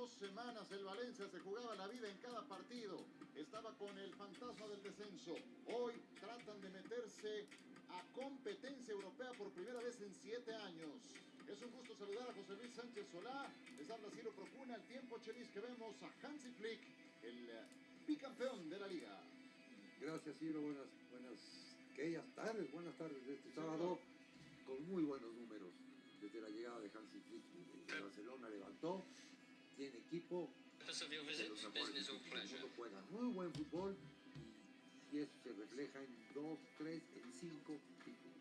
2 semanas el Valencia se jugaba la vida en cada partido. Estaba con el fantasma del descenso. Hoy tratan de meterse a competencia europea por primera vez en 7 años. Es un gusto saludar a José Luis Sánchez Solá. Les habla Ciro Procuna. El tiempo, Chelis, que vemos a Hansi Flick, el bicampeón de la liga. Gracias, Ciro. Buenas tardes. Buenas tardes de este sábado con muy buenos números. Desde la llegada de Hansi Flick, el Barcelona levantó, tiene equipo, de los mejores equipos del mundo, juega muy buen fútbol y eso se refleja en 2, 3, en 5 títulos.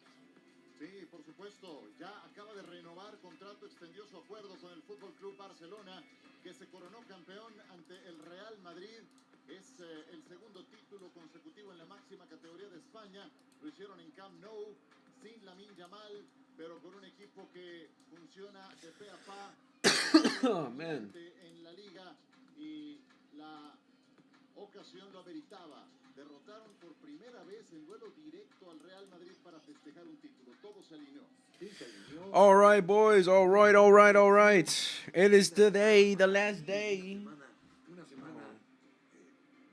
Sí, por supuesto, ya acaba de renovar contrato, extendió su acuerdo con el Fútbol Club Barcelona, que se coronó campeón ante el Real Madrid. Es el segundo título consecutivo en la máxima categoría de España. Lo hicieron en Camp Nou, sin Lamine Yamal, pero con un equipo que funciona de pe a pa en la liga, y la ocasión lo ameritaba. Derrotaron por primera vez en duelo directo al Real Madrid para festejar un título. Todo se alineó. All right, boys. All right. It is today, the last day. Una semana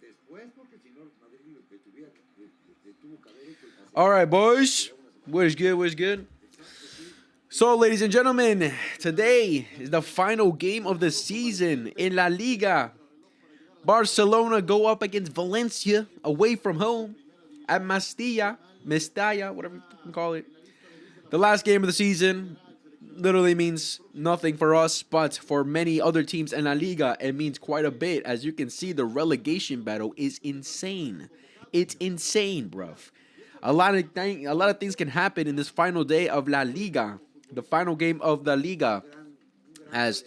después, porque si no, Madrid le tuvo que haber hecho el paseo. All right, boys. What is good? So, ladies and gentlemen, today is the final game of the season in La Liga. Barcelona go up against Valencia away from home at Mestalla, whatever you can call it. The last game of the season literally means nothing for us, but for many other teams in La Liga, it means quite a bit. As you can see, the relegation battle is insane. It's insane, bruv. A lot of things can happen in this final day of La Liga, the final game of the Liga. As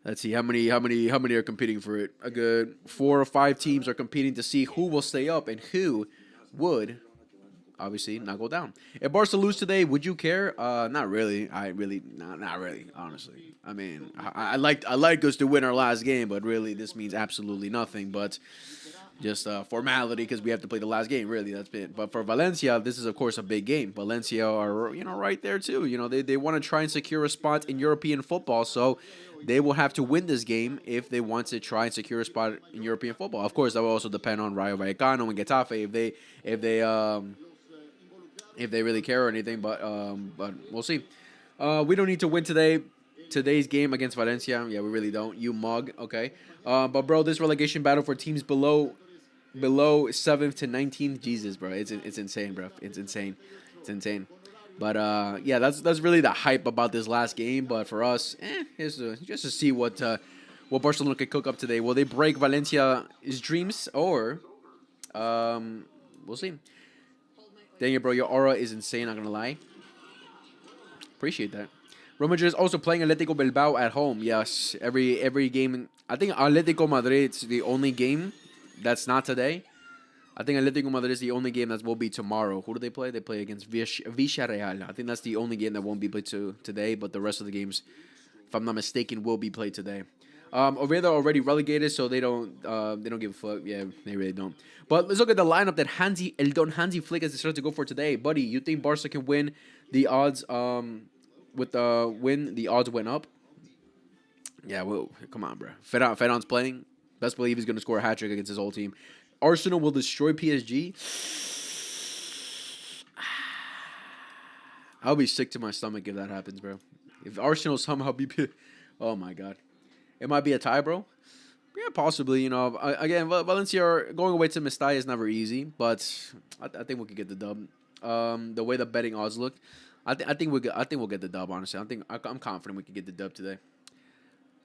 let's see how many are competing for it. A good 4 or 5 teams are competing to see who will stay up and who would obviously not go down. If Barca lose today, would you care? Not really. Not really. Honestly, I mean, I like us to win our last game, but really this means absolutely nothing. But just formality because we have to play the last game. Really, that's it. But for Valencia, this is of course a big game. Valencia are right there too. They want to try and secure a spot in European football, so they will have to win this game if they want to try and secure a spot in European football. Of course, that will also depend on Rayo Vallecano and Getafe if they really care or anything. But we'll see. We don't need to win today's game against Valencia. Yeah, we really don't. You mug, okay. But bro, this relegation battle for teams below 7th to 19th, Jesus, bro, it's insane, bro. It's insane. But yeah, that's really the hype about this last game. But for us, just to see what Barcelona could cook up today. Will they break Valencia's dreams, or we'll see. Dang it, bro, your aura is insane. Not gonna lie. Appreciate that. Real Madrid is also playing Atletico Bilbao at home. Yes, every game. I think Atletico Madrid is the only game that's not today. I think Atletico Madrid is the only game that will be tomorrow. Who do they play? They play against Villarreal. I think that's the only game that won't be played today, but the rest of the games, if I'm not mistaken, will be played today. Oviedo already relegated, so they don't give a fuck. Yeah, they really don't. But let's look at the lineup that Don Hansi Flick has decided to go for today. Buddy, you think Barca can win? The odds with the win, the odds went up. Yeah, well, come on, bro. Ferran's playing. Best believe he's going to score a hat-trick against his whole team. Arsenal will destroy PSG. I'll be sick to my stomach if that happens, bro. If Arsenal somehow oh my god. It might be a tie, bro. Yeah, possibly. Again, Valencia going away to Mestalla is never easy, but I think we could get the dub. The way the betting odds look, I think we'll get the dub. Honestly, I'm confident we can get the dub today.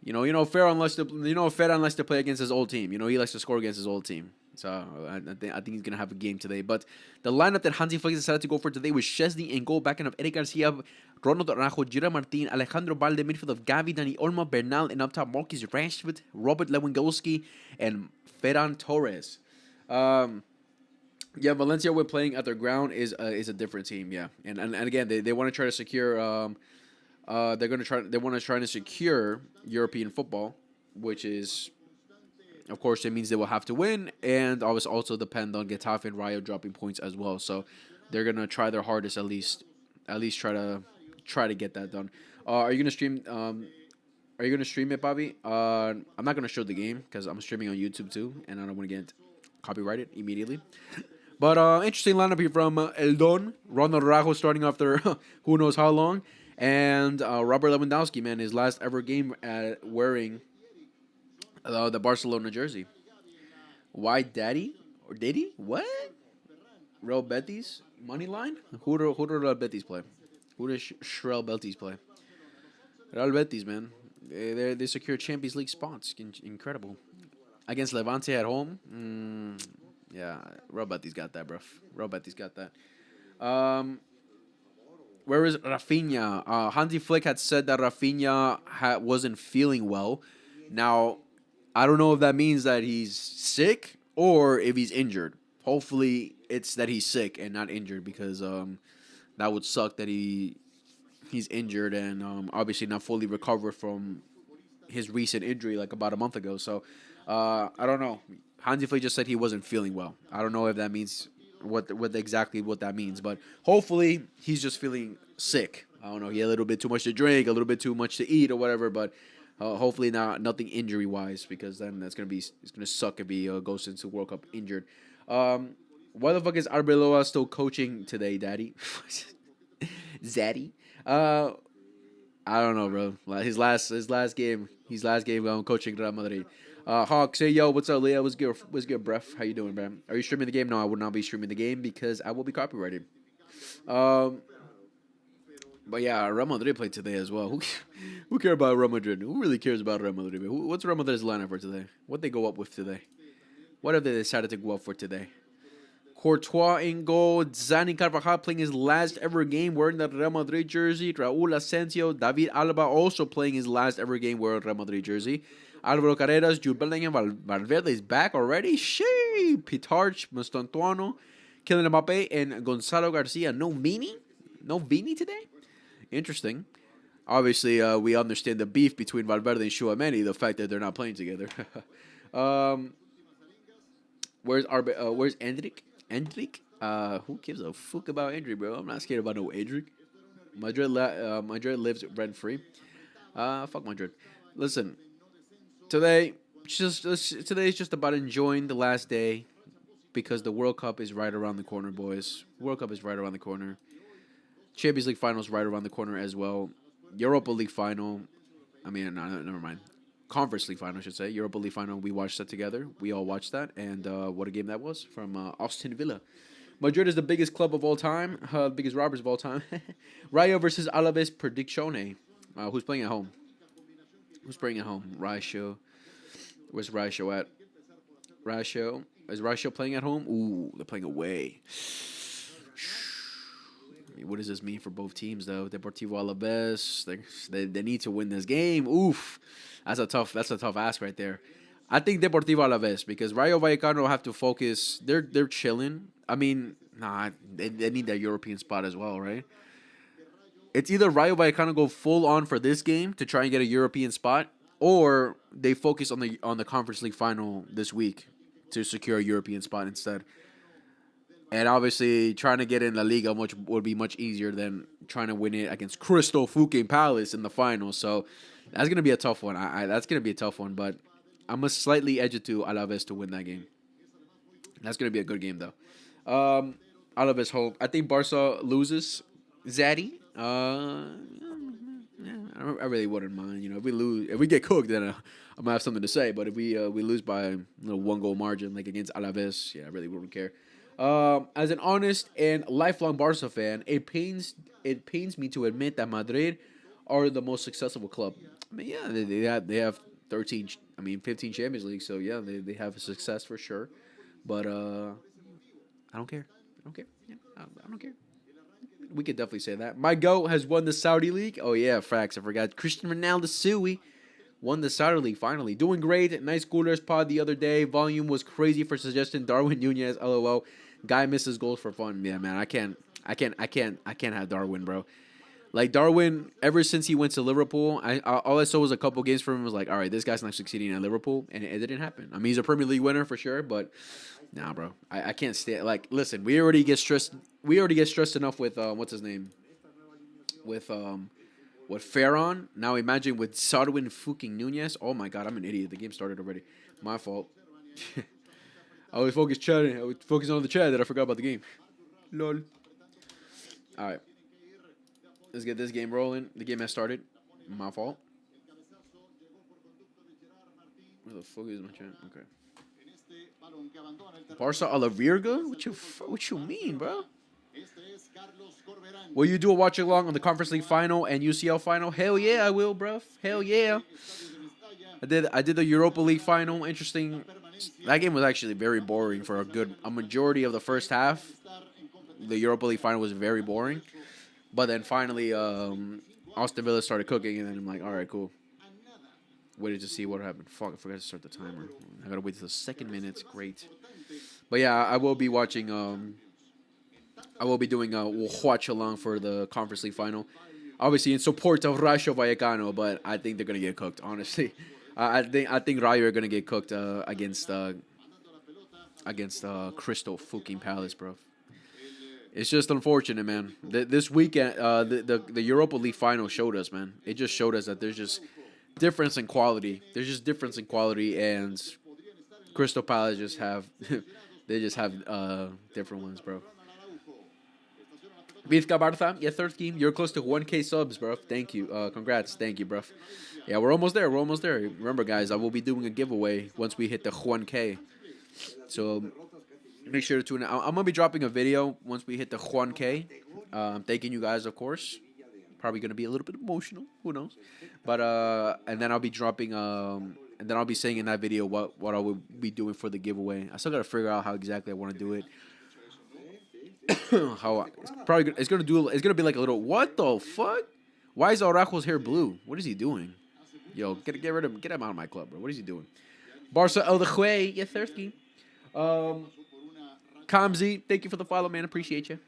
Ferran likes to play against his old team. He likes to score against his old team. So I think he's gonna have a game today. But the lineup that Hansi Flick decided to go for today was Szczesny in goal, backing up Eric Garcia, Ronald Araujo, Gira Martin, Alejandro Balde, midfield of Gavi, Dani Olmo, Bernal, and up top Marcus Rashford, Robert Lewandowski, and Ferran Torres. Yeah, Valencia when playing at their ground is a different team. Yeah, and again they want to try to secure they want to try to secure European football, which is, of course, it means they will have to win, and obviously also depend on Getafe and Rayo dropping points as well. So they're gonna try their hardest at least try to get that done. Are you gonna stream Are you gonna stream it, Bobby? I'm not gonna show the game because I'm streaming on YouTube too, and I don't want to get copyrighted immediately. But interesting lineup here from El Don. Ronald Rajo starting after who knows how long. And Robert Lewandowski, man, his last ever game wearing the Barcelona jersey. Why daddy? Or did he? What? Real Betis? Money line? Who do Real Betis play? Who does Real Betis play? Real Betis, man. They secure Champions League spots. Incredible. Against Levante at home? Yeah, Real Betis got that, bro. Real Betis got that. Where is Rafinha? Hansi Flick had said that Rafinha wasn't feeling well. Now, I don't know if that means that he's sick or if he's injured. Hopefully, it's that he's sick and not injured because that would suck that he's injured and obviously not fully recovered from his recent injury like about a month ago. So, I don't know. Hansi Flick just said he wasn't feeling well. I don't know if that means what exactly what that means, but hopefully he's just feeling sick. I don't know. He had a little bit too much to drink, a little bit too much to eat, or whatever. But hopefully nothing injury wise, because then it's gonna suck if he goes into World Cup injured. Why the fuck is Arbeloa still coaching today, Daddy? Zaddy? I don't know, bro. His last game coaching Real Madrid. Hawk, say yo, what's up, Leah? What's good, bruv? How you doing, man? Are you streaming the game? No, I would not be streaming the game because I will be copyrighted. But yeah, Real Madrid played today as well. Who cares about Real Madrid? Who really cares about Real Madrid? What's Real Madrid's lineup for today? What they go up with today? What have they decided to go up for today? Courtois in goal. Dani Carvajal playing his last ever game wearing the Real Madrid jersey. Raúl Asensio. David Alaba also playing his last ever game wearing Real Madrid jersey. Álvaro Carreras, Jude Bellingham, Valverde is back already. Shee! Pitarch, Mostantuano, Kylian Mbappe, and Gonzalo Garcia. No Vini today? Interesting. Obviously, we understand the beef between Valverde and Tchouaméni, the fact that they're not playing together. Where's Endrick? Who gives a fuck about Endrick, bro? I'm not scared about no Endrick. Madrid lives rent-free. Fuck Madrid. Listen. Today is just about enjoying the last day because the World Cup is right around the corner, boys. World Cup is right around the corner. Champions League finals right around the corner as well. Europa League final. Never mind. Conference League final, I should say. Europa League final. We watched that together. We all watched that, and what a game that was from Aston Villa. Madrid is the biggest club of all time, biggest robbers of all time. Rayo versus Alaves Prediccione. Who's playing at home? Rayo. Where's Rayo at? Rayo. Is Rayo playing at home? Ooh, they're playing away. What does this mean for both teams, though? Deportivo Alaves. They need to win this game. Oof. That's a tough ask right there. I think Deportivo Alaves because Rayo Vallecano have to focus. They're chilling. They need that European spot as well, right? It's either Rayo Vallecano go full on for this game to try and get a European spot, or they focus on the Conference League final this week to secure a European spot instead. And obviously, trying to get in La Liga would be much easier than trying to win it against Crystal Fucking Palace in the final. So that's gonna be a tough one. That's gonna be a tough one, but I'm gonna slightly edge it to Alaves to win that game. That's gonna be a good game though. Alaves hope. I think Barca loses. Zaddy. I really wouldn't mind. If we get cooked, then I'm gonna have something to say. But if we lose by a 1-goal margin, like against Alaves, I really wouldn't care. As an honest and lifelong Barca fan, it pains me to admit that Madrid are the most successful club. They have 15 Champions League, so yeah, they have success for sure. But I don't care. Yeah, I don't care. We could definitely say that. My GOAT has won the Saudi League. Oh, yeah, facts. I forgot. Cristiano Ronaldo Sui won the Saudi League finally. Doing great. Nice Coolers pod the other day. Volume was crazy for suggesting Darwin Nunez. LOL. Guy misses goals for fun. Yeah, man. I can't have Darwin, bro. Like, Darwin, ever since he went to Liverpool, all I saw was a couple games from him. Was like, all right, this guy's not succeeding at Liverpool. And it didn't happen. He's a Premier League winner for sure, but nah, bro. I can't stay. Like, listen, we already get stressed enough with what's his name? With with Ferran. Now imagine with Sarwin fucking Nunez. Oh my god, I'm an idiot. The game started already. My fault. I was focused chatting. I was focusing on the chat that I forgot about the game. Lol. All right. Let's get this game rolling. The game has started. My fault. Where the fuck is my chat? Okay. Barca a la Virga? What you mean, bro? Will you do a watch along on the Conference League final and UCL final? Hell yeah, I will, bro. Hell yeah. I did the Europa League final. Interesting. That game was actually very boring for a majority of the first half. The Europa League final was very boring. But then finally, Austin Villa started cooking, and then I'm like, all right, cool. Waited to see what happened. Fuck, I forgot to start the timer. I gotta wait till the second minute. Great. But yeah, I will be watching. I will be doing a watch along for the Conference League final. Obviously in support of Rayo Vallecano, but I think they're gonna get cooked. Honestly, I think Rayo are gonna get cooked against Crystal fucking Palace, bro. It's just unfortunate, man. This weekend, the Europa League final showed us, man. It just showed us that there's just difference in quality. There's just difference in quality, and Crystal Palace just have they just have different ones, bro. VISCA Barca, yeah, third game. You're close to 1K subs, bro. Thank you. Congrats. Thank you, bro. Yeah, we're almost there. We're almost there. Remember, guys, I will be doing a giveaway once we hit the 1K. So make sure to tune in. I'm going to be dropping a video once we hit the 1K. Thanking you guys, of course. Probably going to be a little bit emotional. Who knows? But, and then I'll be dropping, and then I'll be saying in that video what I will be doing for the giveaway. I still got to figure out how exactly I want to do it. How it's gonna be like a little, what the fuck? Why is Araujo's hair blue? What is he doing? Yo, get him out of my club, bro. What is he doing? Barca El Dejue, yeah, thirsty. Kamzi, thank you for the follow, man. Appreciate you.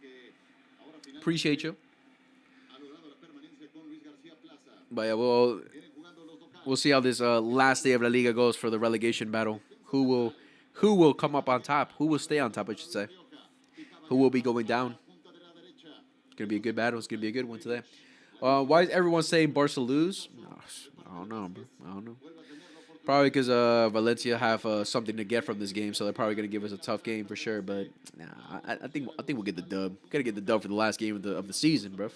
But yeah, we'll see how this last day of La Liga goes for the relegation battle. Who will come up on top? Who will stay on top, I should say. Who will be going down? It's going to be a good battle. It's going to be a good one today. Why is everyone saying Barca lose? I don't know, bro. I don't know. Probably because Valencia have something to get from this game, so they're probably going to give us a tough game for sure. But nah, I think we'll get the dub. Got to get the dub for the last game of the season, bro.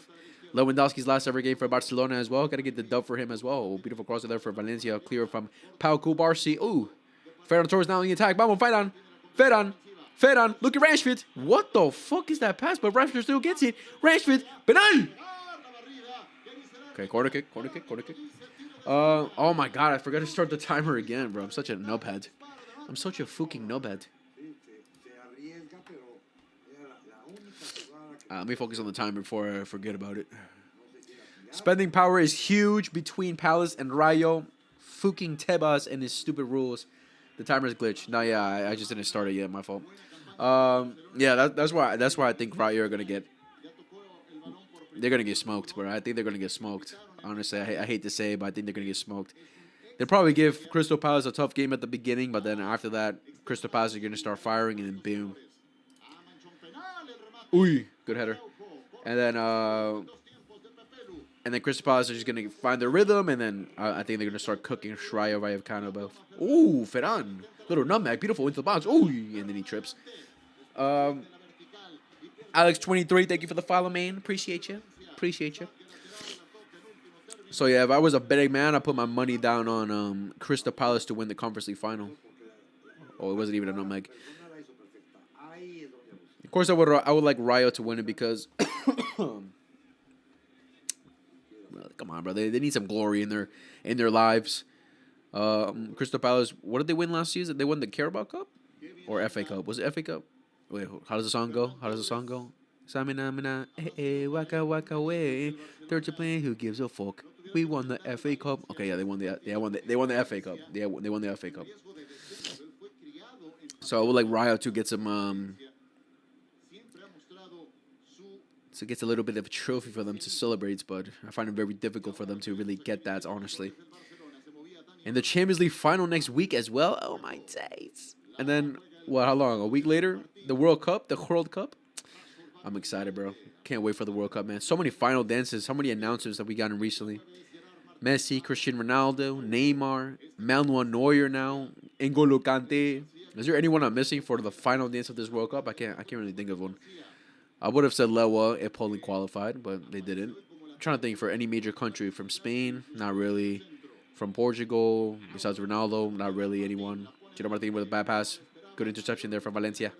Lewandowski's last ever game for Barcelona as well. Got to get the dub for him as well. Beautiful crosser there for Valencia. Clear from Pau Kubarsi. Ooh. Ferran Torres now in the attack. Vamos, Ferran, look at Rashford. What the fuck is that pass? But Rashford still gets it. Rashford, penal. Okay, corner kick. Oh my god, I forgot to start the timer again, bro. I'm such a nubhead. I'm such a fucking nubhead. Let me focus on the timer before I forget about it. Spending power is huge between Palace and Rayo. Fucking Tebas and his stupid rules. The timer's glitched. No, yeah, I just didn't start it yet. My fault. Yeah, that's why I think Rayo are gonna get. They're gonna get smoked, bro. I think they're gonna get smoked. Honestly, I hate to say it, but I think they're gonna get smoked. They'll probably give Crystal Palace a tough game at the beginning, but then after that, Crystal Palace are gonna start firing, and then boom. Ooh, good header. And then Crystal Palace are just gonna find their rhythm, and then I think they're gonna start cooking Rayo Vallecano both. Ooh, Ferran, little nutmeg, beautiful into the box. Ooh, and then he trips. Alex23, thank you for the follow, man. Appreciate you. So yeah, if I was a betting man, I'd put my money down on Crystal Palace to win the Conference League final. Oh, it wasn't even a nutmeg. Of course, I would like Rayo to win it because. Come on, bro. They need some glory in their lives. Crystal Palace, what did they win last season? They won the Carabao Cup or FA Cup? Was it FA Cup? Wait, how does the song go? Samina, waka waka way. Third to play, who gives a fuck? We won the FA Cup. Okay, yeah, they won the FA Cup. They won the FA Cup. So I would like Rayo to get some so it gets a little bit of a trophy for them to celebrate, but I find it very difficult for them to really get that, honestly. And the Champions League final next week as well. Oh, my days. And then, how long? A week later? The World Cup? I'm excited, bro. Can't wait for the World Cup, man. So many final dances, so many announcements that we gotten recently. Messi, Cristiano Ronaldo, Neymar, Manuel Neuer now, N'Golo Kante. Is there anyone I'm missing for the final dance of this World Cup? I can't really think of one. I would have said Lewa if Poland qualified, but they didn't. I'm trying to think for any major country. From Spain, not really. From Portugal, besides Ronaldo, not really anyone. Gino Martin with a bad pass. Good interception there from Valencia.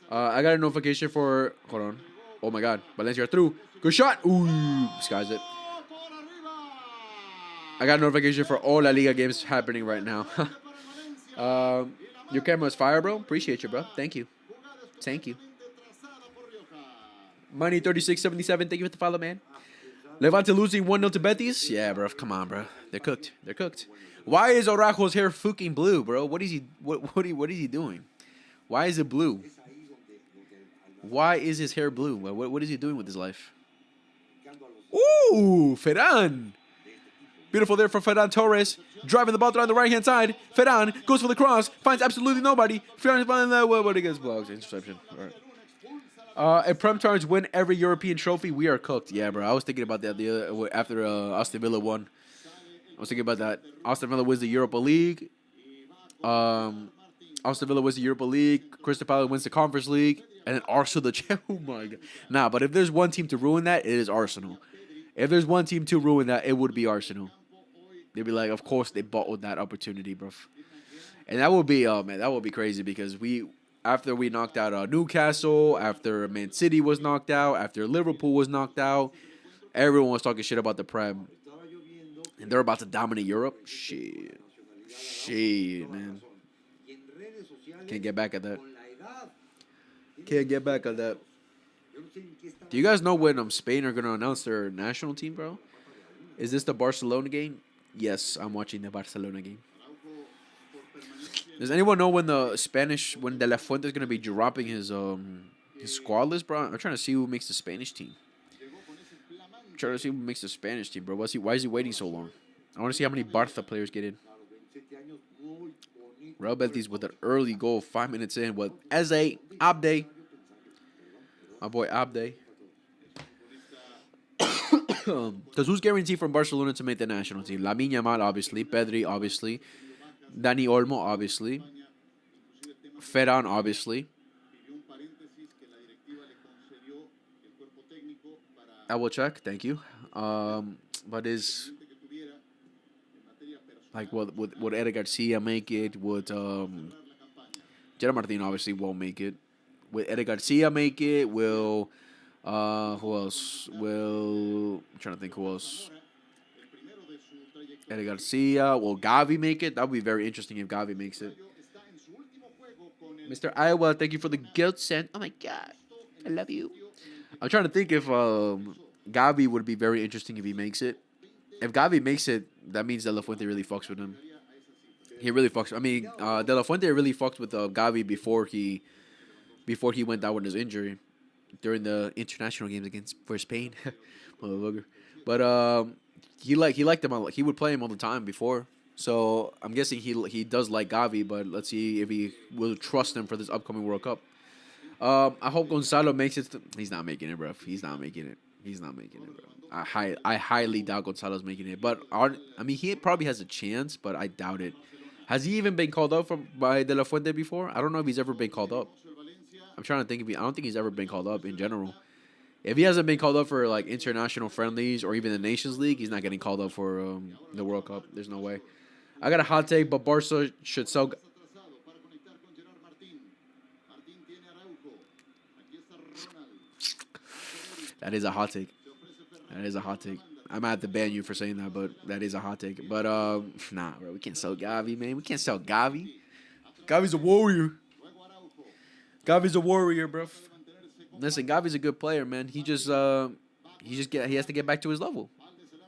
I got a notification for... Hold on. Oh, my God. Valencia are through. Good shot. Ooh. Skies it. I got a notification for all La Liga games happening right now. Your camera is fire, bro. Appreciate you, bro. Thank you. Thank you. Money 3677. Thank you for the follow, man. Levante losing 1-0 to Betis. Yeah, bro. Come on, bro. They're cooked. They're cooked. Why is Araujo's hair fucking blue, bro? What is he? What is he doing? Why is it blue? Why is his hair blue? What is he doing with his life? Ooh, Ferran. Beautiful there from Ferran Torres. Driving the ball down the right-hand side. Ferran goes for the cross. Finds absolutely nobody. Ferran finds that. What he gets blocked. Interception. All right. If Prem Tards win every European trophy, we are cooked. Yeah, bro. I was thinking about that after Aston Villa won. I was thinking about that. Aston Villa wins the Europa League. Aston Villa wins the Europa League. Crystal Palace wins the Conference League. And then Arsenal the oh my God. Nah, but if there's one team to ruin that, it is Arsenal. If there's one team to ruin that, it would be Arsenal. They'd be like, of course they bought that opportunity, bro. And that would be, man, that would be crazy because after we knocked out Newcastle, after Man City was knocked out, after Liverpool was knocked out, everyone was talking shit about the Prem. And they're about to dominate Europe. Shit, man. Can't get back at that. Can't get back on that. Do you guys know when Spain are going to announce their national team, bro? Is this the Barcelona game? Yes, I'm watching the Barcelona game. Does anyone know when De La Fuente is going to be dropping his squad list, bro? I'm trying to see who makes the Spanish team. I'm trying to see who makes the Spanish team, bro. Why is he waiting so long? I want to see how many Barca players get in. Real Betis with an early goal 5 minutes in with Eze Abde. My boy Abde. Because who's guaranteed from Barcelona to make the national team? Lamine Yamal, obviously. Pedri, obviously. Dani Olmo, obviously. Ferran, obviously. I will check. Thank you. But is... Like, would Eder Garcia make it? Would Gerard Martin obviously won't make it. Will Eder Garcia make it? Will who else? I'm trying to think who else. Eder Garcia. Will Gavi make it? That would be very interesting if Gavi makes it. Mr. Iowa, thank you for the guilt sent. Oh my God, I love you. I'm trying to think if Gavi would be very interesting if he makes it. If Gavi makes it, that means De La Fuente really fucks with him. He really fucks. I mean, De La Fuente really fucked with Gavi before he went down with his injury during the international games for Spain. Motherfucker. But he liked him. He would play him all the time before. So I'm guessing he does like Gavi. But let's see if he will trust him for this upcoming World Cup. I hope Gonzalo makes it. He's not making it, bro. He's not making it. Bro. I highly doubt Gonzalo's making it. But he probably has a chance, but I doubt it. Has he even been called up by De La Fuente before? I don't know if he's ever been called up. I'm trying to think I don't think he's ever been called up in general. If he hasn't been called up for like international friendlies or even the Nations League, he's not getting called up for the World Cup. There's no way. I got a hot take, but Barca should sell. That is a hot take. I might have to ban you for saying that, but that is a hot take. But, nah, bro, we can't sell Gavi, man. We can't sell Gavi. Gavi's a warrior. Bro. Listen, Gavi's a good player, man. He has to get back to his level.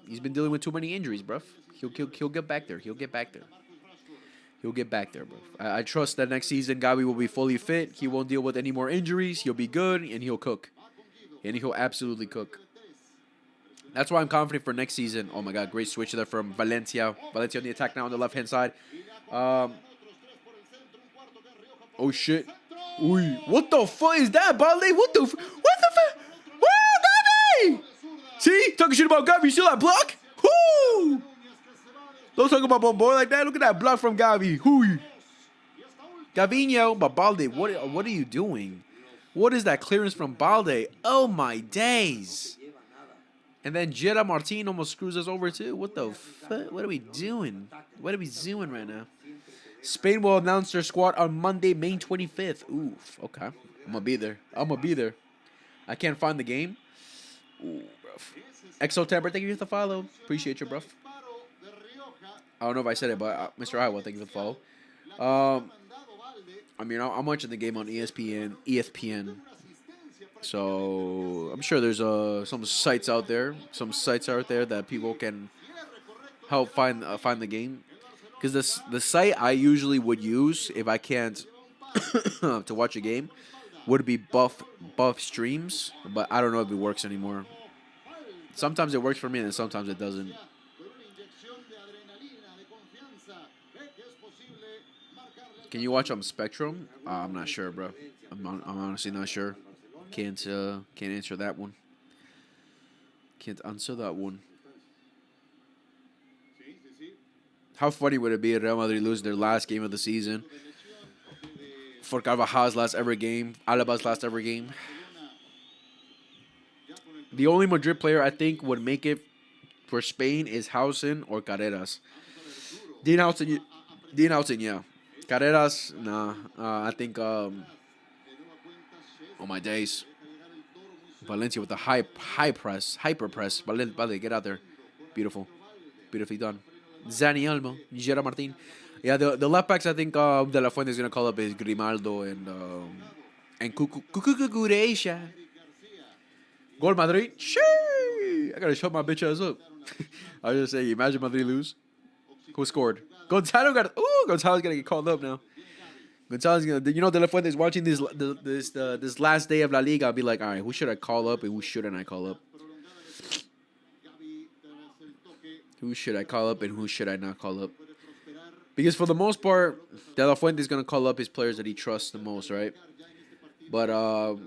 He's been dealing with too many injuries, bro. He'll get back there. He'll get back there, bro. I trust that next season Gavi will be fully fit. He won't deal with any more injuries. He'll be good, and he'll cook. And he'll absolutely cook. That's why I'm confident for next season. Oh, my God. Great switch there from Valencia. Valencia on the attack now on the left-hand side. Oh, shit. Uy, what the fuck is that, Balde? What the fuck? Whoa, Gavi! See? Talking shit about Gavi. You see that block? Whoo! Don't talk about my boy like that. Look at that block from Gavi. Whoo! Gavinho, but Balde, what are you doing? What is that clearance from Balde? Oh my days! And then Gerard Martin almost screws us over too. What the fuck? What are we doing? What are we doing right now? Spain will announce their squad on Monday, May 25th. Oof. Okay. I'm gonna be there. I can't find the game. Ooh, bruv. Exotemper, thank you for the follow. Appreciate you, bruv. I don't know if I said it, but Mr. Iowa, thank you for the follow. I mean, I'm watching the game on ESPN. So I'm sure there's some sites out there that people can help find the game. Because the site I usually would use if I can't to watch a game would be Buff Streams, but I don't know if it works anymore. Sometimes it works for me, and sometimes it doesn't. Can you watch on Spectrum? I'm not sure, bro. I'm honestly not sure. Can't answer that one. Can't answer that one. How funny would it be if Real Madrid lose their last game of the season? For Carvajal's last ever game, Alaba's last ever game. The only Madrid player I think would make it for Spain is Haaland or Carreras. Dean Housen, yeah. Carreras, nah. I think, oh my days. Valencia with the hyper press. Vale, get out there. Beautifully done. Zani Olmo, Gerard Martin. Yeah, the left backs I think De La Fuente is gonna call up is Grimaldo and Cucucucucuresha. Gol Madrid. Shee! I gotta shut my bitch ass up. I was just saying, imagine Madrid lose. Who scored? Gonzalo's gonna get called up now. Gonzalo's gonna, De La Fuente is watching this last day of La Liga. I'll be like, all right, who should I call up and who shouldn't I call up? Who should I call up and who should I not call up? Because for the most part, De La Fuente is gonna call up his players that he trusts the most, right? But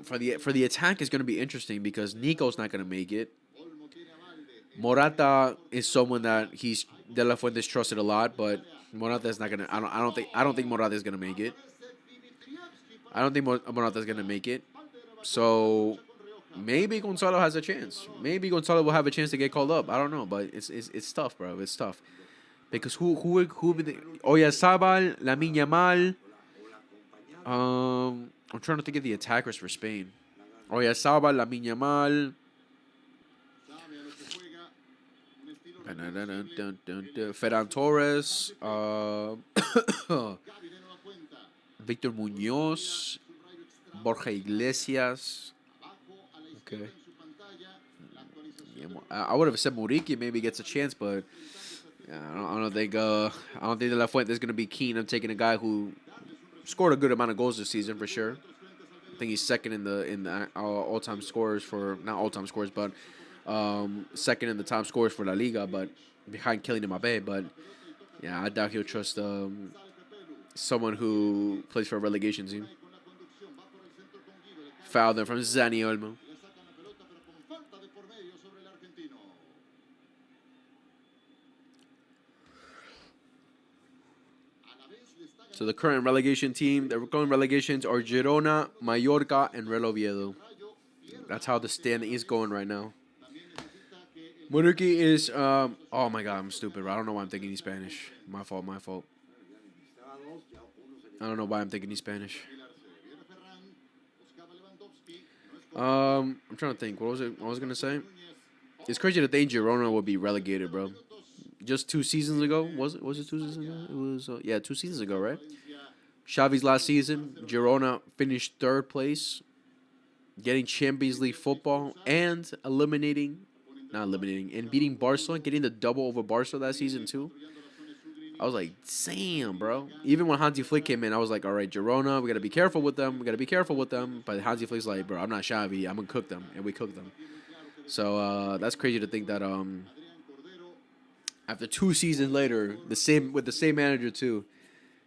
for the attack, it's gonna be interesting because Nico's not gonna make it. Morata is someone that De La Fuente's trusted a lot, but Morata's not gonna. I don't think Morata is gonna make it. I don't think Morata's gonna make it. So maybe Gonzalo has a chance. Maybe Gonzalo will have a chance to get called up. I don't know, but it's tough, bro. It's tough because who Oyarzabal, Lamine Yamal. I'm trying to think of the attackers for Spain. Oyarzabal, Lamine Yamal. Ferran Torres, Victor Muñoz, Borja Iglesias. Okay. Yeah, I would have said Muriqi maybe gets a chance, but I don't think De La Fuente is going to be keen on taking a guy who scored a good amount of goals this season for sure. I think he's second in the all-time scorers for not all-time scorers, but second in the top scorers for La Liga, but behind Kylian Mbappé. But yeah, I doubt he'll trust someone who plays for a relegation team. Foul there from Zani Olmo. So the current relegation team, the current relegations are Girona, Mallorca, and Real Oviedo. That's how the standing is going right now. Muriqi is, oh my God, I'm stupid. I don't know why I'm thinking he's Spanish. My fault. I don't know why I'm thinking he's Spanish. I'm trying to think. What was I was going to say? It's crazy to think Girona would be relegated, bro. Just 2 seasons ago, was it 2 seasons ago? It was, 2 seasons ago, right? Xavi's last season, Girona finished 3rd place, getting Champions League football and beating Barcelona, getting the double over Barcelona that season too. I was like, damn, bro. Even when Hansi Flick came in, I was like, all right, Girona, we got to be careful with them. But Hansi Flick's like, bro, I'm not Xavi. I'm going to cook them. And we cooked them. So that's crazy to think that after 2 seasons later, with the same manager too,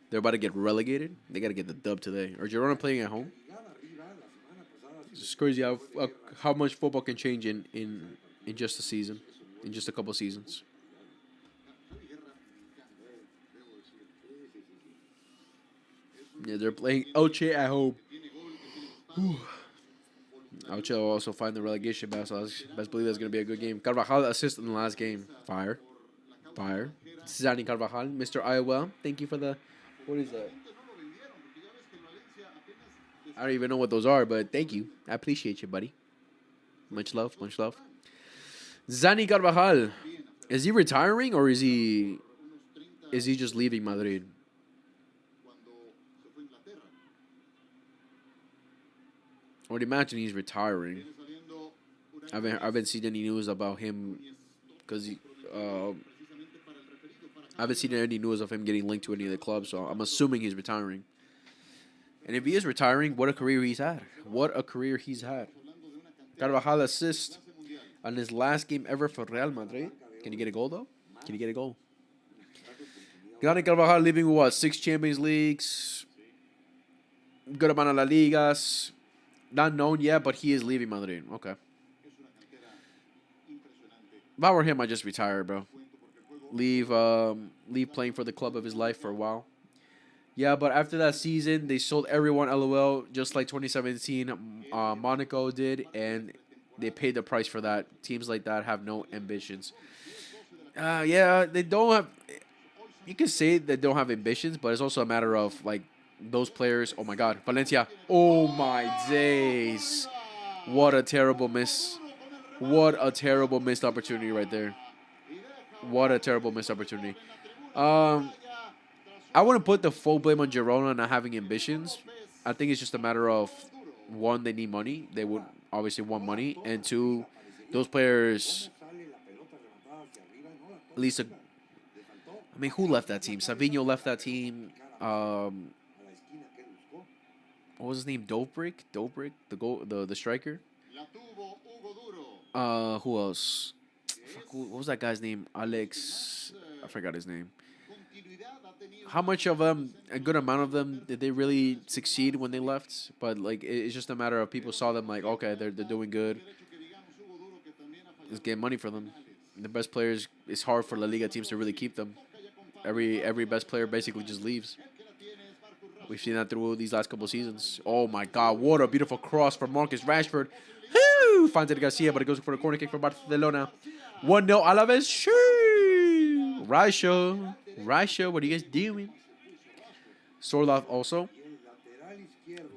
They're about to get relegated. They got to get the dub today. Are Girona playing at home? It's just crazy how much football can change in just a season, in just a couple seasons. Yeah, they're playing Elche at home. Whew. Elche will also find the relegation battle, so best believe that's going to be a good game. Carvajal assist in the last game. Fire. Fire. Zani Carvajal, Mr. Iowa. Thank you for the... What is that? I don't even know what those are, but thank you. I appreciate you, buddy. Much love, much love. Zani Carvajal. Is he retiring or is he just leaving Madrid? I would imagine he's retiring. I haven't seen any news about him because I haven't seen any news of him getting linked to any of the clubs, so I'm assuming he's retiring. And if he is retiring, what a career he's had. What a career he's had. Carvajal assist on his last game ever for Real Madrid. Can he get a goal, though? Can he get a goal? Granny Carvajal leaving with what? 6 Champions Leagues. Good amount of La Ligas. Not known yet, but he is leaving Madrid. Okay. If I were him, I'd just retire, bro. Leave playing for the club of his life for a while. Yeah, but after that season, they sold everyone LOL, just like 2017 Monaco did, and they paid the price for that. Teams like that have no ambitions. Yeah, they don't have... You can say they don't have ambitions, but it's also a matter of, like, those players... Oh, my God. Valencia. Oh, my days. What a terrible miss. What a terrible missed opportunity right there. What a terrible missed opportunity. I wouldn't put the full blame on Girona not having ambitions. I think it's just a matter of, one, they need money. They would obviously want money. And two, those players, at least, I mean, who left that team? Savinho left that team. What was his name? Dobrik, the striker. Who else? What was that guy's name? Alex. I forgot his name. How much of them, a good amount of them, did they really succeed when they left? But like, it's just a matter of people saw them like, okay, they're doing good. Let's get money for them. The best players, it's hard for La Liga teams to really keep them. Every best player basically just leaves. We've seen that through these last couple of seasons. Oh my God, what a beautiful cross from Marcus Rashford. Woo! Finds it Garcia, but it goes for a corner kick for Barcelona. 1-0 Alaves. Shoo! Raisho, what are you guys doing? Sorloth also.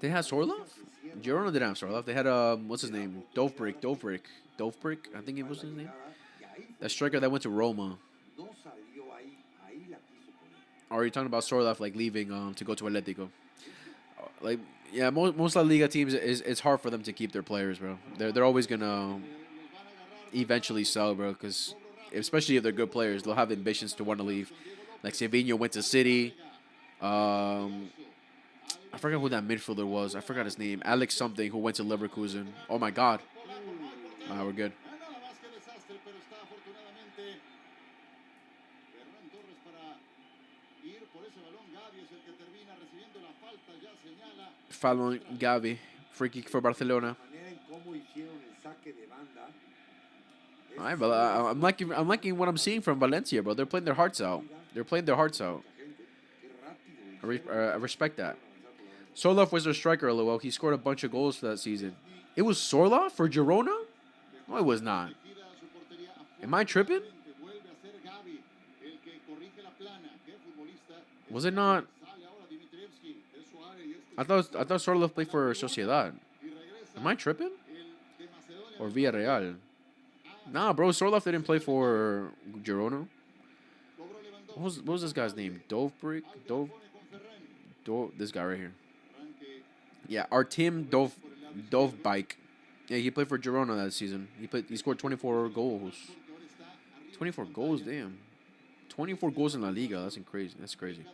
They had Sorloth? Girona didn't have Sorloth. They had, what's his name? Dovbrik, I think it was his name. That striker that went to Roma. Or are you talking about Sorloth, like, leaving to go to Atletico? Like, yeah, most La Liga teams, it's hard for them to keep their players, bro. They're always going to eventually sell, bro, because especially if they're good players, they'll have ambitions to want to leave. Like, Savinho went to City. I forgot who that midfielder was. I forgot his name. Alex something, who went to Leverkusen. Oh, my God. We're good. Following Gavi. Free kick for Barcelona. All right, but I'm liking what I'm seeing from Valencia, bro. They're playing their hearts out. I respect that. Sorloth was their striker, LOL. He scored a bunch of goals for that season. It was Sorloth for Girona? No, it was not. Am I tripping? Was it not? I thought Sorloth played for Sociedad. Am I tripping? Or Villarreal? Nah, bro. Sorloth didn't play for Girona. What was this guy's name? Dovbrik? This guy right here. Yeah, Artem Dovbik. Yeah, he played for Girona that season. He scored 24 goals. 24 goals, damn. 24 goals in La Liga. That's crazy.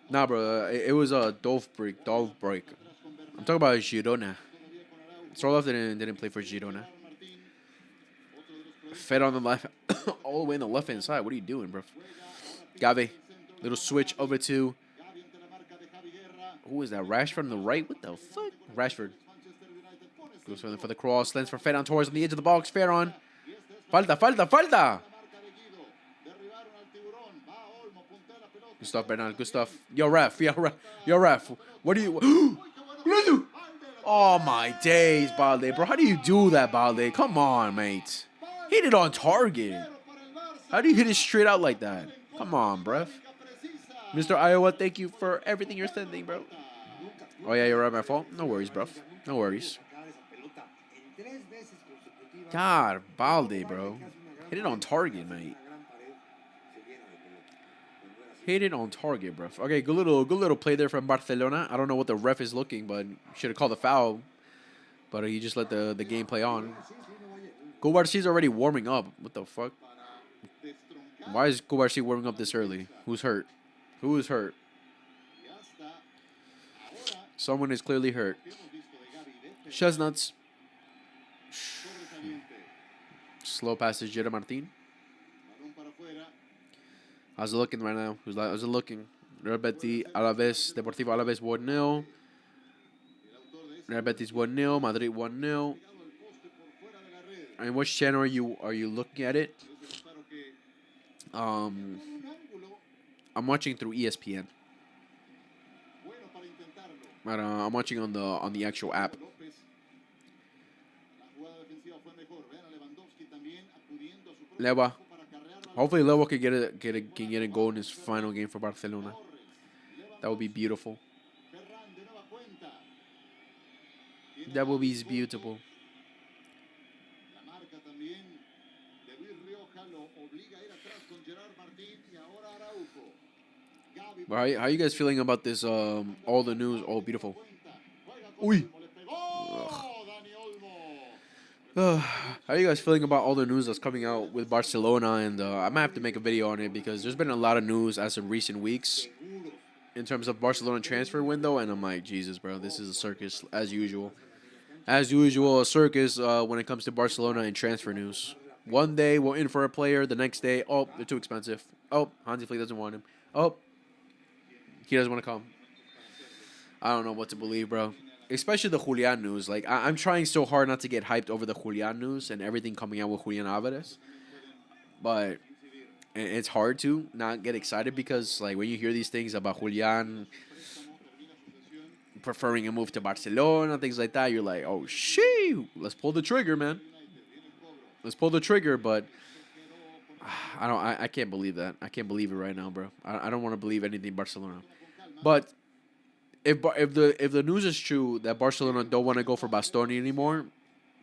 Nah, bro. It was Dovbrik. I'm talking about Girona. Sorloth didn't play for Girona. Fed on the left, all the way on the left-hand side. What are you doing, bro? Gavi. Little switch over to Who is that? Rashford on the right? What the fuck? Rashford. Goes for the cross. Lens for Ferran Torres on the edge of the box. Ferran. Falta, falta, falta. Good stuff, Bernal. Good stuff. Yo, ref. Yo, ref. Yo, ref. What do you... What do you do? Oh, my days, Balde. Bro, how do you do that, Balde? Come on, mate. Hit it on target. How do you hit it straight out like that? Come on, bruv. Mr. Iowa, thank you for everything you're sending, bro. Oh, yeah, you're right, my fault. No worries, bruv. No worries. God, Balde, bro. Hit it on target, mate. Hit it on target, bro. Okay, good little play there from Barcelona. I don't know what the ref is looking, but should have called a foul. But he just let the game play on. Kubarsi's already warming up. What the fuck? Why is Kubarsi warming up this early? Who's hurt? Who is hurt? Someone is clearly hurt. Chestnuts. Slow passes, Jira Martin. How's it looking right now? How's it looking? Real Betis, Alaves, Deportivo Alaves 1-0. Real Betis 1-0, Madrid 1-0. And which channel are you looking at it? I'm watching through ESPN. But, I'm watching on the actual app. Leva. Hopefully Leva can get a goal in his final game for Barcelona. That would be beautiful. That would be beautiful. But how are you guys feeling about this? All the news. Oh, beautiful. Uy. How are you guys feeling about all the news that's coming out with Barcelona? And I might have to make a video on it because there's been a lot of news as of recent weeks in terms of Barcelona transfer window. And I'm like, Jesus, bro, this is a circus as usual. As usual, a circus when it comes to Barcelona and transfer news. One day we're in for a player. The next day, oh, they're too expensive. Oh, Hansi Flick doesn't want him. Oh, he doesn't want to come. I don't know what to believe, bro. Especially the Julian news. Like, I'm trying so hard not to get hyped over the Julian news and everything coming out with Julian Alvarez. But it's hard to not get excited because, like, when you hear these things about Julian preferring a move to Barcelona, things like that, you're like, oh, shit, let's pull the trigger, man. Let's pull the trigger, but I can't believe that. I can't believe it right now, bro. I don't want to believe anything Barcelona. But if the news is true that Barcelona don't want to go for Bastoni anymore,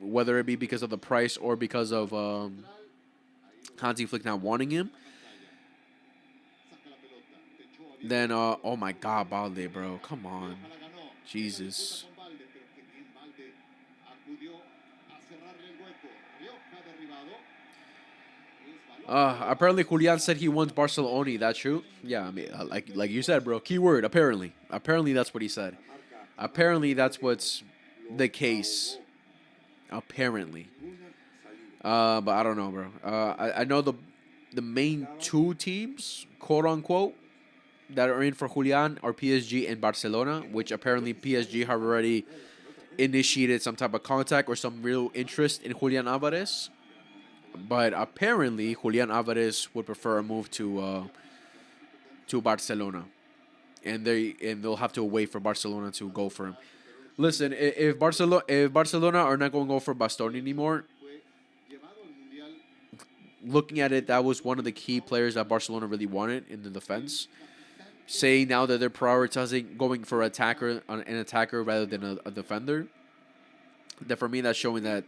whether it be because of the price or because of Hansi Flick not wanting him, then oh my God, Balde, bro, come on, Jesus. Apparently Julian said he wants Barcelona. That's true? Yeah, I mean, like you said, bro. Keyword, apparently. Apparently that's what he said. Apparently that's what's the case. Apparently. But I don't know, bro. I know the main two teams, quote unquote, that are in for Julian are PSG and Barcelona, which apparently PSG have already initiated some type of contact or some real interest in Julian Alvarez. But apparently, Julian Alvarez would prefer a move to Barcelona, and they'll have to wait for Barcelona to go for him. Listen, if Barcelona are not going to go for Bastoni anymore, looking at it, that was one of the key players that Barcelona really wanted in the defense. Saying now that they're prioritizing going for an attacker rather than a defender, that for me that's showing that.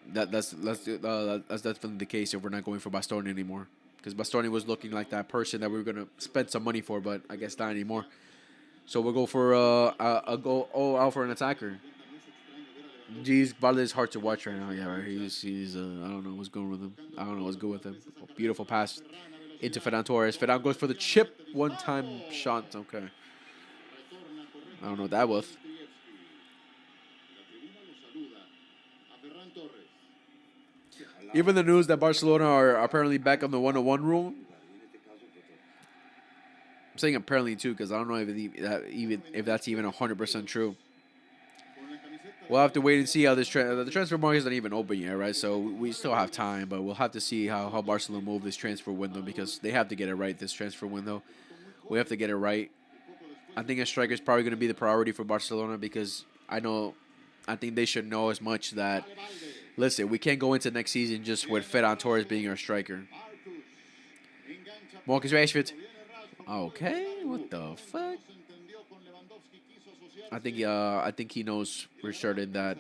That's definitely the case if we're not going for Bastoni anymore. Because Bastoni was looking like that person that we were going to spend some money for, but I guess not anymore. So we'll go for a go all out for an attacker. Jeez, Balde is hard to watch right now. Yeah, right. He's I don't know what's going with him. I don't know what's good with him. Oh, beautiful pass into Ferran Torres. Ferran goes for the chip. One-time shot. Okay. I don't know what that was. Even the news that Barcelona are apparently back on the 1-on-1 rule. saying apparently too because I don't know if that's even 100% true. We'll have to wait and see how this the transfer market isn't even open yet, right? So we still have time, but we'll have to see how Barcelona move this transfer window because they have to get it right this transfer window. We have to get it right. I think a striker is probably going to be the priority for Barcelona because I think they should know as much that, listen, we can't go into next season just with Ferran Torres being our striker. Marcus Rashford. Okay, what the fuck? I think he knows for certain that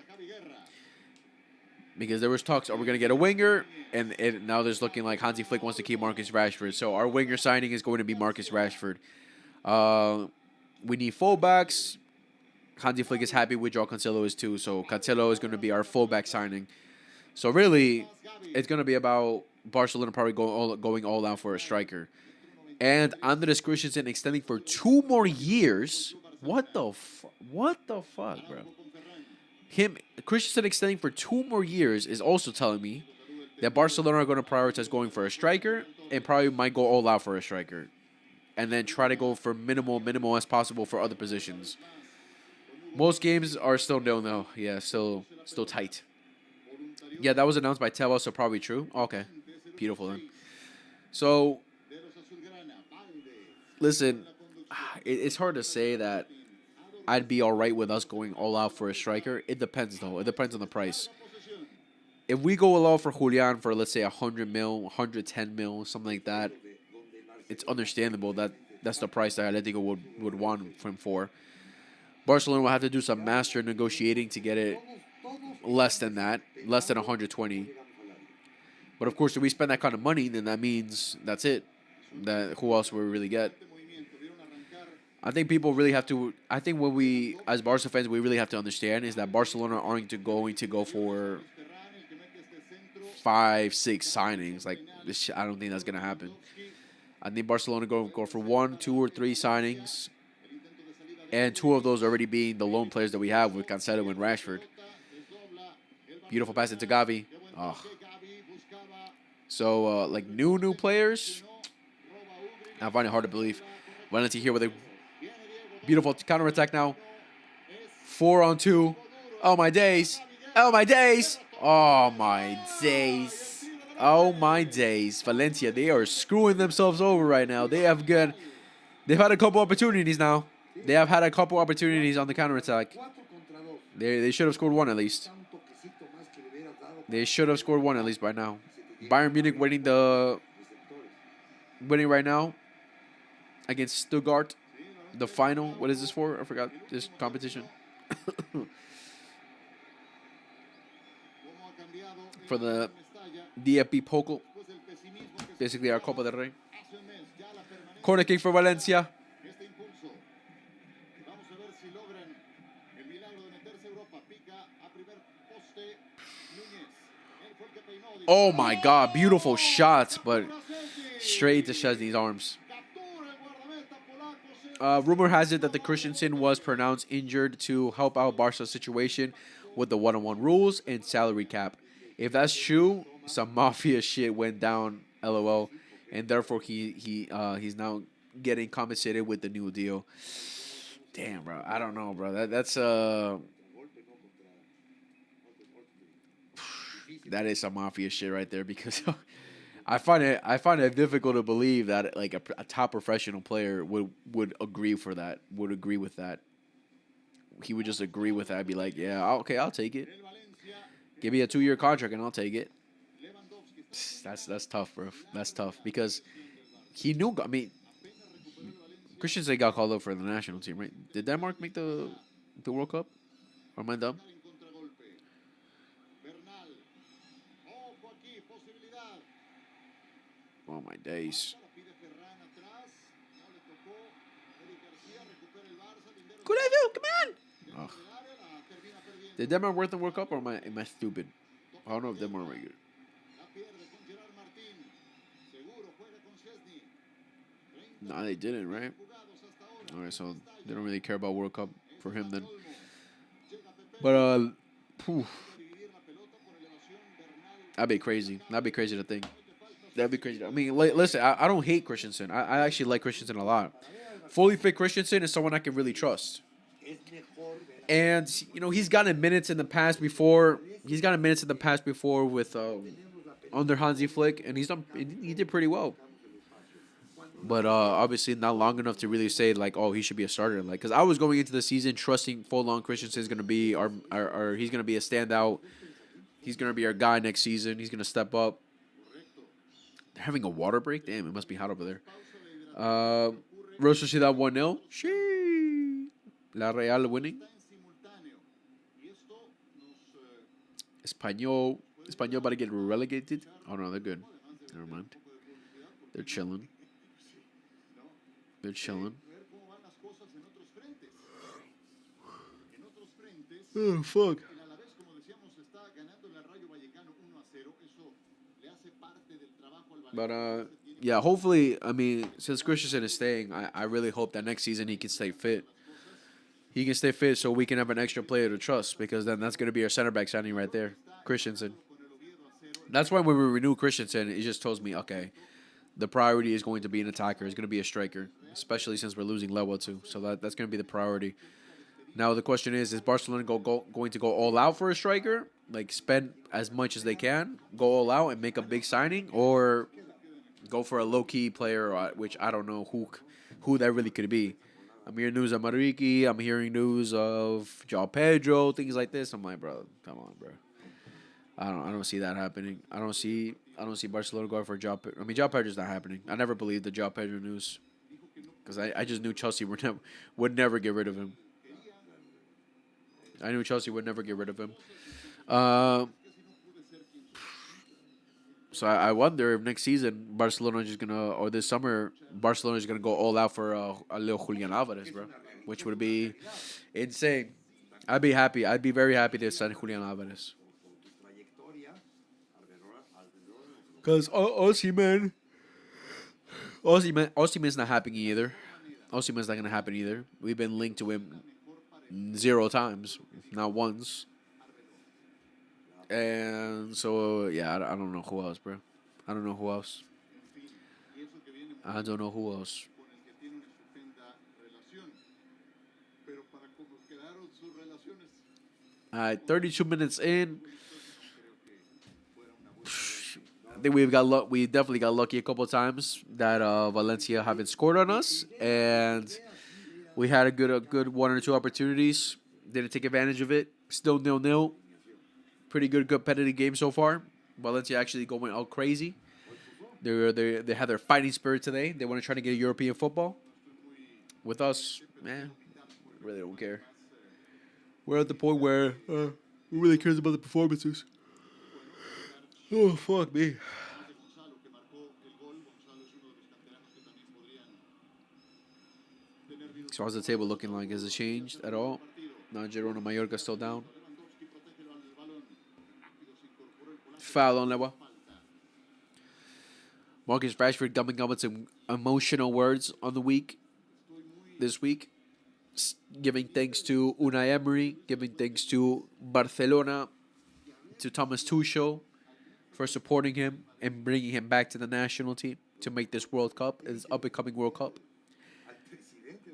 because there was talks, are we gonna get a winger? And now there's looking like Hansi Flick wants to keep Marcus Rashford. So our winger signing is going to be Marcus Rashford. We need fullbacks. Hansi Flick is happy with João Cancelo is too. So Cancelo is going to be our fullback signing. So really, it's going to be about Barcelona probably going all out for a striker. And Andres Christensen extending for 2 more years. What the fuck, bro? Christensen extending for 2 more years is also telling me that Barcelona are going to prioritize going for a striker and probably might go all out for a striker. And then try to go for minimal as possible for other positions. Most games are still no. Yeah, still tight. Yeah, that was announced by Teva, so probably true. Okay, beautiful then. So, listen, it's hard to say that I'd be all right with us going all out for a striker. It depends, though. It depends on the price. If we go all out for Julian for, let's say, 100 mil, 110 mil, something like that, it's understandable that that's the price that Atletico would want him for. Barcelona will have to do some master negotiating to get it less than that, less than 120. But of course, if we spend that kind of money, then that means that's it. That who else will we really get? I think people really have to. I think what we, as Barca fans, we really have to understand is that Barcelona aren't going to go for 5, 6 signings. Like I don't think that's gonna happen. I think Barcelona go for 1, 2, or 3 signings, and 2 of those already being the lone players that we have with Cancelo and Rashford. Beautiful pass into Gavi. Oh. So like new players, I find it hard to believe. Valencia here with a beautiful counterattack now. 4-on-2. Oh my days. Oh my days. Oh my days. Oh my days. Valencia, they are screwing themselves over right now. They've had a couple opportunities now. They have had a couple opportunities on the counterattack. They should have scored 1 at least. They should have scored 1 at least by now. Bayern Munich winning right now against Stuttgart. The final. What is this for? I forgot this competition. For the DFB Pokal. Basically our Copa del Rey. Corner kick for Valencia. Oh my God, beautiful shots, but straight to Szczesny's arms. Rumor has it that the Christensen was pronounced injured to help out Barca's situation with the 1-on-1 rules and salary cap. If that's true, some mafia shit went down, LOL, and therefore he's now getting compensated with the new deal. Damn, bro, I don't know, bro. That's that is some mafia shit right there because I find it difficult to believe that like a top professional player would agree for that. Would agree with that. He would just agree with that. I'd be like, yeah, okay, I'll take it. Give me a 2-year contract and I'll take it. That's tough, bro. That's tough because he knew. I mean, Christensen got called up for the national team, right? Did Denmark make the World Cup? Or am I dumb? Oh my days. Good idea, come on. Ugh. Did Denmark worth the World Cup or am I stupid? I don't know if Denmark are good. No, they didn't, right? All right, so they don't really care about World Cup for him then. But that'd be crazy. That'd be crazy to think. That'd be crazy. I mean, listen, I don't hate Christensen. I actually like Christensen a lot. Fully fit Christensen is someone I can really trust. And he's gotten minutes in the past before. He's gotten minutes in the past before with under Hansi Flick, and he did pretty well. But obviously not long enough to really say like, oh, he should be a starter. Like, because I was going into the season trusting full-on Christensen is going to be our he's going to be a standout. He's going to be our guy next season. He's going to step up. They're having a water break. Damn, it must be hot over there. Real Sociedad 1-0. Sheesh. La Real winning. Español about to get relegated. Oh no, they're good. Never mind. They're chilling. They're chilling. Oh, fuck. But, yeah, hopefully, I mean, since Christensen is staying, I really hope that next season he can stay fit. He can stay fit so we can have an extra player to trust, because then that's going to be our center back signing right there, Christensen. That's why when we renew Christensen, it just tells me, okay, the priority is going to be an attacker. It's going to be a striker, especially since we're losing Lewa too. So that's going to be the priority. Now the question is Barcelona going to go all out for a striker, like spend as much as they can, go all out and make a big signing, or go for a low-key player, which I don't know who that really could be. I'm hearing news of Mariki. I'm hearing news of João Pedro, things like this. I'm like, bro, come on, bro. I don't see that happening. I don't see Barcelona going for João Pedro. I mean, João Pedro's not happening. I never believed the João Pedro news because I just knew Chelsea would never get rid of him. I knew Chelsea would never get rid of him. So I wonder if next season Barcelona is just gonna, or this summer Barcelona is gonna go all out for a little Julian Alvarez, bro, which would be insane. I'd be happy. I'd be very happy to sign Julian Alvarez. Because Osimhen's not happening either. Osimhen's not gonna happen either. We've been linked to him 0 times, not once. And so, yeah, I don't know who else, bro. I don't know who else. 32 minutes in. I think we definitely got lucky a couple of times that Valencia haven't scored on us, and we had a good 1 or 2 opportunities. Didn't take advantage of it. Still 0-0. Pretty good competitive game so far. Valencia actually going out crazy. They had their fighting spirit today. They want to try to get a European football. With us, man, really don't care. We're at the point where who really cares about the performances? Oh, fuck me. So how's the table looking like? Has it changed at all? No, Girona Mallorca still down. Foul on Lewa. Marcus Rashford coming up with some emotional words on the week. This week. Giving thanks to Unai Emery. Giving thanks to Barcelona. To Thomas Tuchel. For supporting him and bringing him back to the national team to make this World Cup, this up-and-coming World Cup.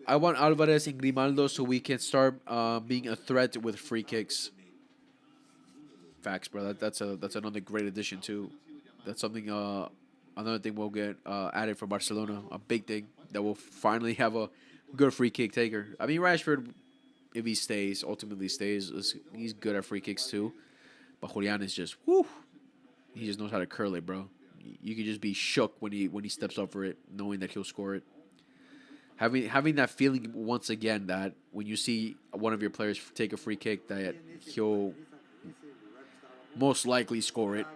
I want Alvarez and Grimaldo so we can start being a threat with free kicks. Facts, bro. That's another great addition too. That's something. Another thing we'll get added for Barcelona. A big thing that will finally have a good free kick taker. I mean, Rashford, if he ultimately stays, he's good at free kicks too. But Julian is just whoo. He just knows how to curl it, bro. You can just be shook when he steps up for it, knowing that he'll score it. Having that feeling once again that when you see one of your players take a free kick, that he'll most likely score it.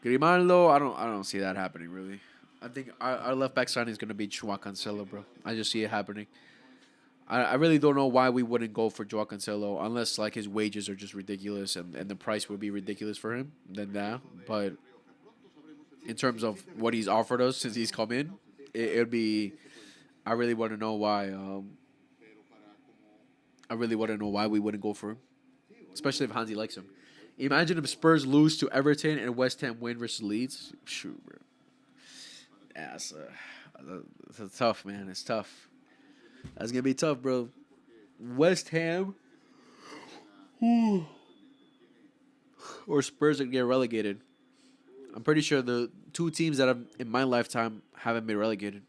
Grimaldo, I don't see that happening really. I think our left back signing is gonna be João Cancelo, bro. I just see it happening. I really don't know why we wouldn't go for João Cancelo unless like his wages are just ridiculous and the price would be ridiculous for him. Then that, but in terms of what he's offered us since he's come in, it'd be. I really want to know why. I really want to know why we wouldn't go for him, especially if Hansi likes him. Imagine if Spurs lose to Everton and West Ham win versus Leeds. Shoot, bro. Yeah, that's tough, man. It's tough. That's gonna be tough, bro. West Ham or Spurs that get relegated. I'm pretty sure the two teams that have in my lifetime haven't been relegated.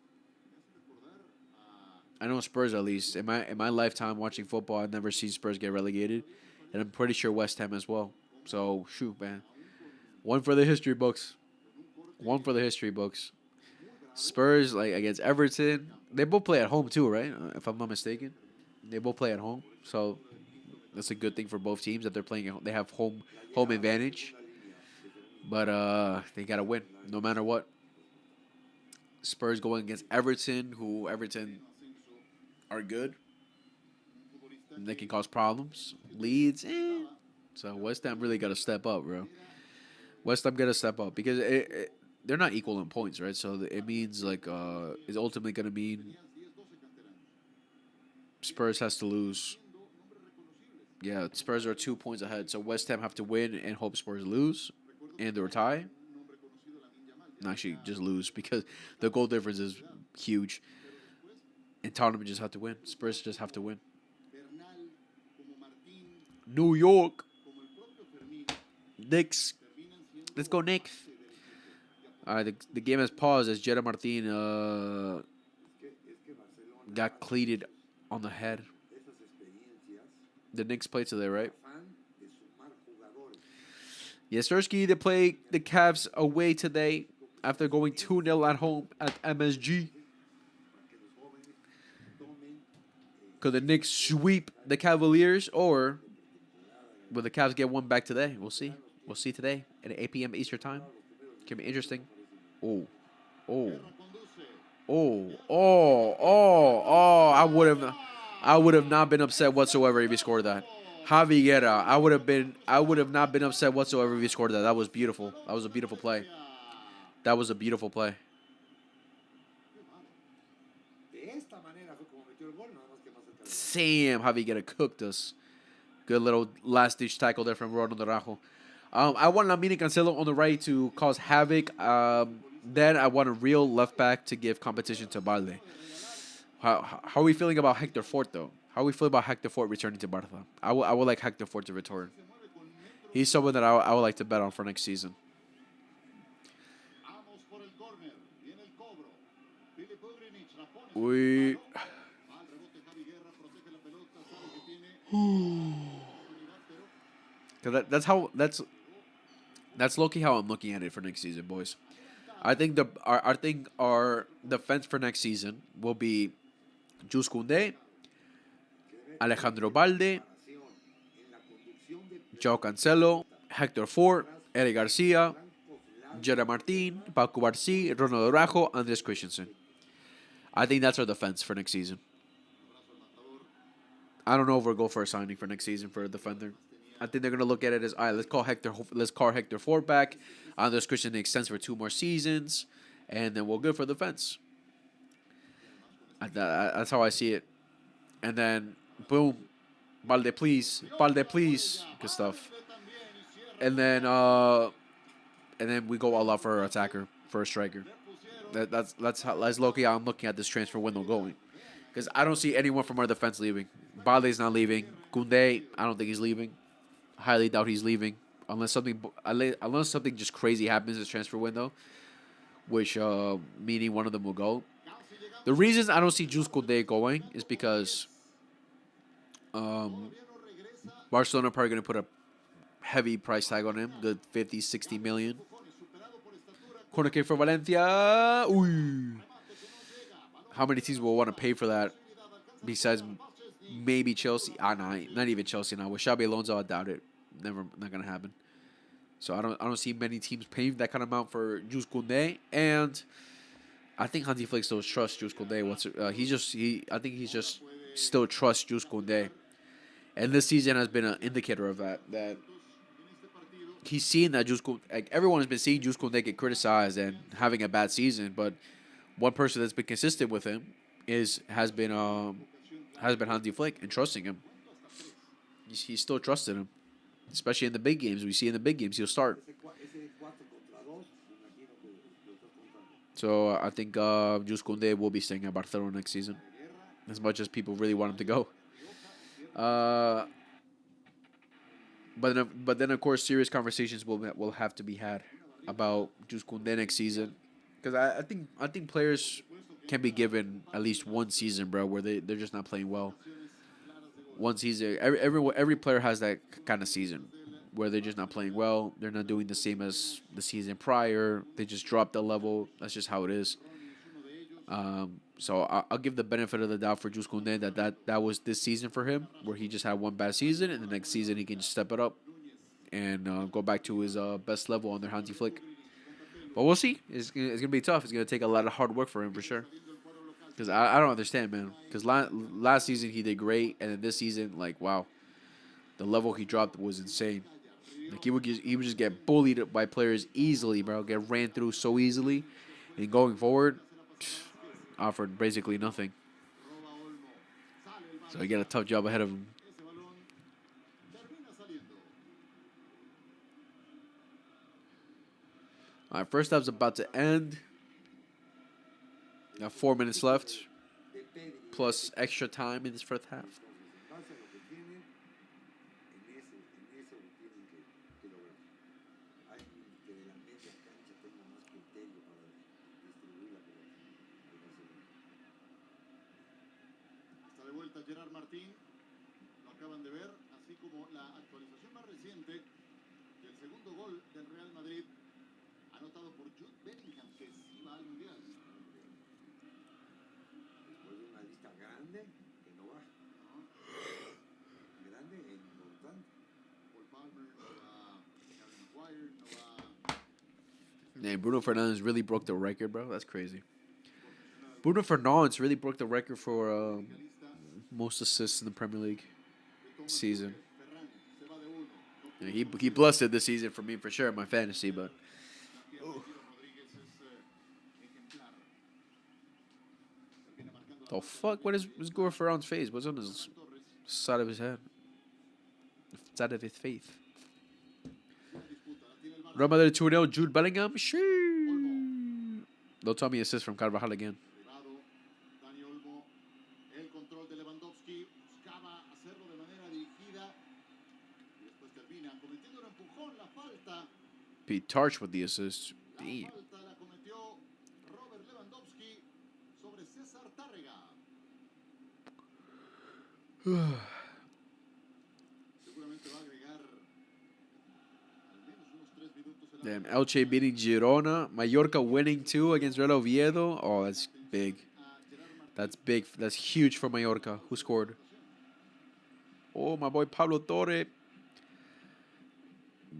I know Spurs at least. In my lifetime watching football, I've never seen Spurs get relegated, and I'm pretty sure West Ham as well. So shoot, man. One for the history books. One for the history books. Spurs like against Everton. They both play at home too, right? If I'm not mistaken, they both play at home. So that's a good thing for both teams that they're playing at home. They have home advantage. But they gotta win no matter what. Spurs going against Everton, who Everton are good. And they can cause problems. Leeds, So West Ham really gotta step up, bro. West Ham gotta step up because they're not equal in points, right? So it means like it's ultimately gonna mean Spurs has to lose. Yeah, Spurs are 2 points ahead, so West Ham have to win and hope Spurs lose, and or tie. Actually, just lose because the goal difference is huge. And Tottenham just have to win. Spurs just have to win. New York. Knicks. Let's go Knicks. All right, the game has paused as Jetta Martin got cleated on the head. The Knicks play today, right? Yes, Sirski, they play the Cavs away today after going 2-0 at home at MSG. Could the Knicks sweep the Cavaliers, or will the Cavs get one back today? We'll see. We'll see today at 8 p.m. Eastern time. Can be interesting. Oh. I would have not been upset whatsoever if he scored that. Javi Guerra, I would have not been upset whatsoever if he scored that. That was beautiful. That was a beautiful play. That was a beautiful play. Sam, Javi Guerra cooked us. Good little last-ditch tackle there from Ronald Rajo. I want Lamine Cancelo on the right to cause havoc. Then I want a real left back to give competition to Balde. How are we feeling about Hector Fort, though? How are we feeling about Hector Fort returning to Barca? I would like Hector Fort to return. He's someone that I would like to bet on for next season. That's low-key how I'm looking at it for next season, boys. I think our defense for next season will be Jules Koundé, Alejandro Balde, Joao Cancelo, Hector Fort, Eric Garcia, Jera Martin, Paco Barci, Ronaldo Rajo, Andres Christensen. I think that's our defense for next season. I don't know if we'll go for a signing for next season for a defender. I think they're gonna look at it as, all right, let's call Hector Fort back. Andres Christensen extends for 2 more seasons, and then we're good for the defense. That's how I see it. And then boom, Balde please, good stuff. And then we go all out for our attacker, for a striker. That's low-key how I'm looking at this transfer window going. Because I don't see anyone from our defense leaving. Balde's not leaving. Koundé, I don't think he's leaving. Highly doubt he's leaving. Unless something just crazy happens this transfer window. Which, meaning one of them will go. The reason I don't see Jules Koundé going is because Barcelona are probably going to put a heavy price tag on him. Good 50, 60 million. Corner kick for Valencia. Ooh. How many teams will want to pay for that besides maybe Chelsea? No, not even Chelsea now. With Xabi Alonso, I doubt it. Not going to happen. So I don't see many teams paying that kind of amount for Jules Koundé. And I think Hansi Flick still trusts Jules Koundé. I think he just still trusts Jules Koundé. And this season has been an indicator of that he's seen that Jules Koundé, like everyone has been seeing Jules Koundé get criticized and having a bad season, but one person that's been consistent with him has been Hansi Flick and trusting him. He still trusted him. especially in the big games. We see in the big games he'll start. Ese 4 contra 2, me imagino que lo estás contando. So I think Jules Koundé will be staying at Barcelona next season, as much as people really want him to go. But then of course serious conversations will have to be had about Jules Koundé next season, because I think players can be given at least one season, bro, where they're just not playing well. One season, every player has that kind of season where they're just not playing well. They're not doing the same as the season prior. They just dropped the level. That's just how it is. So I'll give the benefit of the doubt for Jules Koundé that was this season for him, where he just had one bad season, and the next season he can just step it up and go back to his best level under Hansi Flick. But we'll see. It's gonna be tough. It's gonna take a lot of hard work for him for sure. Because I don't understand, man. Because last season he did great, and then this season, like, wow, the level he dropped was insane. Like he would just get bullied by players easily, bro. Get ran through so easily, and going forward, offered basically nothing. So he got a tough job ahead of him. All right, first half's about to end. Got 4 minutes left, plus extra time in this first half. Gerard Martín, lo acaban de ver, así como la actualización más reciente del segundo gol del Real Madrid, anotado por Jude Bellingham, que sí va al Mundial. Después de una lista grande que no va. Grande e importante. Paul Palmer, no va Harry Maguire, no va. Man, Bruno Fernandes really broke the record, bro. That's crazy. Bruno Fernandes really broke the record for most assists in the Premier League season. Yeah, he blessed it this season for me for sure in my fantasy, but the fuck? What is Goro Ferran's face? What's on his side of his head? Side of his face. Real Madrid 2-0, Jude Bellingham. Shoo. Don't tell me assist from Carvajal again. Pete Tarch with the assist. Damn. Damn, Elche beating Girona. Mallorca winning 2 against Real Oviedo. Oh, that's big. That's big. That's huge for Mallorca. Who scored? Oh, my boy Pablo Torre.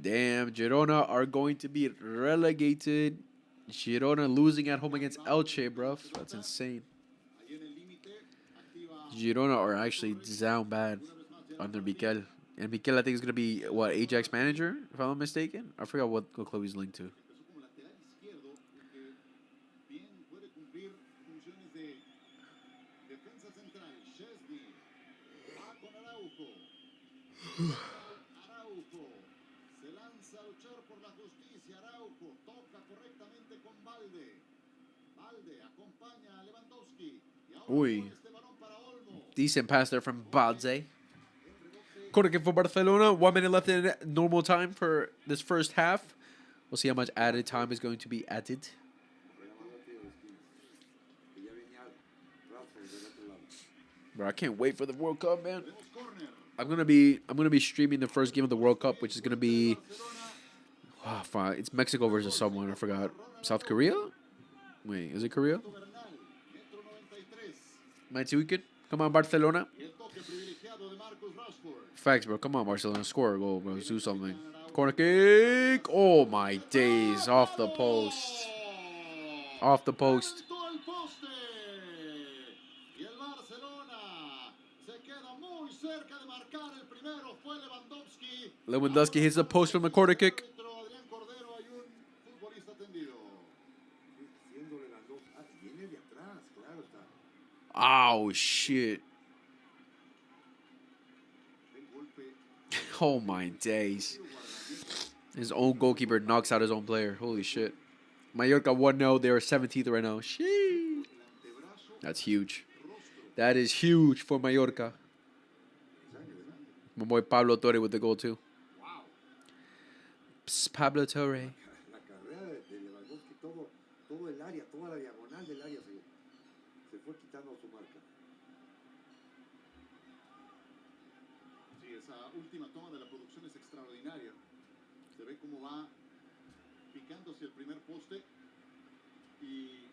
Damn, Girona are going to be relegated. Girona losing at home against Elche, bro. That's insane. Girona are actually down bad under Mikel. And Mikel, I think, is going to be, what, Ajax manager, if I'm not mistaken? I forgot what club he's linked to. Uy. Decent pass there from Balde. Corner kick for Barcelona. 1 minute left in normal time for this first half. We'll see how much added time is going to be added. Bro, I can't wait for the World Cup, man. I'm gonna be streaming the first game of the World Cup, which is gonna be fine. It's Mexico versus someone. I forgot. South Korea? Wait, is it Korea? Might we could come on, Barcelona. Facts, bro. Come on, Barcelona. Score a goal, bro. Do something. Corner kick. Oh my days! Off the post. Off the post. Lewandowski hits the post from the corner kick. Oh, shit. Oh my days. His own goalkeeper knocks out his own player. Holy shit. Mallorca 1-0. They are 17th right now. Sheesh. That's huge. That is huge for Mallorca. My boy Pablo Torre with the goal too. Psst, Pablo Torre. La carrera de Lewandowski, todo el área, toda la diagonal del área se fue quitando su marca. Sí, esa última toma de la producción es extraordinaria. Se ve cómo va picando hacia el primer poste y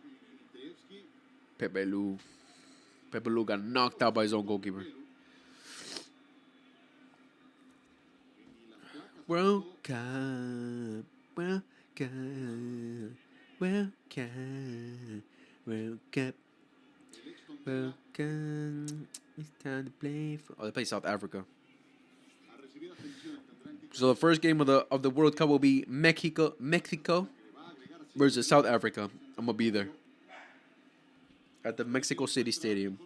Dimitrievski. Pepe Lu. Pepe Lu got knocked out by his own goalkeeper. World Cup, World Cup, World Cup, World Cup, World Cup. It's time to play for. Oh, they play South Africa. So the first game of the World Cup will be Mexico versus South Africa. I'm gonna be there at the Mexico City Stadium.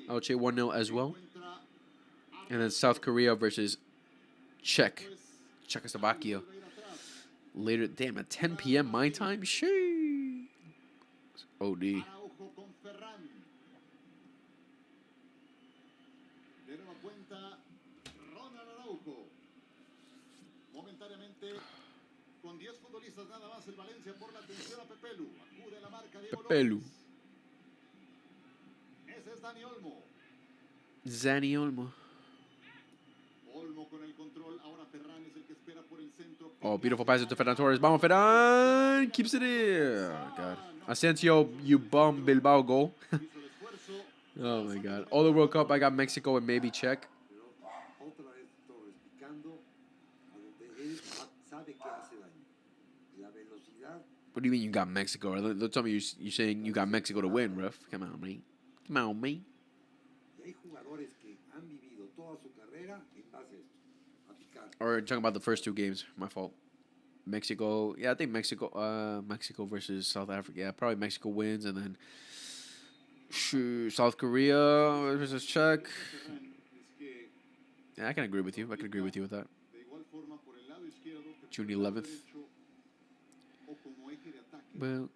I'll check 1-0 as well. And then South Korea versus Czechoslovakia. Later, damn, at 10 p.m. my time? Sheesh. OD. Pepelu. Zani Olmo. Oh, beautiful pass to Ferran Torres. Vamos, Ferran. Keeps it in. Oh, God. Asensio, you bum Bilbao goal. Oh, my God. All the World Cup, I got Mexico and maybe Czech. What do you mean you got Mexico? Don't tell me you're saying you got Mexico to win, ref. Come on, man. Come on, man. Or talking about the first two games. My fault. Mexico. Yeah, I think Mexico versus South Africa. Yeah, probably Mexico wins, and then South Korea versus Czech. Yeah, I can agree with you. I can agree with you with that. June 11th. Well,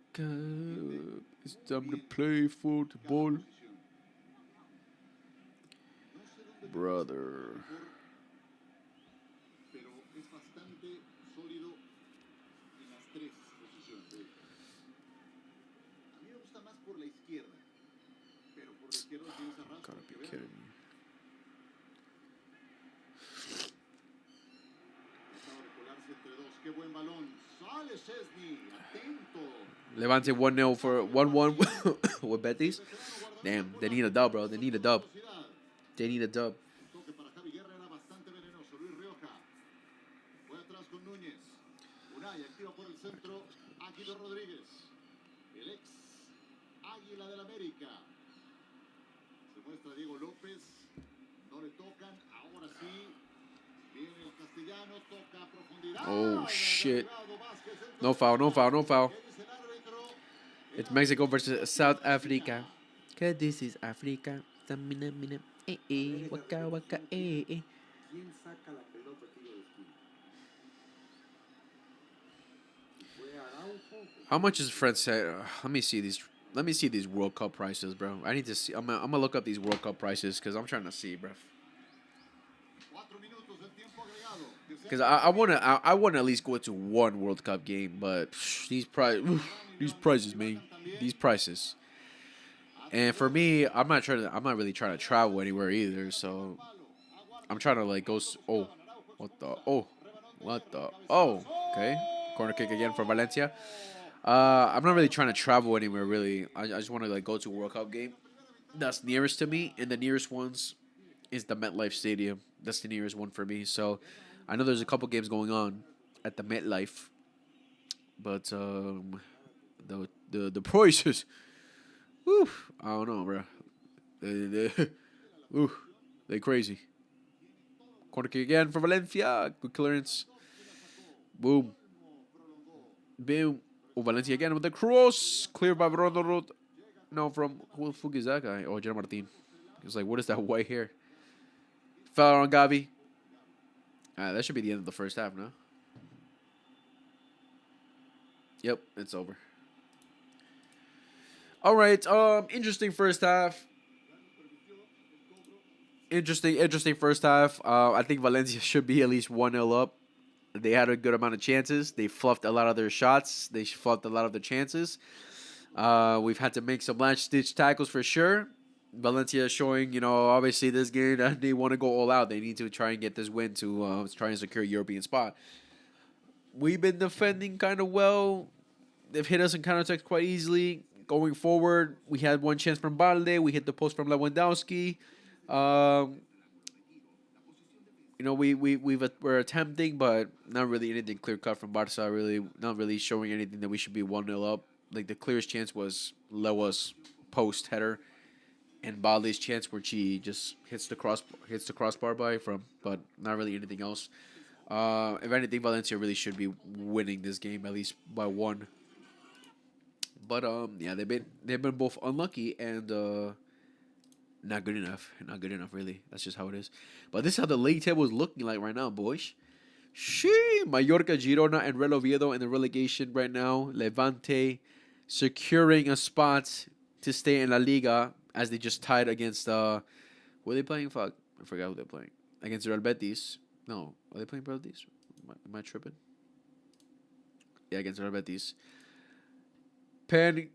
it's time to play football. Brother. Gotta be kidding me. Levante 1-0 for 1-1 with Betis. Damn, they need a dub, bro. They need a dub. They need a dub. Oh, shit. No foul, no foul, no foul. It's Mexico versus South Africa. Cause this is Africa. Waka waka How much is Fred say? Let me see these. Let me see these World Cup prices, bro. I need to see. I'm gonna look up these World Cup prices because I'm trying to see, bro. Because I wanna at least go to one World Cup game, but these prices, man, these prices. And for me, I'm not really trying to travel anywhere either. So I'm trying to like go. Okay, corner kick again for Valencia. I'm not really trying to travel anywhere really. I just want to like go to a World Cup game that's nearest to me, and the nearest ones is the MetLife Stadium. That's the nearest one for me. So I know there's a couple games going on at the MetLife, but the prices, whew, I don't know, bro. They crazy. Corner kick again for Valencia. Good clearance. Boom. Boom. Oh, Valencia again with the cross. Cleared by Ronaldo. No, from who the fuck is that guy? Oh, Gerard Martin. He was like, what is that white hair? Foul on Gavi. That should be the end of the first half, no? Yep, it's over. All right, interesting first half. Interesting first half. I think Valencia should be at least 1-0 up. They had a good amount of chances. They fluffed a lot of their shots. They fluffed a lot of their chances. We've had to make some last-ditch tackles for sure. Valencia is showing, obviously this game that they want to go all out. They need to try and get this win to try and secure a European spot. We've been defending kind of well. They've hit us in counterattacks quite easily. Going forward, we had one chance from Balde. We hit the post from Lewandowski. We're attempting, but not really anything clear cut from Barca. Really, not really showing anything that we should be 1-0 up. Like the clearest chance was Lewa's post header, and Balde's chance where she just hits the crossbar but not really anything else. If anything, Valencia really should be winning this game at least by 1. But yeah, they've been both unlucky and not good enough. Not good enough, really. That's just how it is. But this is how the league table is looking like right now, boys. Mallorca, Girona, and Real Oviedo in the relegation right now. Levante securing a spot to stay in La Liga as they just tied against who are they playing? Fuck, I forgot who they're playing. Against Real Betis. No, are they playing Real Betis? Am I tripping? Yeah, against Real Betis. Penn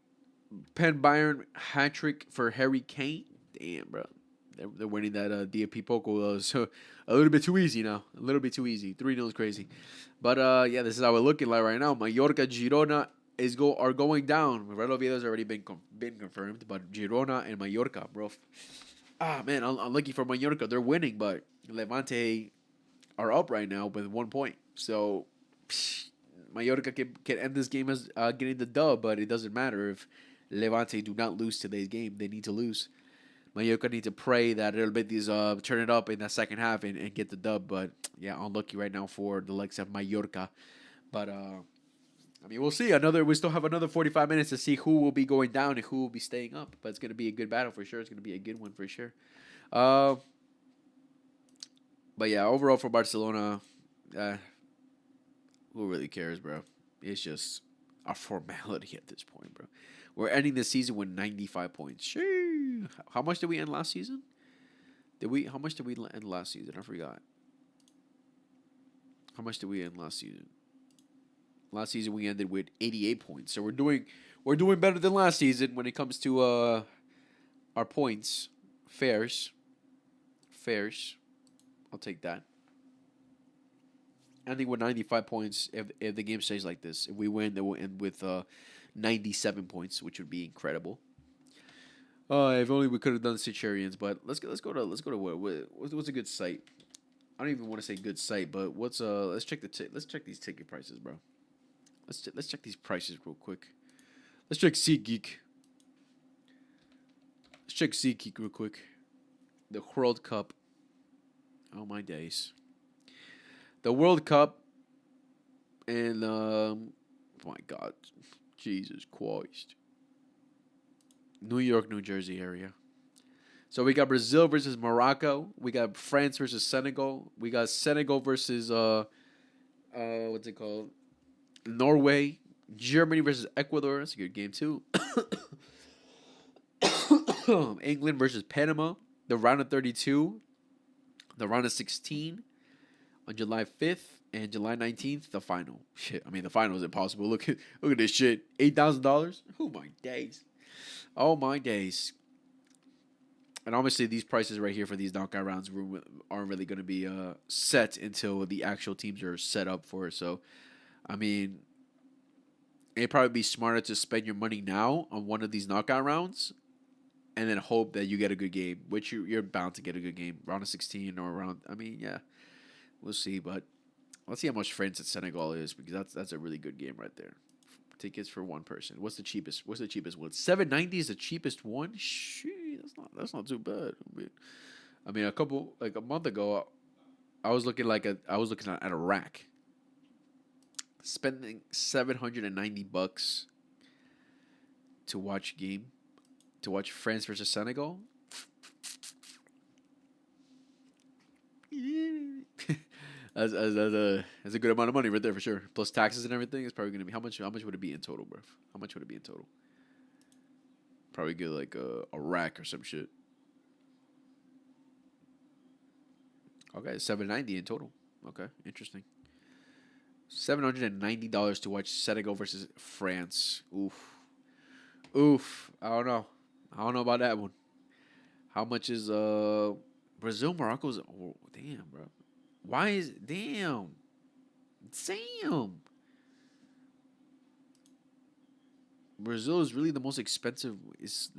Bayern hat trick for Harry Kane. Damn, bro. They're winning that DFP Poco. So a little bit too easy now. A little bit too easy. 3-0 is crazy. But yeah, this is how we're looking like right now. Mallorca, Girona are going down. Real Oviedo has already been confirmed, but Girona and Mallorca, bro. Man, unlucky for Mallorca. They're winning, but Levante are up right now with 1 point. So Mallorca can end this game as getting the dub, but it doesn't matter if Levante do not lose today's game. They need to lose. Mallorca need to pray that Real Betis turn it up in the second half and get the dub. But yeah, unlucky right now for the likes of Mallorca. But we'll see. We still have another 45 minutes to see who will be going down and who will be staying up. But it's gonna be a good battle for sure. It's gonna be a good one for sure. But yeah, overall for Barcelona, who really cares, bro? It's just a formality at this point, bro. We're ending the season with 95 points. Shoo. How much did we end last season? How much did we end last season? I forgot. How much did we end last season? Last season we ended with 88 points. So we're doing better than last season when it comes to our points. Fairs. I'll take that. I think with 95 points, if the game stays like this, if we win, then we'll end with 97 points, which would be incredible. If only we could have done Sicilians, but let's go to what's a good site? I don't even want to say good site, but let's check these ticket prices, bro. Let's check these prices real quick. Let's check SeatGeek. Let's check SeatGeek real quick. The World Cup. Oh my days. The World Cup and oh my God, Jesus Christ. New York, New Jersey area. So we got Brazil versus Morocco. We got France versus Senegal. We got Senegal versus what's it called? Norway. Germany versus Ecuador. That's a good game too. England versus Panama. The round of 32. The round of 16 on July 5th and July 19th, the final. Shit, the final is impossible. Look at this shit. $8,000? Oh my days. Oh my days. And obviously these prices right here for these knockout rounds aren't really going to be set until the actual teams are set up for it. So, it'd probably be smarter to spend your money now on one of these knockout rounds and then hope that you get a good game, which you're bound to get a good game. Round of 16 or around, yeah. We'll see, but let's see how much France at Senegal is, because that's a really good game right there. Tickets for one person. What's the cheapest one? $7.90 is the cheapest one. Shit, that's not too bad. A month ago, I was looking at a rack, spending $790 to watch France versus Senegal. That's a good amount of money right there for sure. Plus taxes and everything. It's probably gonna be how much? How much would it be in total, bro? How much would it be in total? Probably get like a rack or some shit. Okay, $790 in total. Okay, interesting. $790 to watch Senegal versus France. Oof. I don't know. I don't know about that one. How much is Brazil, Morocco's? Oh, damn, bro. Why is damn? Brazil is really the most expensive. Is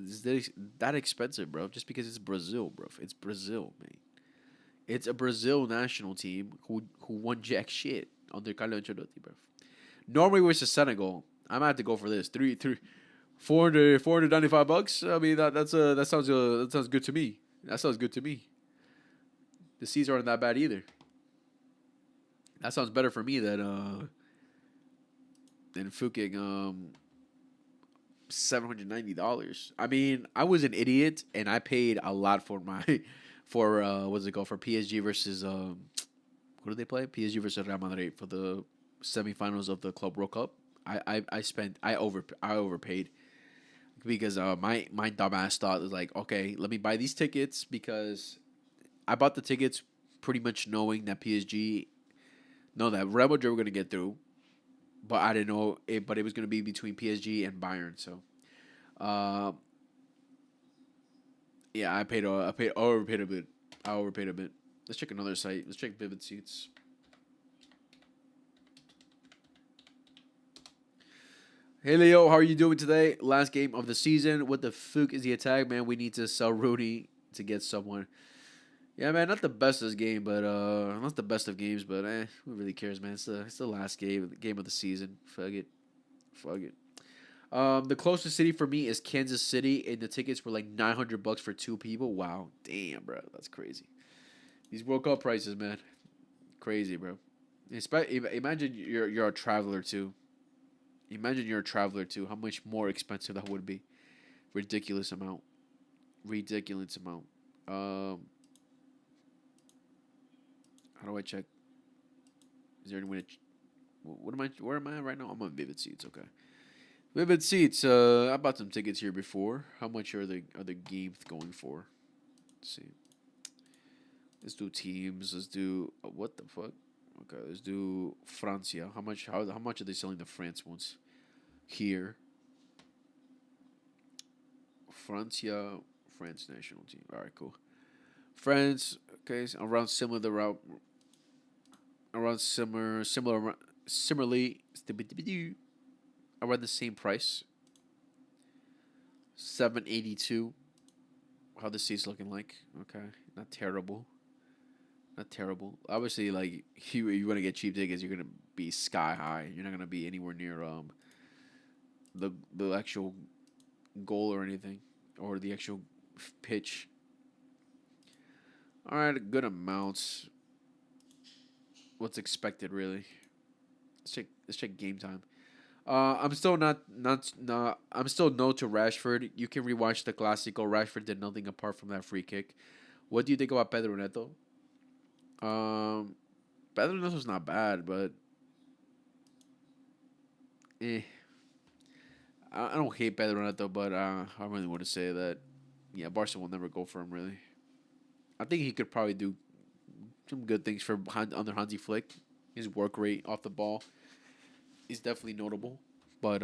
that expensive, bro? Just because it's Brazil, bro. It's Brazil, man. It's a Brazil national team who won jack shit under Carlo Ancelotti, bro. Normally, versus Senegal, I'm gonna have to go for this. 495 bucks. I mean that sounds good to me. That sounds good to me. The seas aren't that bad either. That sounds better for me than fucking $790. I mean, I was an idiot and I paid a lot for my for what's it called for PSG versus who do they play? PSG versus Real Madrid for the semifinals of the Club World Cup. I overpaid because my dumbass thought was like, okay, let me buy these tickets because I bought the tickets pretty much knowing that that Real Madrid were gonna get through, but I didn't know it. But it was gonna be between PSG and Bayern. So, yeah, I overpaid a bit. I overpaid a bit. Let's check another site. Let's check Vivid Seats. Hey Leo, how are you doing today? Last game of the season. What the fuck is the attack, man? We need to sell Rooney to get someone. Yeah, man, not the best of this game, but not the best of games, but who really cares, man? It's the last game of the season. Fuck it. The closest city for me is Kansas City, and the tickets were like $900 for two people. Wow, damn, bro, that's crazy. These World Cup prices, man, crazy, bro. Imagine you're a traveler too. Imagine you're a traveler too. How much more expensive that would be? Ridiculous amount. How do I check? Is there any way to? Where am I right now? I'm on Vivid Seats. Okay. Vivid Seats. I bought some tickets here before. How much are the games going for? Let's see. Let's do teams. Let's do what the fuck? Okay, let's do Francia. How much are they selling the France ones? Here. Francia, France national team. All right, cool. France. Okay, so around similarly, around the same price. 782. How the seat's looking like? Okay, not terrible. Obviously, like you want to get cheap tickets, you're gonna be sky high. You're not gonna be anywhere near the actual goal or anything, or the actual pitch. All right, good amounts. What's expected, really? Let's check game time. I'm still not. I'm still no to Rashford. You can rewatch the Clásico. Rashford did nothing apart from that free kick. What do you think about Pedro Neto? Pedro Neto's not bad, but I don't hate Pedro Neto, but I really want to say that yeah, Barca will never go for him. Really, I think he could probably do some good things for under Hansi Flick. His work rate off the ball is definitely notable, but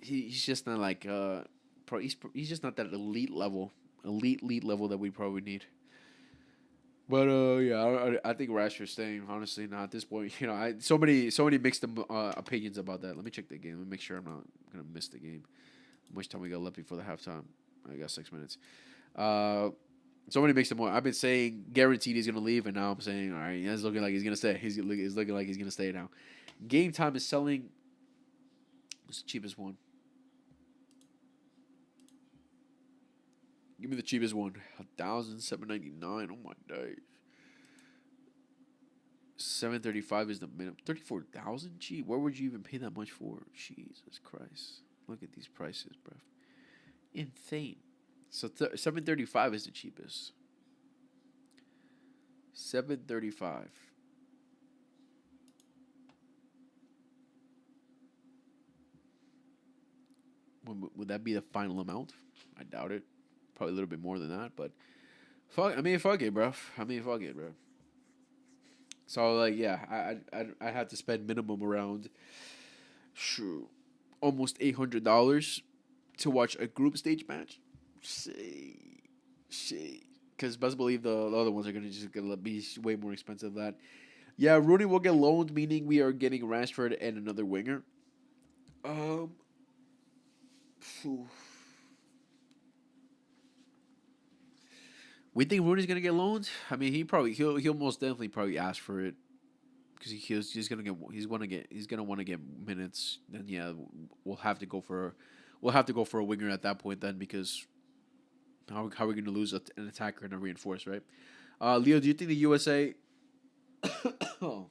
he's just not like he's just not that elite level that we probably need. But yeah, I think Rashford's staying. Honestly, not at this point. You know, so many mixed opinions about that. Let me check the game. Let me make sure I'm not gonna miss the game. How much time we got left before the halftime? I got 6 minutes. So many mixed emotions. I've been saying guaranteed he's gonna leave, and now I'm saying all right, it's looking like he's gonna stay. He's looking like he's gonna stay now. Game time is selling. What's the cheapest one? Give me the cheapest one. 1,799. Oh my days. 735 is the minimum. 34,000 cheap. Where would you even pay that much for? Jesus Christ! Look at these prices, bro. Insane. So 735 is the cheapest. 735. Would that be the final amount? I doubt it. Probably a little bit more than that, but fuck. I mean, fuck it, bro. So like, yeah, I had to spend minimum around, sure, almost $800 to watch a group stage match. Shit. Because best believe the other ones are gonna be way more expensive than that. Yeah, Rooney will get loaned, meaning we are getting Rashford and another winger. Phew. We think Rooney's gonna get loaned. I mean, he'll most definitely probably ask for it because he's gonna want to get minutes. Then yeah, we'll have to go for a winger at that point then because how are we gonna lose an attacker and a reinforce, right? Leo, do you think the USA? Oh,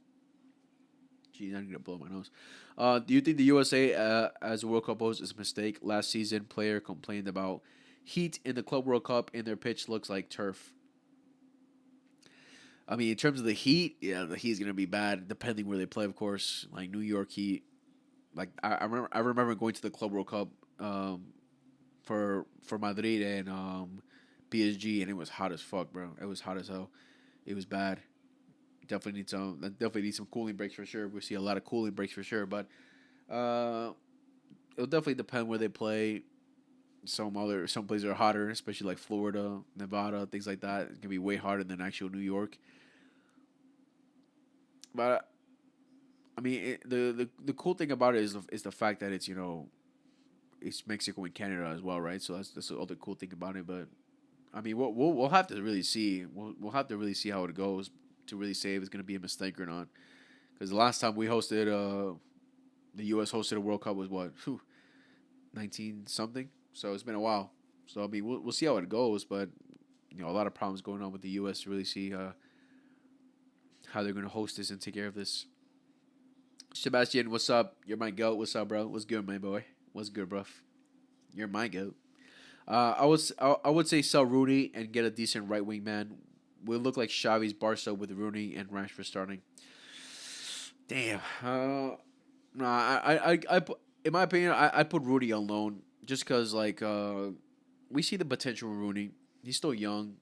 geez, I'm gonna blow my nose. Do you think the USA as a World Cup host is a mistake? Last season, player complained about heat in the Club World Cup, and their pitch looks like turf. I mean, in terms of the heat, yeah, the heat's gonna be bad depending where they play, of course. Like New York Heat, like I remember going to the Club World Cup for Madrid and PSG, and it was hot as fuck, bro. It was hot as hell. It was bad. Definitely need some cooling breaks for sure. We see a lot of cooling breaks for sure, but it'll definitely depend where they play. Some places are hotter, especially like Florida, Nevada, things like that. It's gonna be way hotter than actual New York. But I mean, the cool thing about it is the fact that it's Mexico and Canada as well, right? So that's the other cool thing about it. But I mean, we'll have to really see. We'll have to really see how it goes to really say if it's gonna be a mistake or not. Because the last time we hosted, the U.S. hosted a World Cup was what, 19 something. So it's been a while. So I mean, we'll see how it goes. But a lot of problems going on with the U.S. to really see how they're gonna host this and take care of this. Sebastian, what's up? You're my goat. What's up, bro? What's good, my boy? What's good, bro? You're my goat. I would say sell Rooney and get a decent right wing man. We look like Xavi's Barca with Rooney and Rashford starting. Damn. No, in my opinion, I put Rooney on loan just because we see the potential in Rooney. He's still young.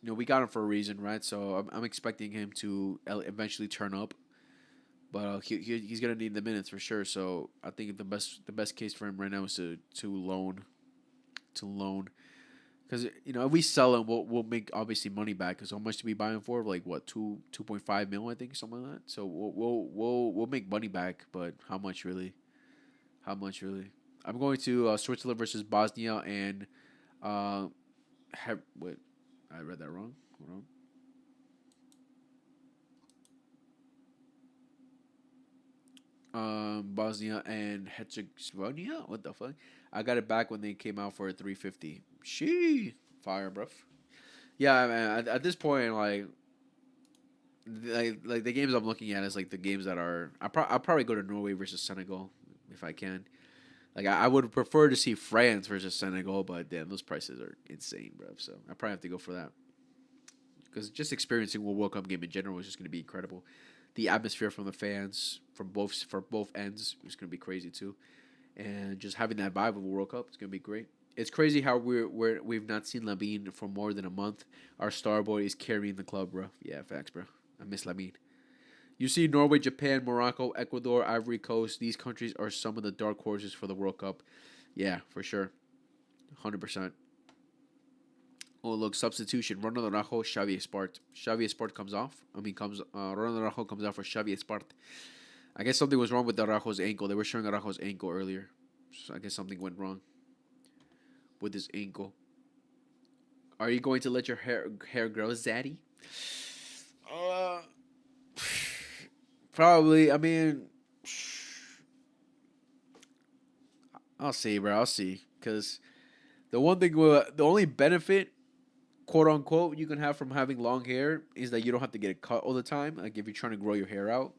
We got him for a reason, right? So I'm expecting him to eventually turn up. But he's gonna need the minutes for sure. So I think the best case for him right now is to loan, because if we sell him, we'll make obviously money back. Because how much do we buy him for? Like what, 2.5 mil, I think, something like that. So we'll make money back, but how much really? How much really? I'm going to Switzerland versus Bosnia and wait, I read that wrong. Hold on. Bosnia and Herzegovina. What the fuck? I got it back when they came out for a 350. Fire, bruv. Yeah, man. At this point, like the games I'm looking at is like the games that are. I'll probably go to Norway versus Senegal if I can. Like I would prefer to see France versus Senegal, but damn, those prices are insane, bruv. So I probably have to go for that because just experiencing a World Cup game in general is just going to be incredible. The atmosphere from the fans for both ends is going to be crazy too, and just having that vibe of a World Cup is going to be great. It's crazy how we've not seen Lamine for more than a month. Our star boy is carrying the club, bro. Yeah, facts, bro. I miss Lamine. You see Norway, Japan, Morocco, Ecuador, Ivory Coast. These countries are some of the dark horses for the World Cup. Yeah, for sure. 100%. Oh, look, substitution. Ronald Araujo, Xavi Espart. Xavi Espart comes off. Ronald Araujo comes out for Xavi Espart. I guess something was wrong with Araujo's ankle. They were showing Araujo's ankle earlier. So I guess something went wrong with his ankle. Are you going to let your hair grow, Zaddy? Probably. I mean, I'll see, bro. I'll see. Because the only benefit, quote unquote, you can have from having long hair is that you don't have to get it cut all the time. Like if you're trying to grow your hair out,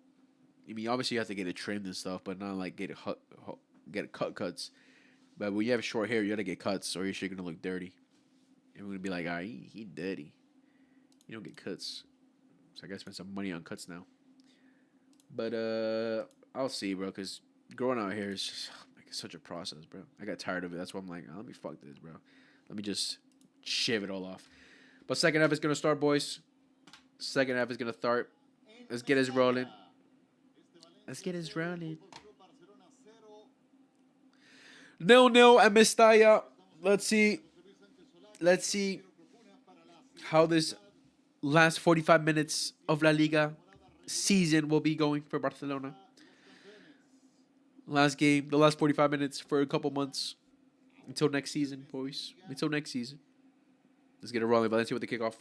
I mean, obviously you have to get it trimmed and stuff, but not like get it cuts. But when you have short hair, you gotta get cuts, or you're gonna look dirty. And we're gonna be like, he dirty. You don't get cuts. So I gotta spend some money on cuts now. But I'll see, bro. Cause growing out here is just like such a process, bro. I got tired of it. That's why I'm like, let me fuck this, bro. Let me just shave it all off. But second half is gonna start, boys. Second half is gonna start. Let's get us rolling. Let's get us rolling. 0-0 at Mestalla. Let's see. Let's see how this last 45 minutes of La Liga season will be going for Barcelona. Last game, the last 45 minutes for a couple months. Until next season, boys. Until next season. Let's get it rolling. Valencia with the kickoff.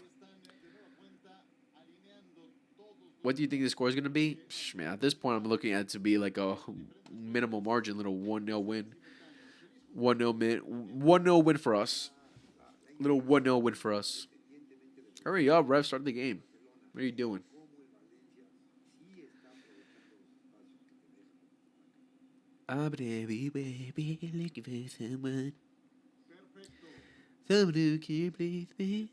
What do you think the score is going to be? Man, at this point, I'm looking at it to be like a minimal margin, little 1-0 win. 1-0 win for us. Little 1-0 win for us. Hurry up, ref. Start the game. What are you doing? Someone who can please me.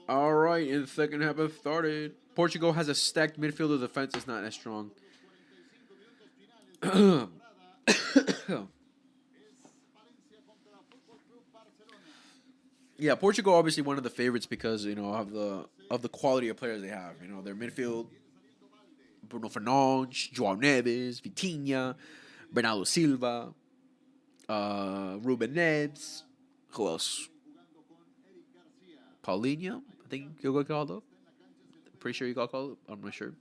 All right, in the second half have started. Portugal has a stacked midfield. The defense is not as strong. Yeah, Portugal obviously one of the favorites because of the quality of players they have. Their midfield: Bruno Fernandes, João Neves, Vitinha, Bernardo Silva, Ruben Neves. Who else? Paulinho, I think you got called up. Pretty sure you got called up. I'm not sure.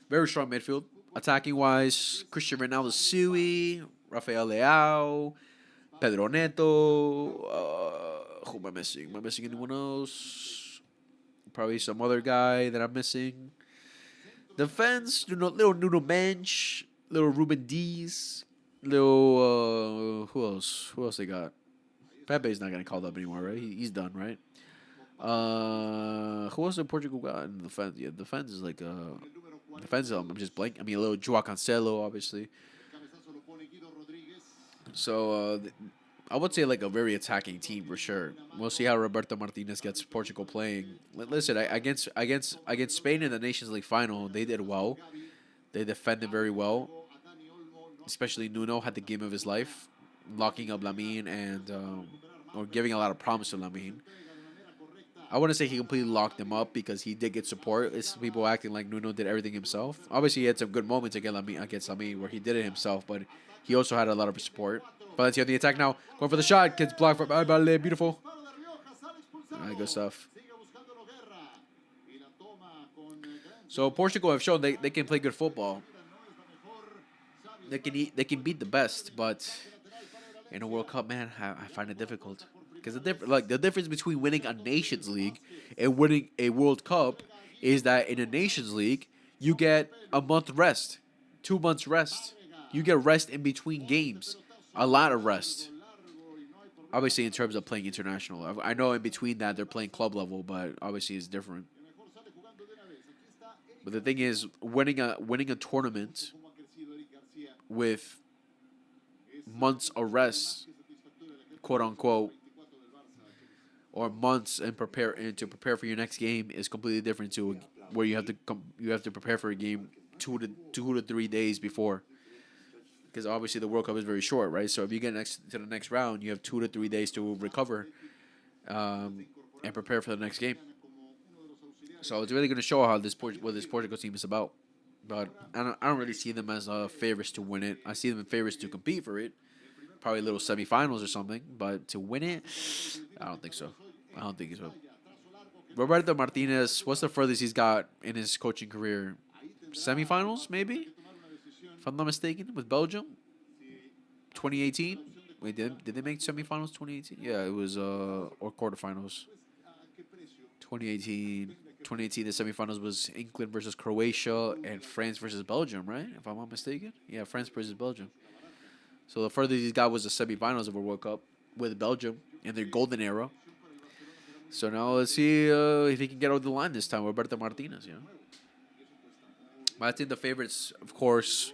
Very strong midfield. Attacking wise, Cristiano Ronaldo, Sui, Rafael Leao, Pedro Neto. Who am I missing? Am I missing anyone else? Probably some other guy that I'm missing. Defense, little Nuno Mensch, little Ruben Diaz, little who else? Who else they got? Pepe's not getting called up anymore, right? He's done, right? Who else did Portugal got in the defense? Yeah, defense is like defense. I'm just blank. I mean, a little Joao Cancelo, obviously. So I would say like a very attacking team for sure. We'll see how Roberto Martinez gets Portugal playing. Listen, against Spain in the Nations League final, they did well. They defended very well. Especially Nuno had the game of his life, locking up Lamine and or giving a lot of promise to Lamine. I wouldn't say he completely locked him up because he did get support. It's people acting like Nuno did everything himself. Obviously, he had some good moments against Lamine where he did it himself, but he also had a lot of support. Valencia on the attack now. Going for the shot. Gets blocked by Balde. Beautiful. Good stuff. So Portugal have shown they can play good football. They can beat the best, but in a World Cup, man, I find it difficult. Because the difference between winning a Nations League and winning a World Cup is that in a Nations League, you get a month rest, 2 months rest. You get rest in between games, a lot of rest. Obviously, in terms of playing international, I know in between that they're playing club level, but obviously it's different. But the thing is, winning a tournament with months of rest, quote unquote, or months to prepare for your next game is completely different to where you have to prepare for a game 2 to 3 days before. Because obviously the World Cup is very short, right? So if you get to the next round, you have 2 to 3 days to recover and prepare for the next game. So it's really going to show what this Portugal team is about. But I don't really see them as favorites to win it. I see them as favorites to compete for it. Probably little semifinals or something. But to win it, I don't think so. Roberto Martinez, what's the furthest he's got in his coaching career? Semifinals, maybe? If I'm not mistaken, with Belgium? 2018? Wait, did they make semifinals 2018? Yeah, it was, or quarterfinals. 2018, the semifinals was England versus Croatia and France versus Belgium, right? If I'm not mistaken. Yeah, France versus Belgium. So the furthest he's got was the semifinals of a World Cup with Belgium in their golden era. So now let's see if he can get over the line this time, Roberto Martinez, But I think the favorites, of course,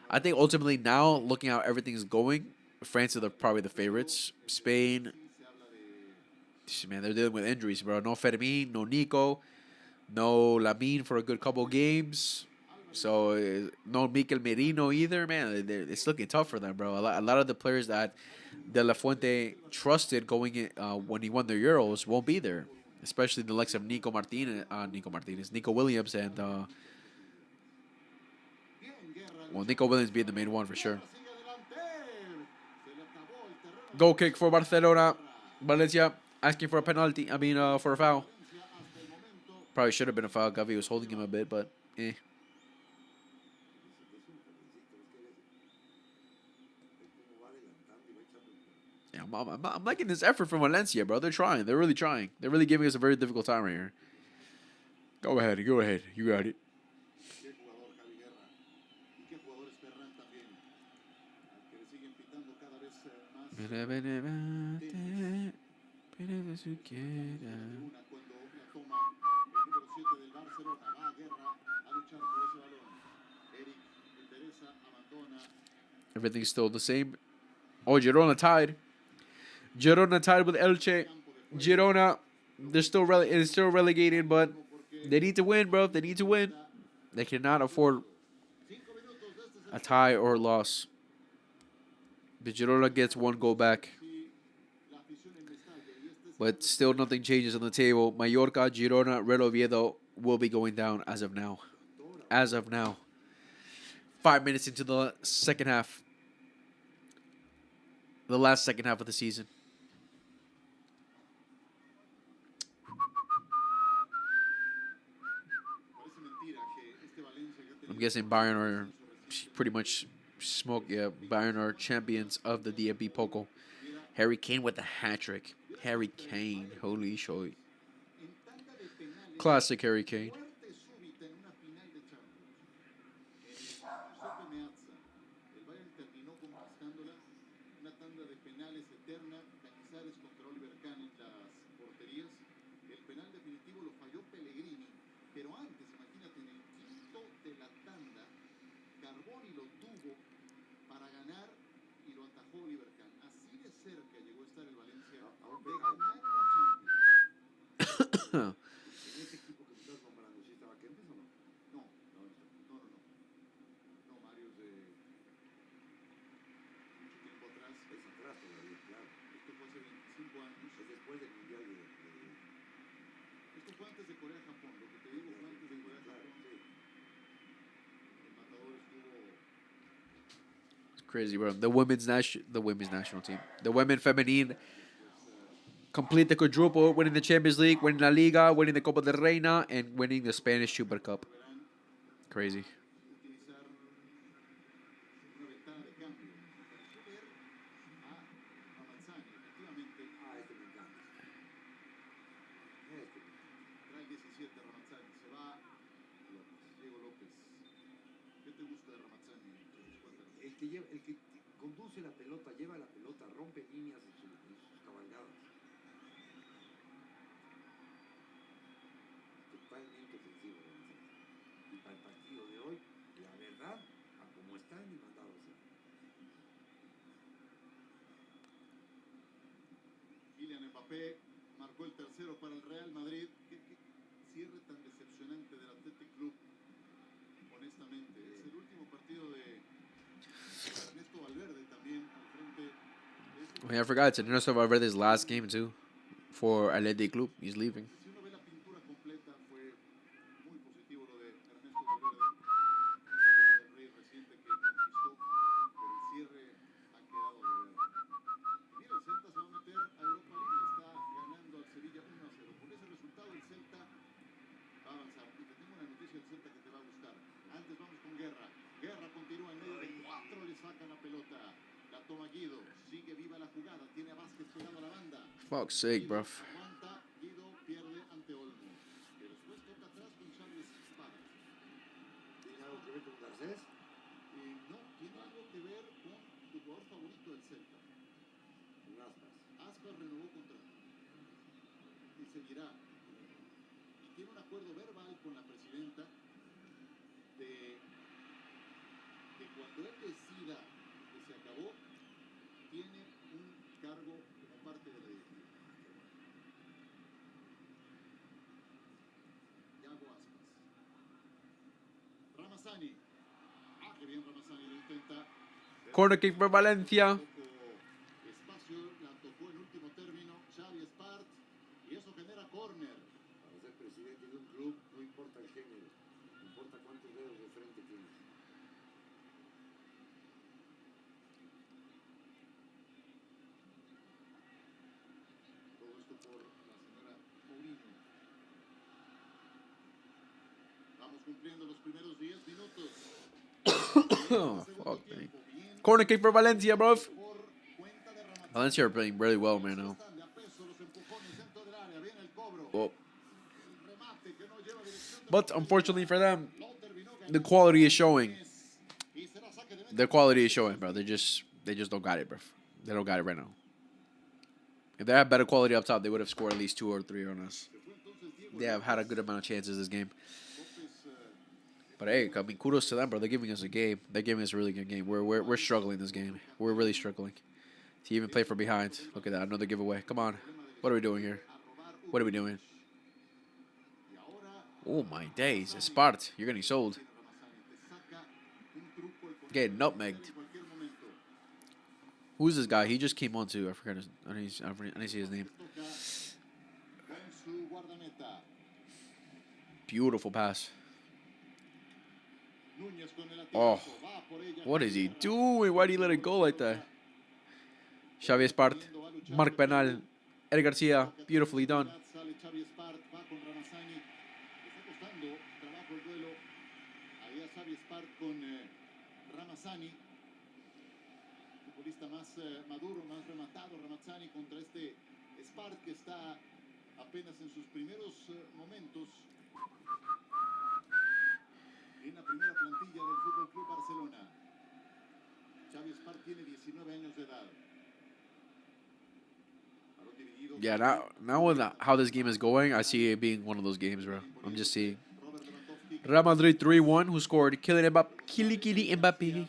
I think ultimately now, looking how everything's going, France are probably the favorites. Spain, man, they're dealing with injuries, bro. No Fermin, no Nico, no Lamine for a good couple games. So no Mikel Merino either, man. It's looking tough for them, bro. A lot of the players that De La Fuente trusted going in when he won the Euros won't be there, especially the likes of Nico Williams, and well, Nico Williams being the main one for sure. Goal kick for Barcelona. Valencia asking for a penalty. I mean, for a foul. Probably should have been a foul. Gavi was holding him a bit, but eh. Yeah, I'm liking this effort from Valencia, bro. They're trying. They're really trying. They're really giving us a very difficult time right here. Go ahead. Go ahead. You got it. Everything's still the same. Oh, Girona tied. Girona tied with Elche. Girona, it's still relegated, but they need to win, bro. They need to win. They cannot afford a tie or a loss. The Girona gets one goal back. But still nothing changes on the table. Mallorca, Girona, Real Oviedo will be going down as of now. As of now. 5 minutes into the second half. The last second half of the season. I'm guessing Bayern are pretty much Bayern are champions of the DFB Pokal. Harry Kane with the hat-trick. Harry Kane. Holy shit. Classic Harry Kane. Crazy, bro. The women's national team. The women feminine complete the quadruple, winning the Champions League, winning La Liga, winning the Copa del Reina, and winning the Spanish Super Cup. Crazy. El que conduce la pelota, lleva la pelota, rompe líneas en sus cabalgadas. Totalmente ofensivo. Y para el partido de hoy, la verdad, a como están y mandados. Kylian Mbappé marcó el tercero para el Real Madrid. ¿Qué cierre tan decepcionante del Athletic Club? Honestamente, es el último partido de I forgot it's Ernesto Valverde's last game too for Athletic Club. He's leaving. Fuck's sake, bro. cuando él decida que se acabó, tiene un cargo como parte de la directiva. Yago Aspas. Ramazani. Ah, qué bien Ramazani lo intenta. Corner kick for Valencia. Espacio, la tocó en último término Xavi Espart y eso genera córner. Para ser presidente de un club no importa el género, no importa cuántos dedos de frente tienes. Todo esto por la señora Mourinho. Vamos cumpliendo los primeros 10 minutos. Oh, fuck, man. Corner kick for Valencia, bro. Valencia are playing really well, man, now. Oh. But unfortunately for them, the quality is showing. The quality is showing, bro. They just don't got it, bro. They don't got it right now. If they had better quality up top, they would have scored at least 2 or 3 on us. They have had a good amount of chances this game. But hey, I mean, kudos to them, bro. They're giving us a game. They're giving us a really good game. We're struggling this game. We're really struggling to even play from behind. Look at that, another giveaway. Come on, what are we doing here? What are we doing? Oh my days, Espart, you're getting sold. Getting nutmegged. Who's this guy? He just came on too. I forgot his. I didn't see his name. Beautiful pass. Oh, what is he doing? Why did he let it go like that? Xavi Espart, Marc Penal, Eric Garcia, beautifully done. Futbolista más maduro, más rematado, Ramazzani contra este Espart que está apenas en sus primeros momentos en la primera plantilla del Fútbol Club Barcelona. Xavi Espart tiene 19 años de edad. Yeah, now with how this game is going, I see it being one of those games, bro. I'm just seeing. Real Madrid 3-1, who scored? Kylian Mbappe.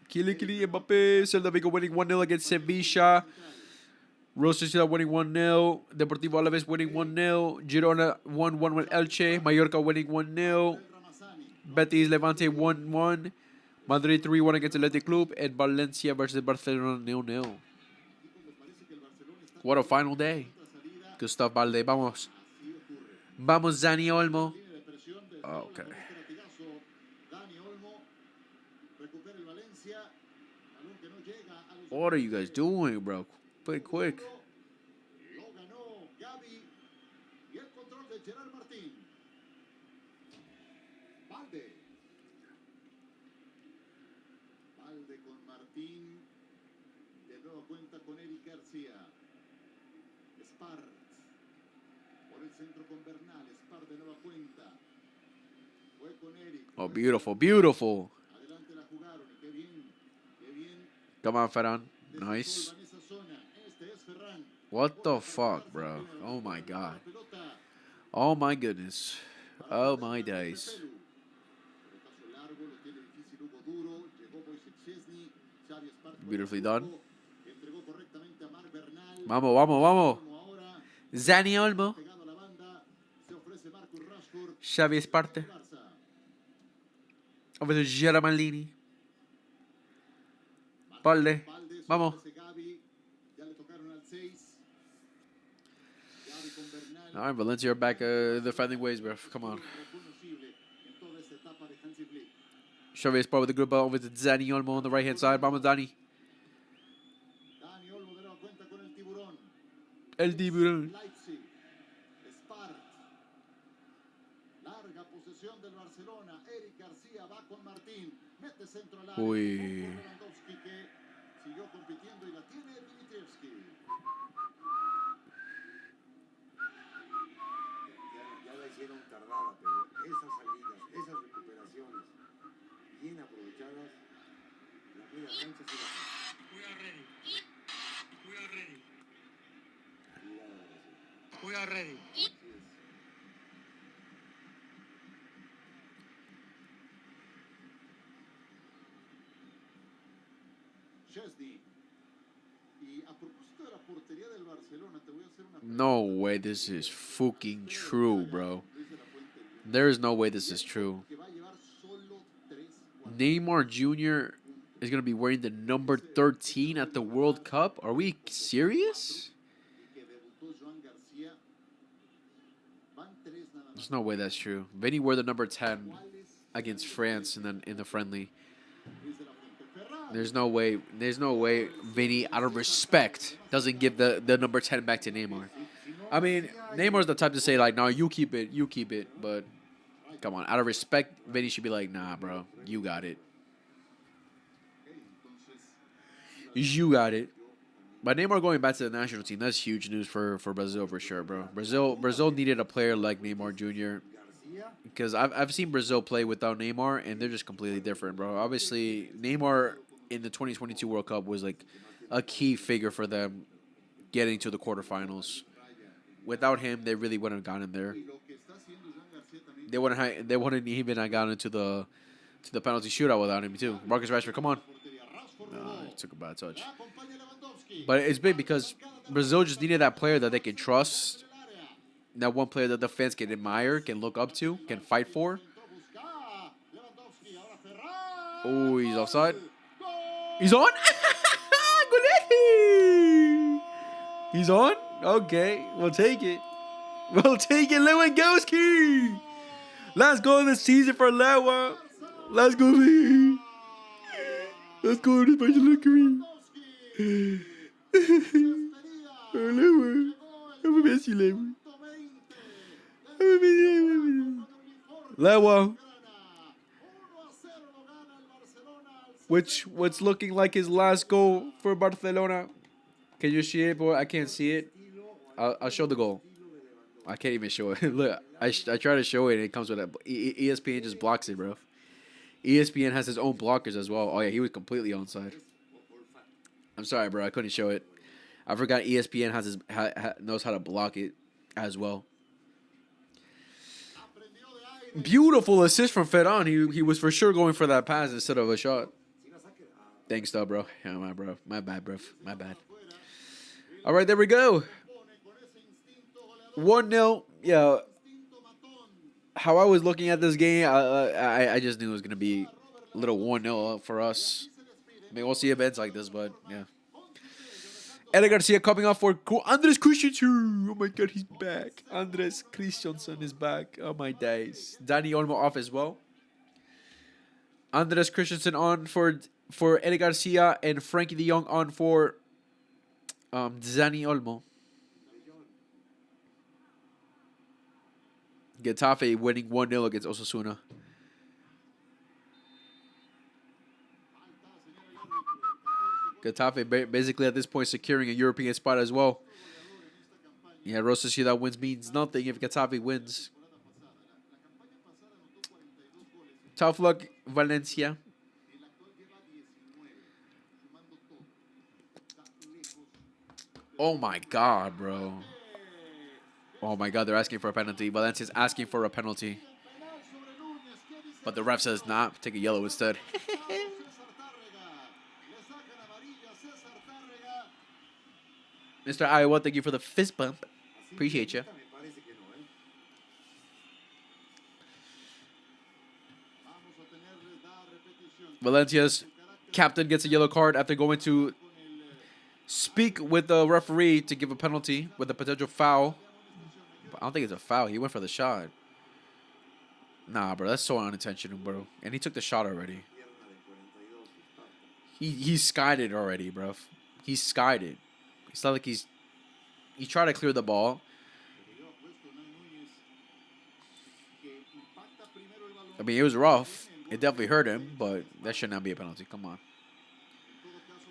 Kylian Mbappe. Celta Vigo winning 1-0 against Sevilla. Real Sociedad winning 1-0. Deportivo Alaves winning 1-0. Girona 1-1 with Elche. Mallorca winning 1-0. Betis Levante 1-1. Madrid 3-1 against Athletic Club. And Valencia versus Barcelona 0-0. What a final day. Gustav Balde. Vamos. Vamos, Dani Olmo. Oh, okay. What are you guys doing, bro? Play quick. Balde con Martín. De nuevo cuenta con Eric Garcia. Espart. Por el centro con Bernal. Espart de nueva cuenta. Fue con Eric. Oh, beautiful, beautiful. Adelante la jugaron. Y qué bien. Qué bien. Come on, Ferran. Nice. What the fuck, bro? Oh my god. Oh my goodness. Oh my days. Beautifully done. Vamos, vamos, vamos. Dani Olmo. Xavi Espart. Over to Germallini. Balde. Vamos. All right, Valencia are back defending ways, bro. Come on. Xavi Espart with the good ball over to Dani Olmo on the right-hand side. Vamos, Dani. El tiburón. Larga posesión del Barcelona. Eric García va con Martín. Mete centro al área. Uy. Lewandowski que siguió compitiendo y la tiene Dimitrievski. Ya la hicieron tardada, pero esas salidas, esas recuperaciones bien aprovechadas, la media cancha se la. We are ready. We are ready. We are ready. Chesney. Y a propósito de la portería del Barcelona, te voy a hacer una No way this is fucking true, bro. There is no way this is true. que va a llevar solo 3 Neymar Jr. is going to be wearing the number 13 at the World Cup? Are we serious? y que debutó Joan García. Van 3 nada más. There's no way that's true. Vinny wore the number 10 against France in the friendly. Luis de la Fuente. Ferran. There's no way Vinny, out of respect, doesn't give the number 10 back to Neymar. I mean, Neymar's the type to say, like, no, you keep it. But, come on, out of respect, Vinny should be like, nah, bro, you got it. You got it. But Neymar going back to the national team, that's huge news for Brazil for sure, bro. Brazil needed a player like Neymar Jr. Because I've seen Brazil play without Neymar, and they're just completely different, bro. Obviously, Neymar in the 2022 World Cup was like a key figure for them getting to the quarterfinals. Without him, they really wouldn't have gotten there. They wouldn't even have gotten to the penalty shootout without him too. Marcus Rashford, come on. He took a bad touch. But it's big because Brazil just needed that player that they can trust. That one player that the fans can admire, can look up to, can fight for. Oh, he's offside. He's on? Goletti! He's on? Okay, we'll take it. We'll take it, Lewandowski! Last goal of the season for Lewa. Let's go, Lee. Let's go to Barcelona career. Lewa. I'm a Messi, Lewa. Lewa. What's looking like his last goal for Barcelona? Can you see it, boy? I can't see it. I'll show the goal. I can't even show it. Look, I try to show it, and it comes with that. ESPN just blocks it, bro. ESPN has his own blockers as well. Oh, yeah, he was completely onside. I'm sorry, bro. I couldn't show it. I forgot ESPN has knows how to block it as well. Beautiful assist from Ferran. He was for sure going for that pass instead of a shot. Thanks, though, bro. Yeah, my bad, bro. My bad. All right, there we go. 1-0. Yeah. How I was looking at this game, I just knew it was going to be a little 1-0 for us. I mean, we'll see events like this, but yeah. Eder Garcia coming off for Andres Christensen. Oh my God, he's back. Andres Christensen is back. Oh my days. Dani Olmo off as well. Andres Christensen on for Eder Garcia, and Frankie de Jong on for Dani Olmo. Getafe winning 1-0 against Osasuna. Getafe basically at this point securing a European spot as well. Yeah, Rosa Ciudad wins means nothing if Getafe wins. Tough luck, Valencia. Oh my God, bro. Oh my God, they're asking for a penalty. Valencia's asking for a penalty. But the ref says, nah, take a yellow instead. Mr. Iowa, thank you for the fist bump. Appreciate you. Valencia's captain gets a yellow card after going to speak with the referee to give a penalty with a potential foul. I don't think it's a foul. He went for the shot. Nah, bro, that's so unintentional, bro. And he took the shot already. He skied it already, bro. He skied it. It's not like he tried to clear the ball. I mean, it was rough. It definitely hurt him, but that should not be a penalty. Come on.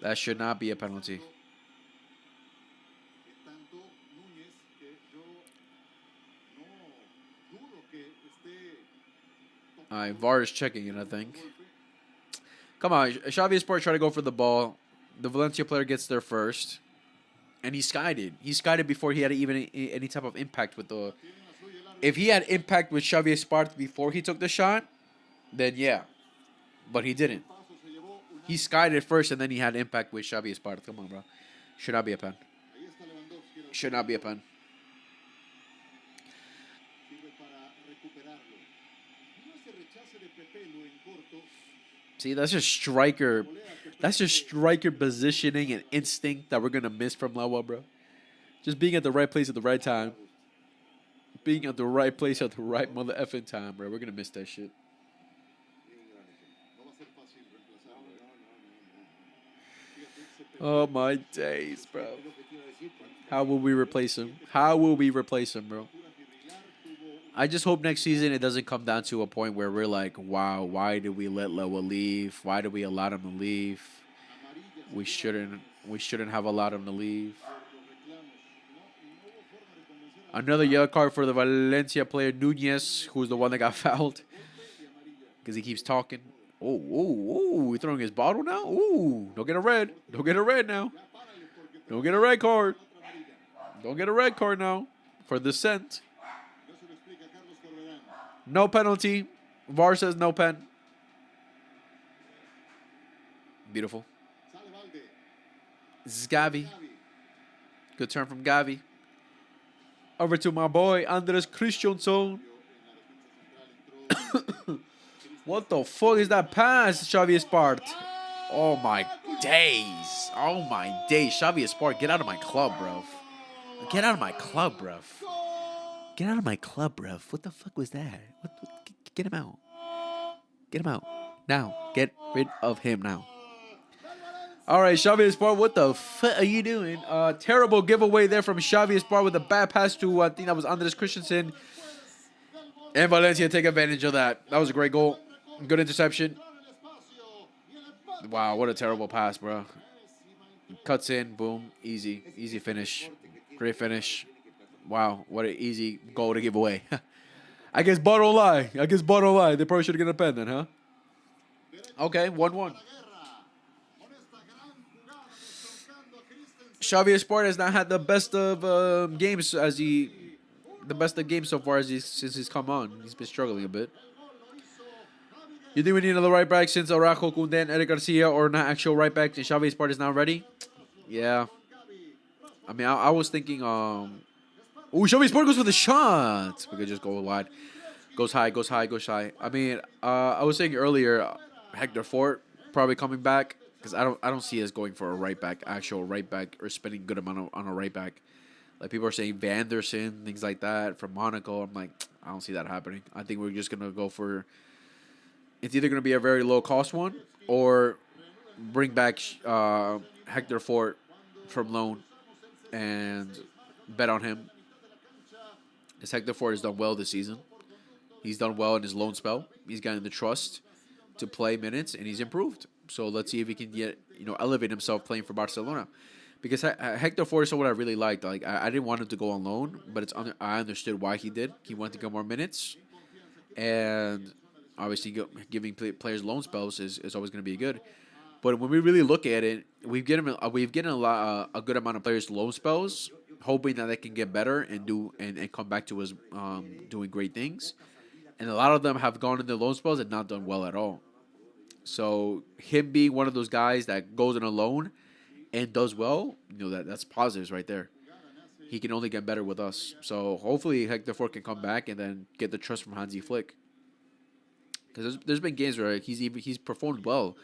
That should not be a penalty. All right, VAR is checking it, I think. Come on, Xavi Sport tried to go for the ball. The Valencia player gets there first. And he skied it. He skied it before he had even any type of impact with the... If he had impact with Xavi Sport before he took the shot, then yeah. But he didn't. He skied it first, and then he had impact with Xavi Esparza. Come on, bro. Should not be a pen. Ahí está Lewandowski. Should not be a pen. Sirve para recuperarlo. Vino ese rechace de Pepelu en corto. See, that's just striker. That's just striker positioning and instinct that we're gonna miss from Lewa, bro. Just being at the right place at the right time. Being at the right place at the right mother effing time, bro. We're gonna miss that shit. No va a ser fácil reemplazarlo. Fíjate, ese Oh my days, bro. How will we replace him? How will we replace him, bro? I just hope next season it doesn't come down to a point where we're like, wow, why did we let Lewa leave? Why did we allow him to leave? We shouldn't have allowed him to leave. Another yellow card for the Valencia player Nunez, who's the one that got fouled because he keeps talking. Oh, he's throwing his bottle now. Ooh, don't get a red. Don't get a red now. Don't get a red card. Don't get a red card now for dissent. No penalty. VAR says no pen. Beautiful. This is Gavi. Good turn from Gavi. Over to my boy, Andres Christensen. What the fuck is that pass, Xavi Esparza? Oh my days. Oh my days. Xavi Esparza, get out of my club, bro. Get out of my club, bro. Get out of my club, bro. What the fuck was that? Get him out. Get him out. Now. Get rid of him now. All right, Xavi Esparza, what the fuck are you doing? Terrible giveaway there from Xavi Esparza with a bad pass to, I think that was Andres Christensen. And Valencia take advantage of that. That was a great goal. Good interception. Wow, what a terrible pass, bro. Cuts in, boom, easy. Easy finish. Great finish. Wow, what an easy goal to give away. I guess ball don't lie. They probably should have gotten a pen then, huh? Okay, 1-1. Xavi Esparza has not had the best of games so far since he's come on. He's been struggling a bit. You think we need another right back since Araujo, Koundé, and Eric Garcia are not actual right backs and Xavi Esparza is not ready? Yeah. I mean, I was thinking, Xavi Esparza goes for the shot. We could just go wide. Goes high. I mean, I was saying earlier, Hector Fort probably coming back because I don't see us going for a right back, actual right back, or spending good amount on a right back. Like people are saying Vanderson, things like that from Monaco. I'm like, I don't see that happening. I think we're just gonna go for. It's either gonna be a very low cost one or bring back Hector Fort from loan and bet on him. Because Hector Fort has done well this season. He's done well in his loan spell. He's gotten the trust to play minutes, and he's improved. So let's see if he can elevate himself playing for Barcelona. Because Hector Fort is someone I really liked. Like I didn't want him to go on loan, but I understood why he did. He wanted to get more minutes, and obviously giving players loan spells is always going to be good. But when we really look at it, we've given a good amount of players loan spells, hoping that they can get better and come back to us doing great things. And a lot of them have gone in their loan spells and not done well at all. So him being one of those guys that goes in a loan and does well, that's positives right there. He can only get better with us. So hopefully Hector Fort can come back and then get the trust from Hansi Flick. Because there's been games where he's performed well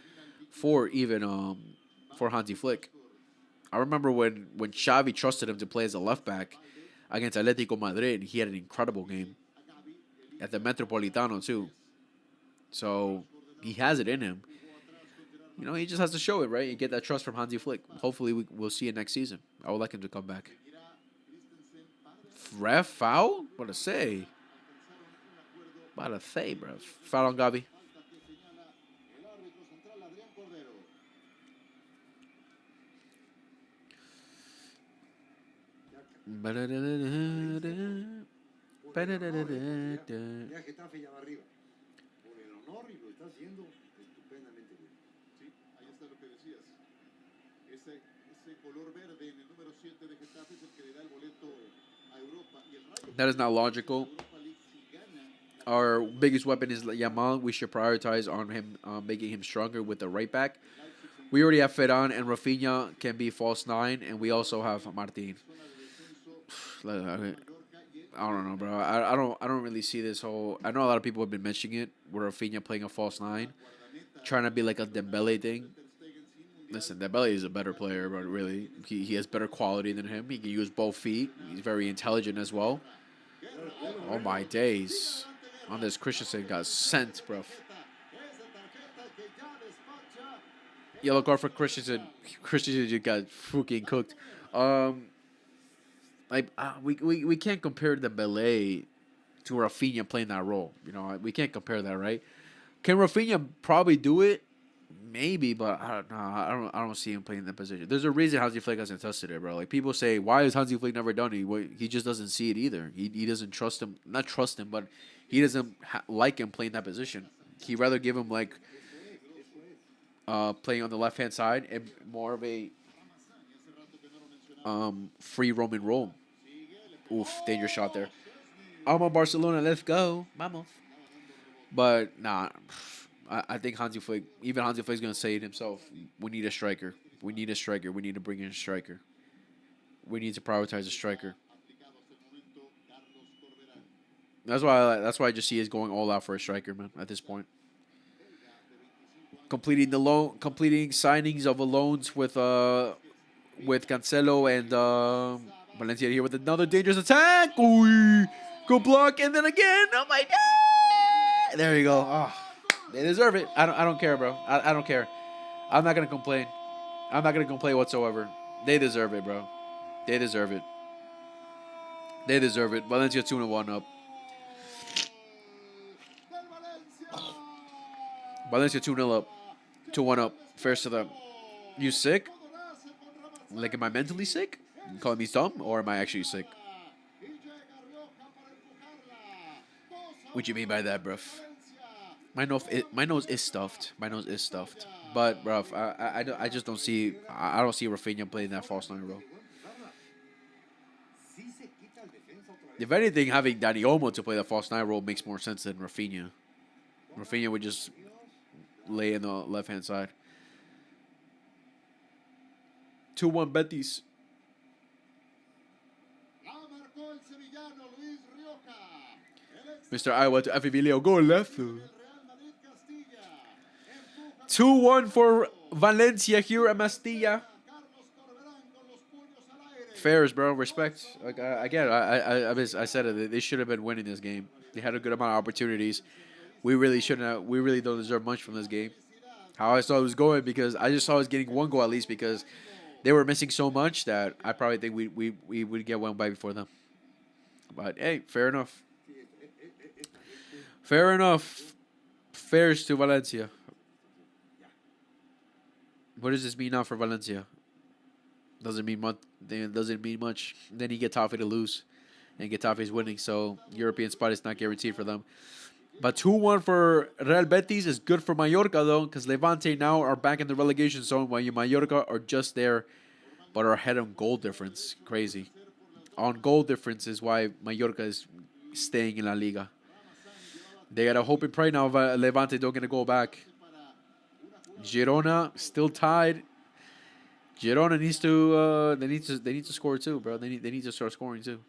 for Hansi Flick. I remember when Xavi trusted him to play as a left back against Atletico Madrid, he had an incredible game at the Metropolitano too. So he has it in him. He just has to show it, right? And get that trust from Hansi Flick. Hopefully we'll see it next season. I would like him to come back. Ref foul? What to say? What to say, bro? Foul on Gavi. That is not logical. Our biggest weapon is Yamal. We should prioritize on him, making him stronger with the right back. We already have Ferran and Rafinha can be false nine, and we also have Martin. I don't know, bro. I don't really see this whole. I know a lot of people have been mentioning it, where Rafinha playing a false nine, trying to be like a Dembele thing. Listen, Dembele is a better player, but really, he has better quality than him. He can use both feet. He's very intelligent as well. Oh my days. On this, Christensen got sent, bro. Yellow card for Christensen. Christensen just got freaking cooked. We can't compare Dembele to Rafinha playing that role. You know, we can't compare that, right? Can Rafinha probably do it? Maybe, but I don't know. I don't see him playing that position. There's a reason Hansi Flick hasn't tested it, bro. Like people say, why has Hansi Flick never done it? Well, he just doesn't see it either. He doesn't trust him. Not trust him, but he doesn't like him playing that position. He'd rather give him like playing on the left hand side and more of a free roaming role. Oof, dangerous shot there. I'm on Barcelona. Let's go, vamos. But nah. I think Hansi Flick, even Hansi Flick's going to say it himself. We need a striker. We need a striker. We need to bring in a striker. We need to prioritize a striker. That's why I just see us going all out for a striker, man, at this point. Completing signings of loans with Cancelo and Valencia here with another dangerous attack. Ooh, good block, and then again. Oh my God. There you go. Oh. They deserve it. I don't care, bro. I don't care. I'm not gonna complain. I'm not gonna complain whatsoever. They deserve it, bro. They deserve it. They deserve it. Valencia 2-1 up. Valencia 2-0 up. 2-1 up. First to them. You sick? Like, am I mentally sick? You calling me dumb, or am I actually sick? What you mean by that, bruv? My nose is stuffed. My nose is stuffed. But, bruv, I just don't see. I don't see Rafinha playing that false nine role. If anything, having Dani Olmo to play the false nine role makes more sense than Rafinha. Rafinha would just lay in the left hand side. 2-1 Betis. Mr. Iowa to Afivilio. Go left. 2-1 for Valencia here at Mastilla. Fairs, bro. Respect. Like again, I said it. They should have been winning this game. They had a good amount of opportunities. We really shouldn't have. We really don't deserve much from this game. How I saw it was going, because I just saw us getting one goal at least, because they were missing so much that I probably think we would get one by before them. But hey, fair enough. Fair enough. Fairs to Valencia. What does this mean now for Valencia? Doesn't mean much. Doesn't mean much. Then you get Getafe to lose, and Getafe's winning, so European spot is not guaranteed for them. But 2-1 for Real Betis is good for Mallorca, though, because Levante now are back in the relegation zone, while Mallorca are just there, but are ahead on goal difference. Crazy. On goal difference is why Mallorca is staying in La Liga. They got to hope and pray now Levante don't get a goal back. Girona still tied. Girona needs to they need to score too, bro. They need to start scoring too.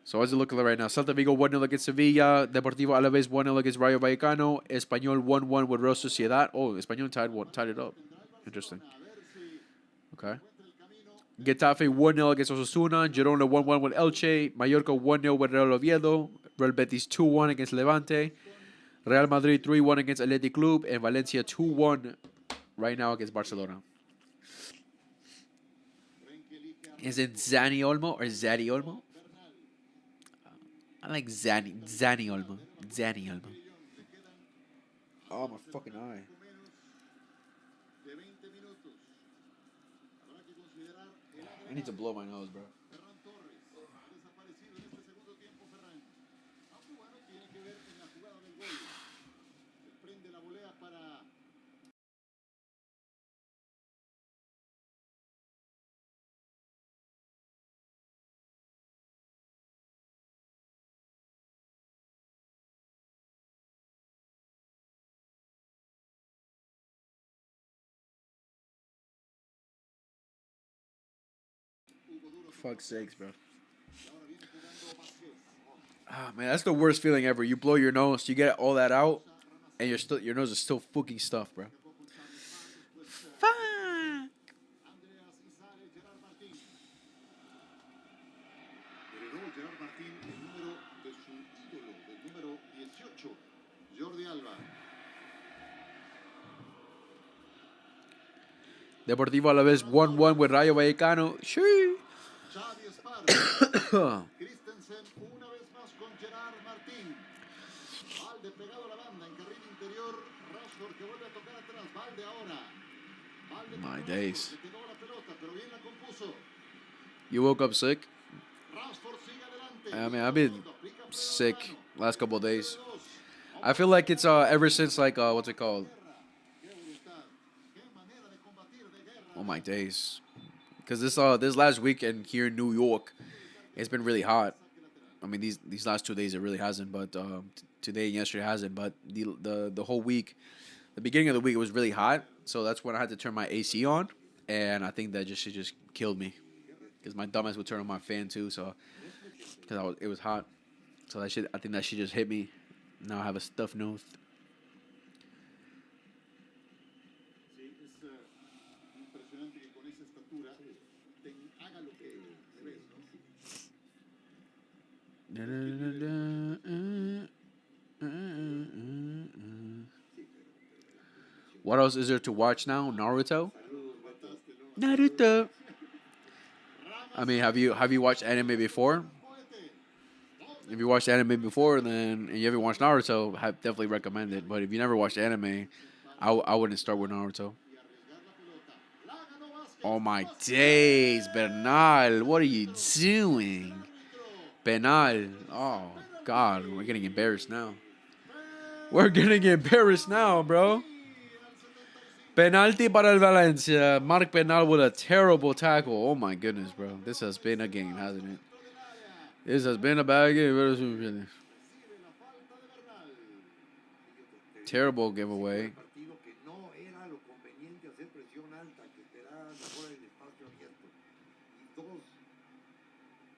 So how's it looking right now? Celta Vigo 1-0 against Sevilla. Deportivo Alaves 1-0 against Rayo Vallecano. Espanyol 1-1 with Real Sociedad. Oh, Espanyol tied it up. Interesting. Okay. Getafe 1-0 against Osasuna. Girona 1-1 with Elche. Mallorca 1-0 with Real Oviedo. Real Betis 2-1 against Levante. Real Madrid 3-1 against Athletic Club. And Valencia 2-1 right now against Barcelona. Is it Zani Olmo or Zari Olmo? I like Zani Olmo. Zani Olmo. Oh, my fucking eye. I need to blow my nose, bro. Fuck's sakes, bro. Ah, man, that's the worst feeling ever. You blow your nose, you get all that out, and your nose is still fucking stuffed, bro. Fuck. Heredó Gerard Martín el número de su ídolo, del número 18, Jordi Alba. Deportivo a la vez 1-1 with Rayo Vallecano. Sí. Xavi Esparra. Christensen una vez más con Gerard Martín. Valde pegado a la banda en carril interior. Rashford que vuelve a tocar atrás. Valde ahora. Valde My days. que quedó la pelota, pero bien la compuso. You woke up sick? Rashford sigue adelante. I mean, I've been sick last couple of days. I feel like it's ever since like what's it called? Oh my days. Because this last weekend here in New York, it's been really hot. I mean these last 2 days it really hasn't, but today and yesterday hasn't. But the whole week, the beginning of the week it was really hot, so that's when I had to turn my AC on, and I think that shit just killed me. Because my dumbass would turn on my fan too, so because it was hot, so I think that shit just hit me. Now I have a stuffed nose. Impresionante que con esa estatura haga lo que debes, ¿no? What else is there to watch now? Naruto. Naruto. I mean, have you watched anime before? If you watched anime before, then and you haven't watched Naruto, I definitely recommend it. But if you never watched anime, I wouldn't start with Naruto. Oh my days, Bernal, what are you doing? Bernal, oh God, we're getting embarrassed now. We're getting embarrassed now, bro. Penalty para el Valencia. Marc Bernal with a terrible tackle. Oh my goodness, bro. This has been a game, hasn't it? This has been a bad game. Terrible giveaway.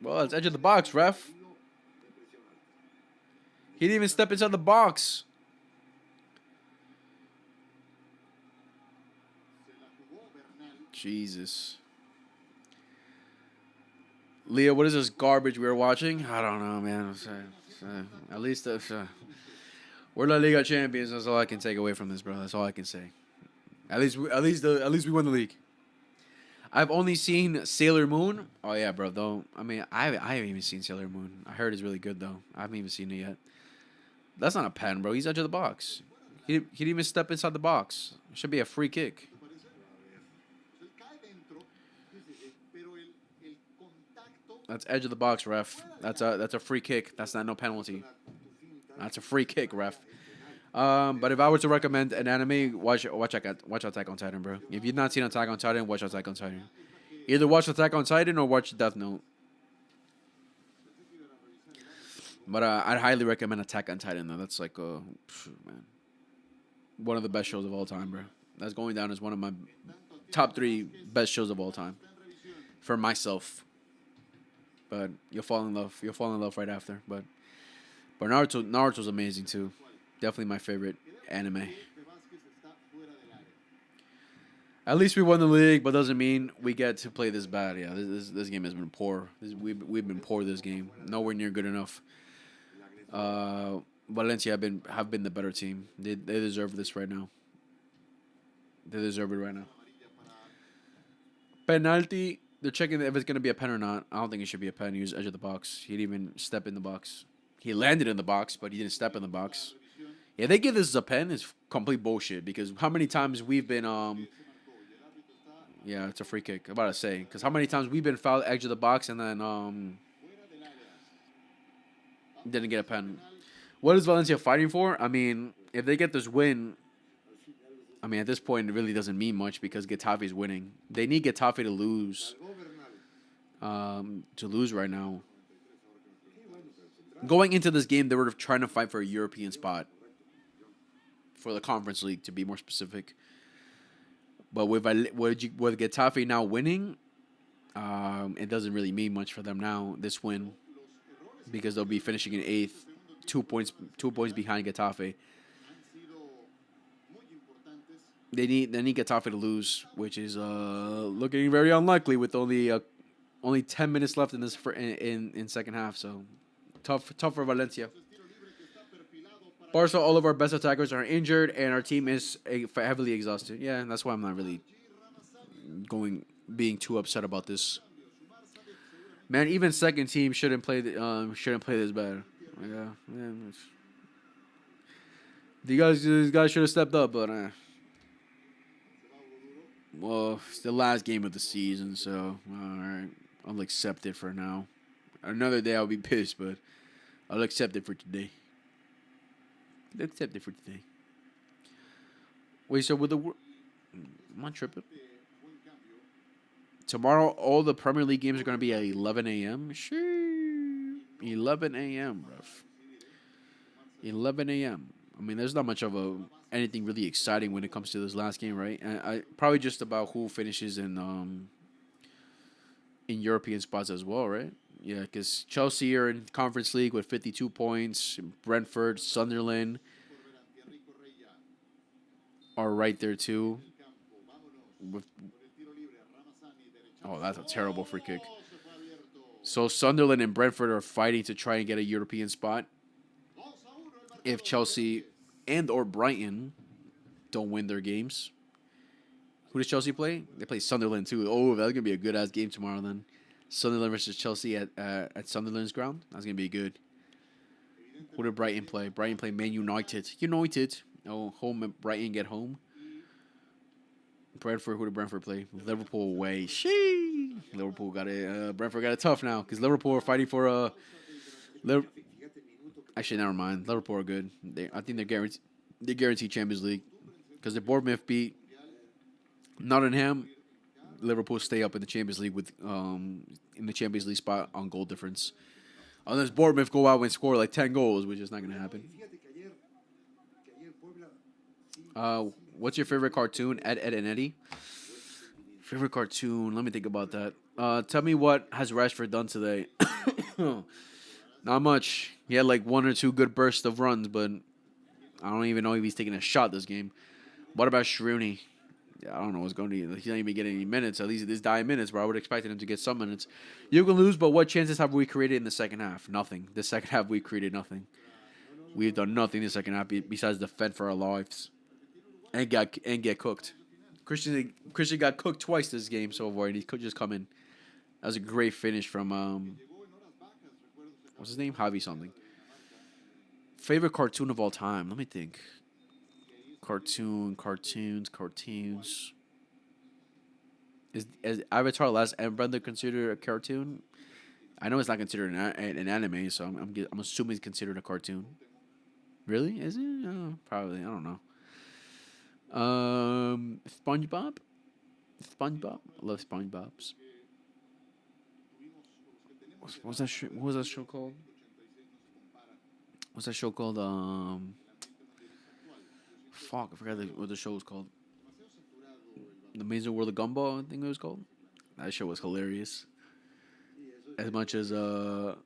Well, it's edge of the box, ref. He didn't even step inside the box. Jesus. Leo, what is this garbage we were watching? I don't know, man. At least we're La Liga champions. That's all I can take away from this, bro. That's all I can say. At least we won the league. I've only seen Sailor Moon. Oh yeah, bro. Though I mean, I haven't even seen Sailor Moon. I heard it's really good though. I haven't even seen it yet. That's not a pen, bro. He's edge of the box. He didn't even step inside the box. It should be a free kick. That's edge of the box, ref. That's a free kick. That's not no penalty. That's a free kick, ref. But if I were to recommend an anime, watch Attack on Titan, bro. If you've not seen Attack on Titan, watch Attack on Titan. Either watch Attack on Titan or watch Death Note. But I'd highly recommend Attack on Titan, though. That's like, man, one of the best shows of all time, bro. That's going down as one of my top 3 best shows of all time for myself. But you'll fall in love. You'll fall in love right after. But Naruto's amazing too. Definitely my favorite anime. At least we won the league, but doesn't mean we get to play this bad. Yeah, this game has been poor. We've been poor this game. Nowhere near good enough. Valencia have been the better team. They deserve this right now. They deserve it right now. Penalty. They're checking if it's going to be a pen or not. I don't think it should be a pen. He was edge of the box. He didn't even step in the box. He landed in the box, but he didn't step in the box. Yeah, they give this a pen. It's complete bullshit because how many times we've been yeah, it's a free kick. I'm about to say because how many times we've been fouled edge of the box and then didn't get a pen. What is Valencia fighting for? I mean, if they get this win, I mean, at this point, it really doesn't mean much because Getafe is winning. They need Getafe to lose right now. Going into this game, they were trying to fight for a European spot for the Conference League, to be more specific. But with Getafe now winning, It doesn't really mean much for them now, this win, because they'll be finishing in 8th, 2 points behind Getafe. They need Getafe to lose, which is looking very unlikely with only 10 minutes left in this in second half. So tough for Valencia. Barca, all of our best attackers are injured, and our team is heavily exhausted. Yeah, that's why I'm not really being too upset about this. Man, even second team shouldn't play this bad. Yeah. These guys should have stepped up, but well, it's the last game of the season, so all right, I'll accept it for now. Another day I'll be pissed, but I'll accept it for today. Wait, so with the I'm not tripping. Tomorrow, all the Premier League games are going to be at 11 a.m. Sure. 11 a.m., bruv. 11 a.m. I mean, there's not much of anything really exciting when it comes to this last game, right? I probably just about who finishes in European spots as well, right? Yeah, because Chelsea are in Conference League with 52 points. Brentford, Sunderland are right there too. Oh, that's a terrible free kick. So Sunderland and Brentford are fighting to try and get a European spot. If Chelsea and or Brighton don't win their games. Who does Chelsea play? They play Sunderland too. Oh, that's going to be a good-ass game tomorrow then. Sunderland versus Chelsea at Sunderland's ground. That's going to be good. Who did Brighton play? Brighton play Man United. Oh, home at Brighton get home. Brentford, who did Brentford play? Liverpool away. Shee! Liverpool got it. Brentford got it tough now because Liverpool are fighting for Actually, never mind. Liverpool are good. I think they guarantee Champions League because the Bournemouth beat Nottingham. Liverpool stay up in the Champions League with in the Champions League spot on goal difference. Unless Bournemouth go out and score like 10 goals, which is not going to happen. What's your favorite cartoon? Ed, and Eddie? Favorite cartoon? Let me think about that. Tell me what has Rashford done today? Not much. He had like 1 or 2 good bursts of runs, but I don't even know if he's taking a shot this game. What about Shrooney? Yeah, I don't know what's going to be. He's not even getting any minutes. At least this dying minutes, bro. I would expect him to get some minutes. You can lose, but what chances have we created in the second half? Nothing. The second half, we created nothing. We've done nothing in the second half besides defend for our lives and get cooked. Christian got cooked twice this game so far, and he could just come in. That was a great finish from what's his name? Javi something. Favorite cartoon of all time? Let me think. Cartoons. Is Avatar: Last Airbender considered a cartoon? I know it's not considered an anime, so I'm assuming it's considered a cartoon. Really? Is it? Oh, probably. I don't know. SpongeBob. I love SpongeBob's. What was that show called? What's that show called? Fuck, I forgot what the show was called. The Amazing World of Gumball, I think it was called. That show was hilarious. As much as the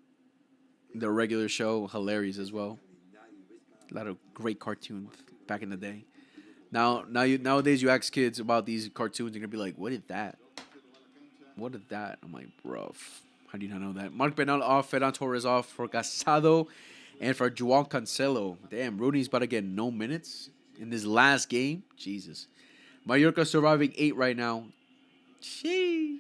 regular show, hilarious as well. A lot of great cartoons back in the day. Nowadays, you ask kids about these cartoons, they're gonna be like, "What is that? What is that?" I'm like, "Bro, how do you not know that?" Mark Bernal off, Ferran Torres off for Casado, and for João Cancelo. Damn, Rooney's about to get no minutes in this last game. Jesus. Mallorca surviving 8 right now. Shee.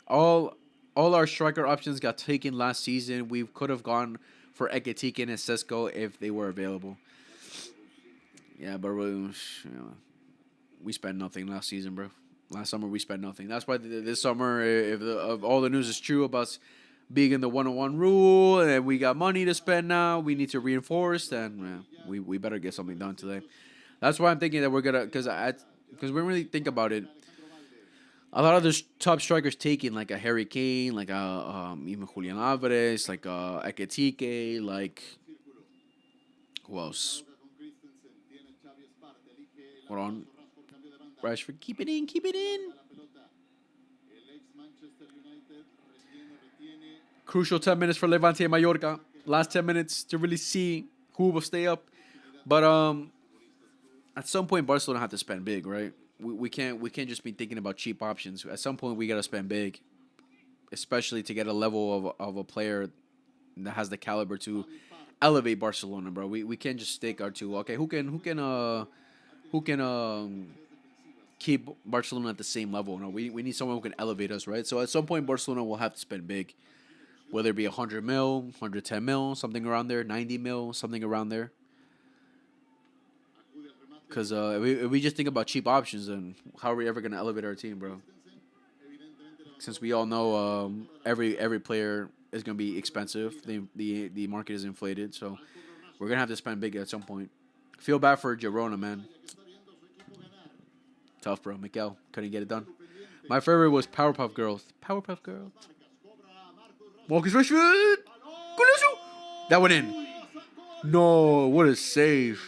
All our striker options got taken last season. We could have gone for Ekitike and Sesco if they were available. Yeah, but we spent nothing last season, bro. Last summer we spent nothing. That's why this summer, if all the news is true about being in the 101 rule and we got money to spend now, we need to reinforce, then we better get something done today. That's why I'm thinking that we're gonna, because we really think about it. A lot of the top strikers taken, like a Harry Kane, like even Julian Alvarez, like Ekitike, like who else? Hold on, Rashford, keep it in. Crucial 10 minutes for Levante and Mallorca. Last 10 minutes to really see who will stay up. But at some point, Barcelona have to spend big, right? We can't just be thinking about cheap options. At some point, we gotta spend big, especially to get a level of a player that has the caliber to elevate Barcelona, bro. We can't just stick our two. Okay, who can keep Barcelona at the same level? No, we need someone who can elevate us, right? So at some point, Barcelona will have to spend big, whether it be 100 mil, 110 mil, something around there, 90 mil, something around there. Because if we just think about cheap options, then how are we ever gonna elevate our team, bro? Since we all know every player is gonna be expensive, the market is inflated, so we're gonna have to spend big at some point. Feel bad for Girona, man. Tough, bro. Mikel couldn't get it done. My favorite was Powerpuff Girls. Powerpuff Girls. Marcus Rashford. Golazo. That went in. No, what a save.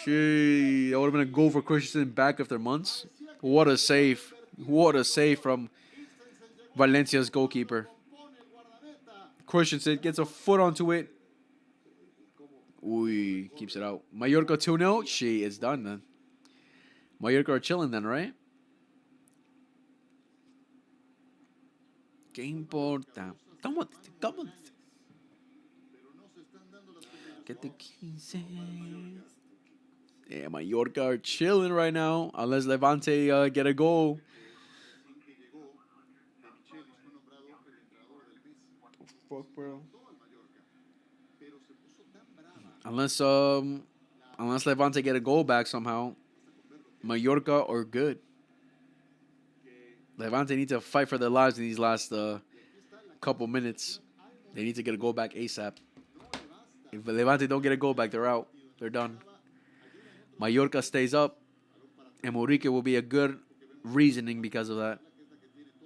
Shit, that would have been a goal for Christensen back after months. What a save. What a save from Valencia's goalkeeper. Christensen gets a foot onto it. Ooh, keeps it out. Mallorca 2-0. Shit, it's done then. Mallorca are chilling then, right? ¿Qué importa? Come on. Get the keys in. Yeah, Mallorca are chilling right now. Unless Levante get a goal. Fuck, bro. Unless Levante get a goal back somehow, Mallorca are good. Levante need to fight for their lives in these last couple minutes. They need to get a goal back ASAP. If Levante don't get a goal back, they're out. They're done. Mallorca stays up, and Morique will be a good reasoning because of that.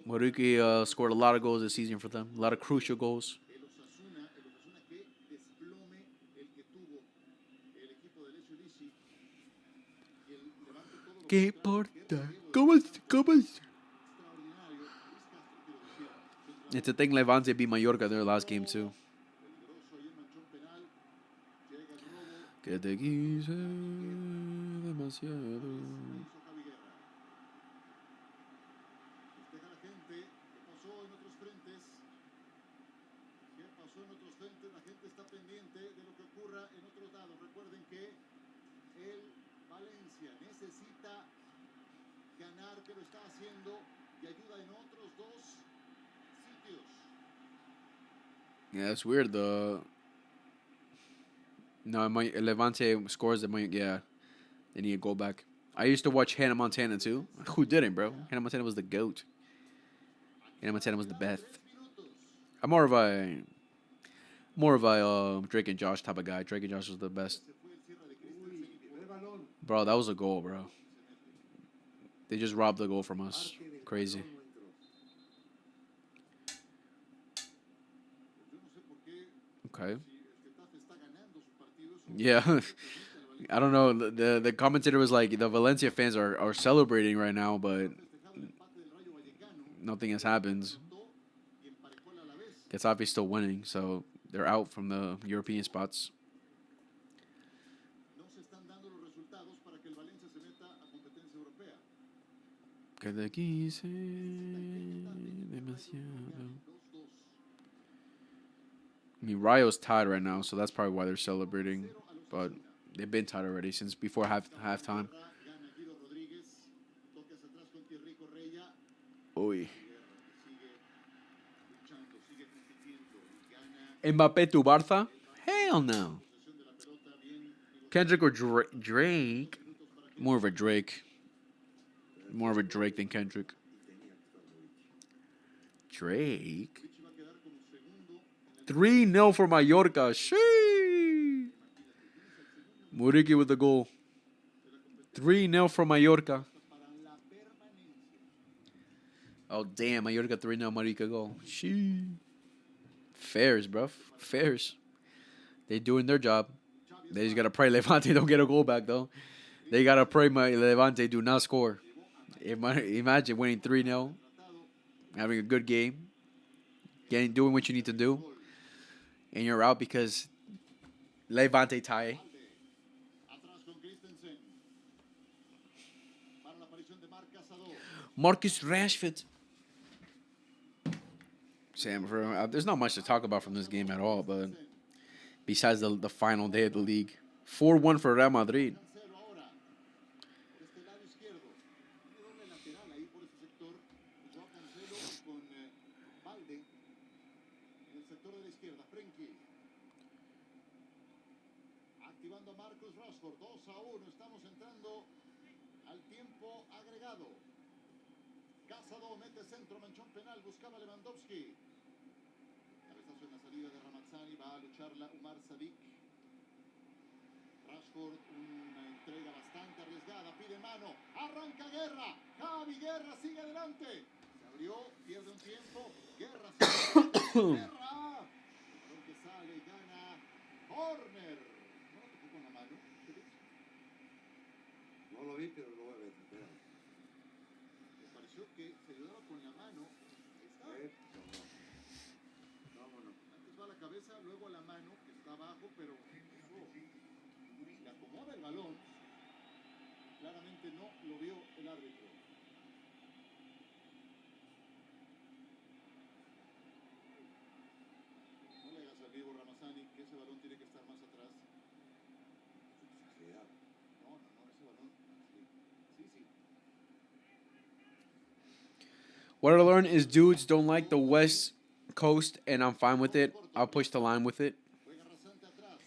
Morique scored a lot of goals this season for them. A lot of crucial goals. ¿Qué importa? ¿Cómo es? It's a thing Levante beat Mallorca in their last game too. Que te quise demasiado. La gente está pendiente de lo que ocurra en otros lados. Recuerden que el Valencia necesita ganar, que lo está haciendo y ayuda en otros dos sitios. Yeah, that's weird. No, Levante scores. Yeah, they need a goal back. I used to watch Hannah Montana too. Who didn't, bro? Hannah Montana was the GOAT. Hannah Montana was the best. I'm more of a Drake and Josh type of guy. Drake and Josh was the best. Bro, that was a goal, bro. They just robbed the goal from us. Crazy. Okay. Yeah. I don't know. The commentator was like, the Valencia fans are celebrating right now, but nothing has happened. Getafe still winning, so they're out from the European spots. Que te quise demasiado. I mean, Rayo's tied right now, so that's probably why they're celebrating. But they've been tied already since before halftime. Uy. Mbappé to Barca? Hell no. Kendrick or Drake? More of a Drake. More of a Drake than Kendrick. Drake? 3-0 for Mallorca. Sheesh. Muriqui with the goal. 3-0 for Mallorca. Oh, damn. Mallorca 3-0. Mallorca goal. Sheesh. Fairs, bro. Fairs. They doing their job. They just got to pray Levante don't get a goal back, though. They got to pray Levante do not score. Imagine winning 3-0. Having a good game. doing what you need to do, and you're out because Levante tie. Atrás con Christensen. Para la aparición de Marc Casado. Marcus Rashford. Sam, there's not much to talk about from this game at all, but besides the final day of the league. 4-1 for Real Madrid. Cancelo ahora. Por este lado izquierdo. Tiene doble lateral ahí por ese sector. Joao Cancelo con Valde. En el sector de la izquierda. Frenkie. Activando a Marcus Rashford. 2-1. Estamos entrando al tiempo agregado. Casado mete centro. Manchón penal. Buscaba Lewandowski. Cabezazo en la salida de Ramazzani. Va a lucharla Umar Sadik. Rashford, una entrega bastante arriesgada, pide mano, arranca Guerra, Javi Guerra sigue adelante, se abrió, pierde un tiempo, Guerra sigue, Guerra, porque sale y gana, corner, no lo tocó con la mano, ¿qué ves? No lo vi, pero lo voy a ver. Espera. Me pareció que se ayudaba con la mano, ahí está, Vámonos. antes va a la cabeza, luego a la mano, que está abajo, pero eso le acomoda el balón. Claramente no lo vio el árbitro. No le hagas al vivo, Ramazzani, que ese balón tiene que estar más atrás. Exagerado. No, ese balón. Sí. What I learned is dudes don't like the West Coast, and I'm fine with it. I'll push the line with it. Juega rasante atrás.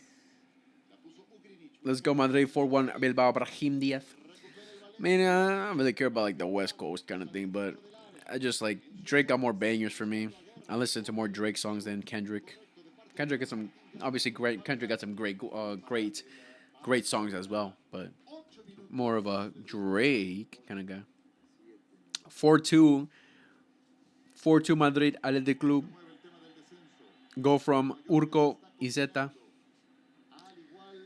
La puso Ugrinic. Let's go Madrid 4-1 Bilbao Brahim Diaz. Recupera el balón. Man, I don't really care about like the West Coast kind of thing, but I just like Drake got more bangers for me. I listen to more Drake songs than Kendrick. Kendrick got some obviously great. Kendrick got some great songs as well, but more of a Drake kind of guy. 4-2 Madrid Athletic Club. Mueve el tema del descenso. Go from Urco Izeta. Al igual,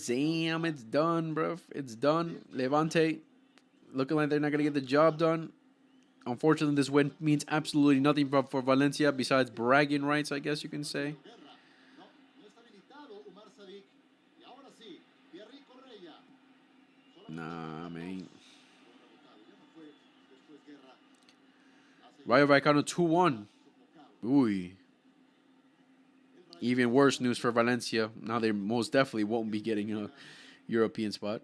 Damn, it's done, bro. It's done. Levante looking like they're not going to get the job done. Unfortunately, this win means absolutely nothing for Valencia besides bragging rights, I guess you can say. Guerra. No está habilitado Umar Sadik. Y ahora sí, Thierry Correia. Nah, man. Ya no fue después Guerra. Rayo Vallecano 2-1. Uy. Even worse news for Valencia. Now they most definitely won't be getting a European spot.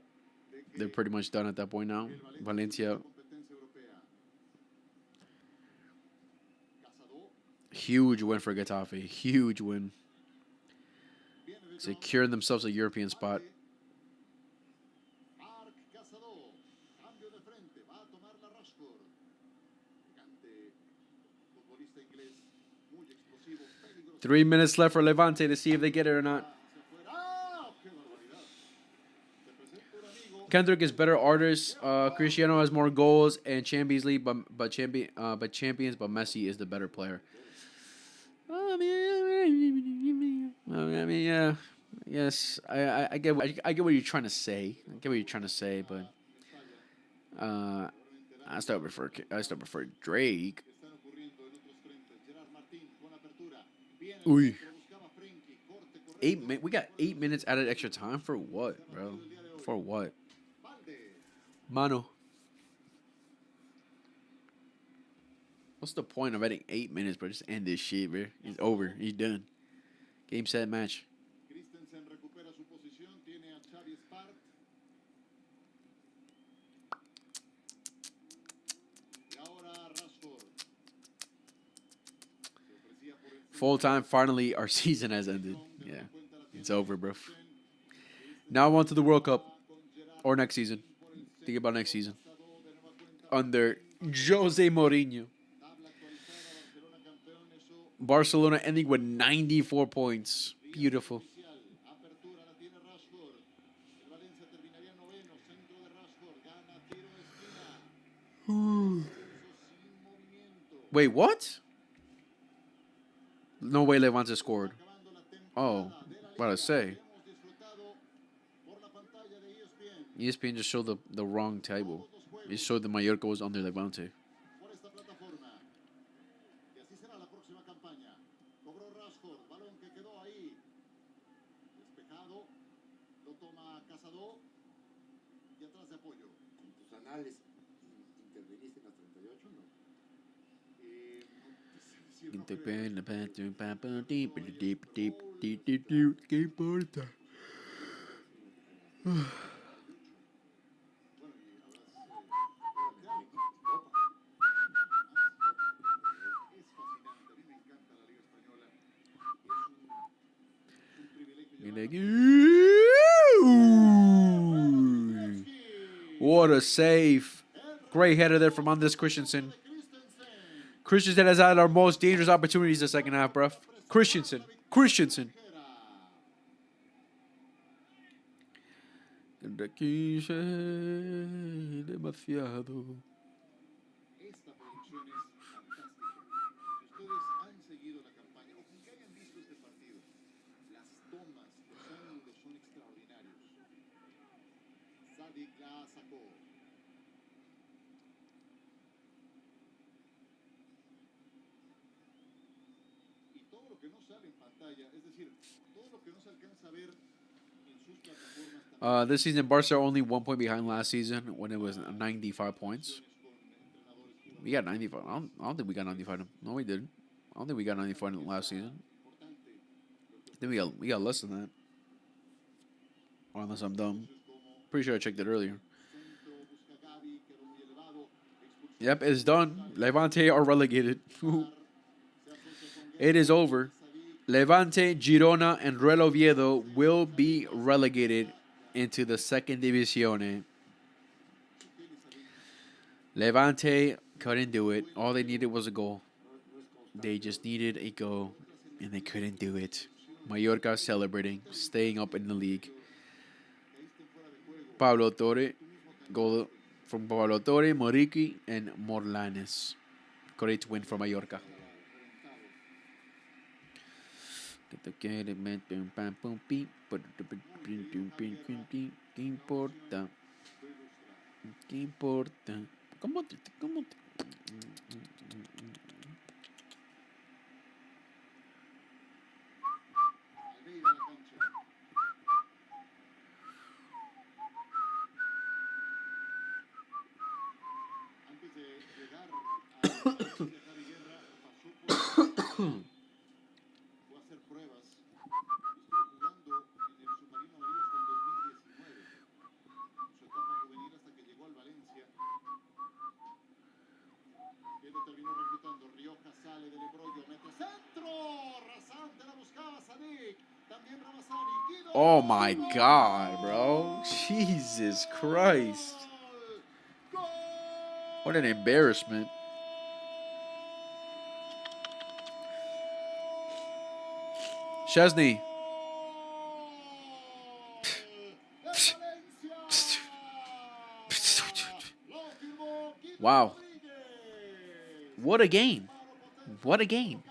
They're pretty much done at that point now. Valencia, Competencia europea. Casado. huge win for Getafe. Huge win. Viene de Securing themselves a European spot. Marc Casado. Cambio de frente. Va a tomar la Rashford. Gigante. Futbolista inglés. Muy explosivo. Peligroso. 3 minutes left for Levante to see if they get it or not. Se fuera. ¡Ah! ¡Qué barbaridad! Te presento un amigo. Kendrick is better artist. Cristiano has more goals and Champions League, but champions. But Messi is the better player. I mean, yeah, yes. I get what you're trying to say. But I still prefer Drake. Están ocurriendo en otros frentes. Gerard Martín con apertura. Viene el Uy. centro, buscaba Frenkie. Corte correcto. We got 8 minutes added extra time for what, bro? For what? Valde. Mano. What's the point of adding 8 minutes, bro? Just end this shit, bro. It's over. He's done. Game, set, match. Christensen recupera su posición. Tiene a Xavi Spart. Y ahora Rashford. Se ofrecía por encima. Full time. Finally, our season has ended. Yeah, it's over, bro. Now on to the World Cup or next season. Think about next season under Jose Mourinho. Tabla actualizada. Barcelona campeón. Eso Barcelona ending with 94 points. Beautiful. oficial. Apertura la tiene Rashford. El Valencia terminaría noveno. Centro de Rashford. Gana tiro de esquina. Sin movimiento. Wait, what? No way Levante scored. Acabando la temporada Oh, de la what I Liga. say. Hemos disfrutado por la pantalla de ESPN. ESPN just showed the wrong table. It showed the Mallorca was under Levante. Por esta plataforma. Y así será la próxima campaña. Rashford, balón que quedó ahí. Despejado. Lo toma Casado. Y atrás de apoyo. En tus anales, ¿interveniste en las 38 no? No te sé decir, no creo. ¿Qué importa? Bueno, y habrás es fascinante. A mí me encanta la Liga Española. Es un privilegio llevar. What a save. Great header there from Andres Christensen. Christensen has had our most dangerous opportunities the second half, bruv. Christensen. Demasiado. Esta producción es fantástica. Si ustedes han seguido la campaña, o con que hayan visto este partido, las tomas, los ángulos son extraordinarios. Sadik la sacó. Y todo lo que no sale en pantalla, es decir, todo lo que no se alcanza a ver en sus plataformas. This season, Barca are only 1 point behind last season when it was 95 points. We got 95. I don't think we got 95. No, we didn't. I don't think we got 95 last season. I think we got less than that. Or unless I'm dumb. Pretty sure I checked it earlier. Yep, it's done. Levante are relegated. It is over. Levante, Girona, and Real Oviedo will be relegated into the second divisione. Levante couldn't do it. All they needed was a goal. They just needed a goal, and they couldn't do it. Mallorca celebrating, staying up in the league. Pablo Torre, goal from Pablo Torre, Moriqui, and Morlanes. Great win for Mallorca. ¿Qué importa? ¿Qué importa? ¿Cómo te? Antes de llegar a Javi Guerra, pasó por fue a hacer pruebas y estuvo jugando en el submarino amarillo hasta el 2019. Su etapa juvenil hasta que llegó al Valencia. Que lo terminó reclutando. Rioja sale del embrollo, mete centro. Rasante la buscaba Sadik. También Ramazani. Guido. Oh my God, bro. Jesus Christ. What an embarrassment. Chesney. Wow. What a game. What a game.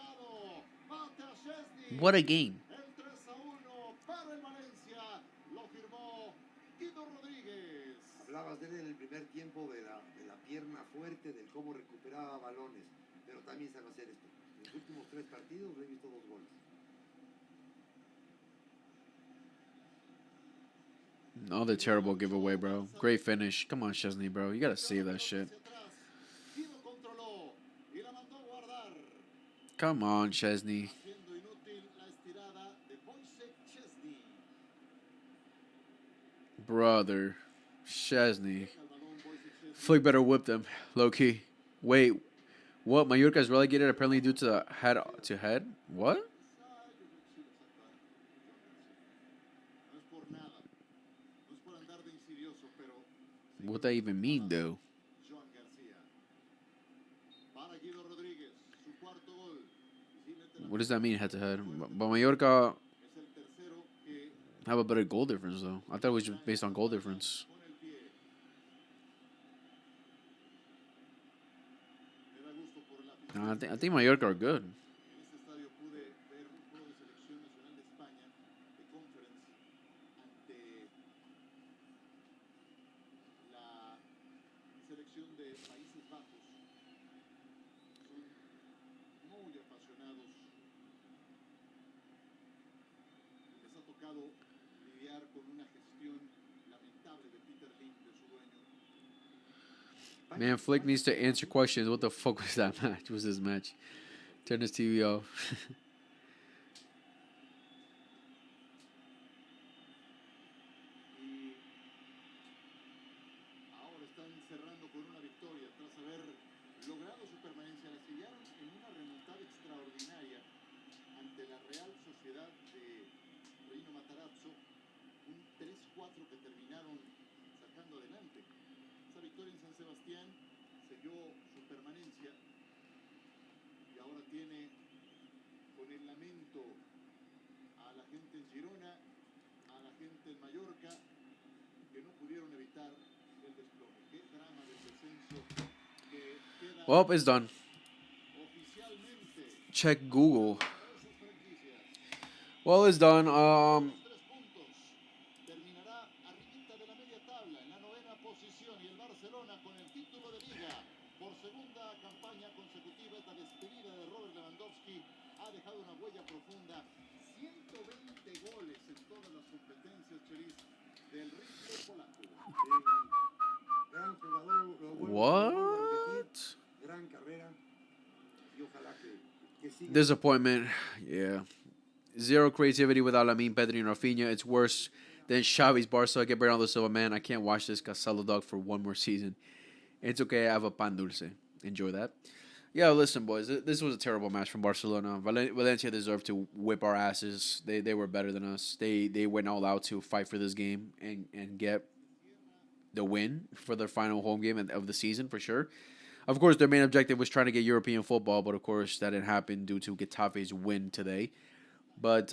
What a game. Hablabas de él en el primer tiempo de la pierna fuerte, del cómo recuperaba balones, pero también sabe hacer esto. En los últimos 3 partidos le he visto 2 goles. Another terrible giveaway, bro. Great finish. Come on, Chesney, bro. You gotta save that shit. Come on, Chesney. Brother. Chesney. Flick better whip them. Low key. Wait. What? Mallorca's relegated apparently due to the head to head? What? What that even mean, though? What does that mean, head to head? But Mallorca have a better goal difference, though. I thought it was just based on goal difference. I think Mallorca are good. tocado lidiar con una gestión lamentable de Peter Lim, de su dueño. Man, Flick needs to answer questions. What the fuck was that match? Was this match? Turn this TV off. Y ahora están cerrando con una victoria tras haber logrado su permanencia. La sellaron en una remontada extraordinaria ante la Real Sociedad de Reino Matarazzo, un 3-4 que terminaron sacando adelante. Esa victoria en San Sebastián selló su permanencia y ahora tiene con el lamento a la gente en Girona, a la gente en Mallorca, que no pudieron evitar el desplome. Qué drama del descenso que queda Well, it's done. oficialmente Check Google. para esas franquicias. Well, it's done. Los 3 puntos. Terminará arribita de la media tabla en la 9ª posición y el Barcelona con el título de Liga por segunda campaña consecutiva. Esta despedida de Robert Lewandowski ha dejado una huella profunda. 120 goles en todas las competencias, Cheris, del rifle polaco. Gran jugador, lo vuelvo a What? repetir, gran carrera y ojalá que siga. Disappointment. Yeah. Zero creativity without Lamine, Pedri, and Rafinha. It's worse than Xavi's Barca. Get Bernardo Silva, man. I can't watch this Casalo dog for one more season. It's okay. I have a pan dulce. Enjoy that. Yeah, listen, boys. This was a terrible match from Barcelona. Valencia deserved to whip our asses. They were better than us. They went all out to fight for this game and get the win for their final home game of the season for sure. Of course, their main objective was trying to get European football, but of course that didn't happen due to Getafe's win today. But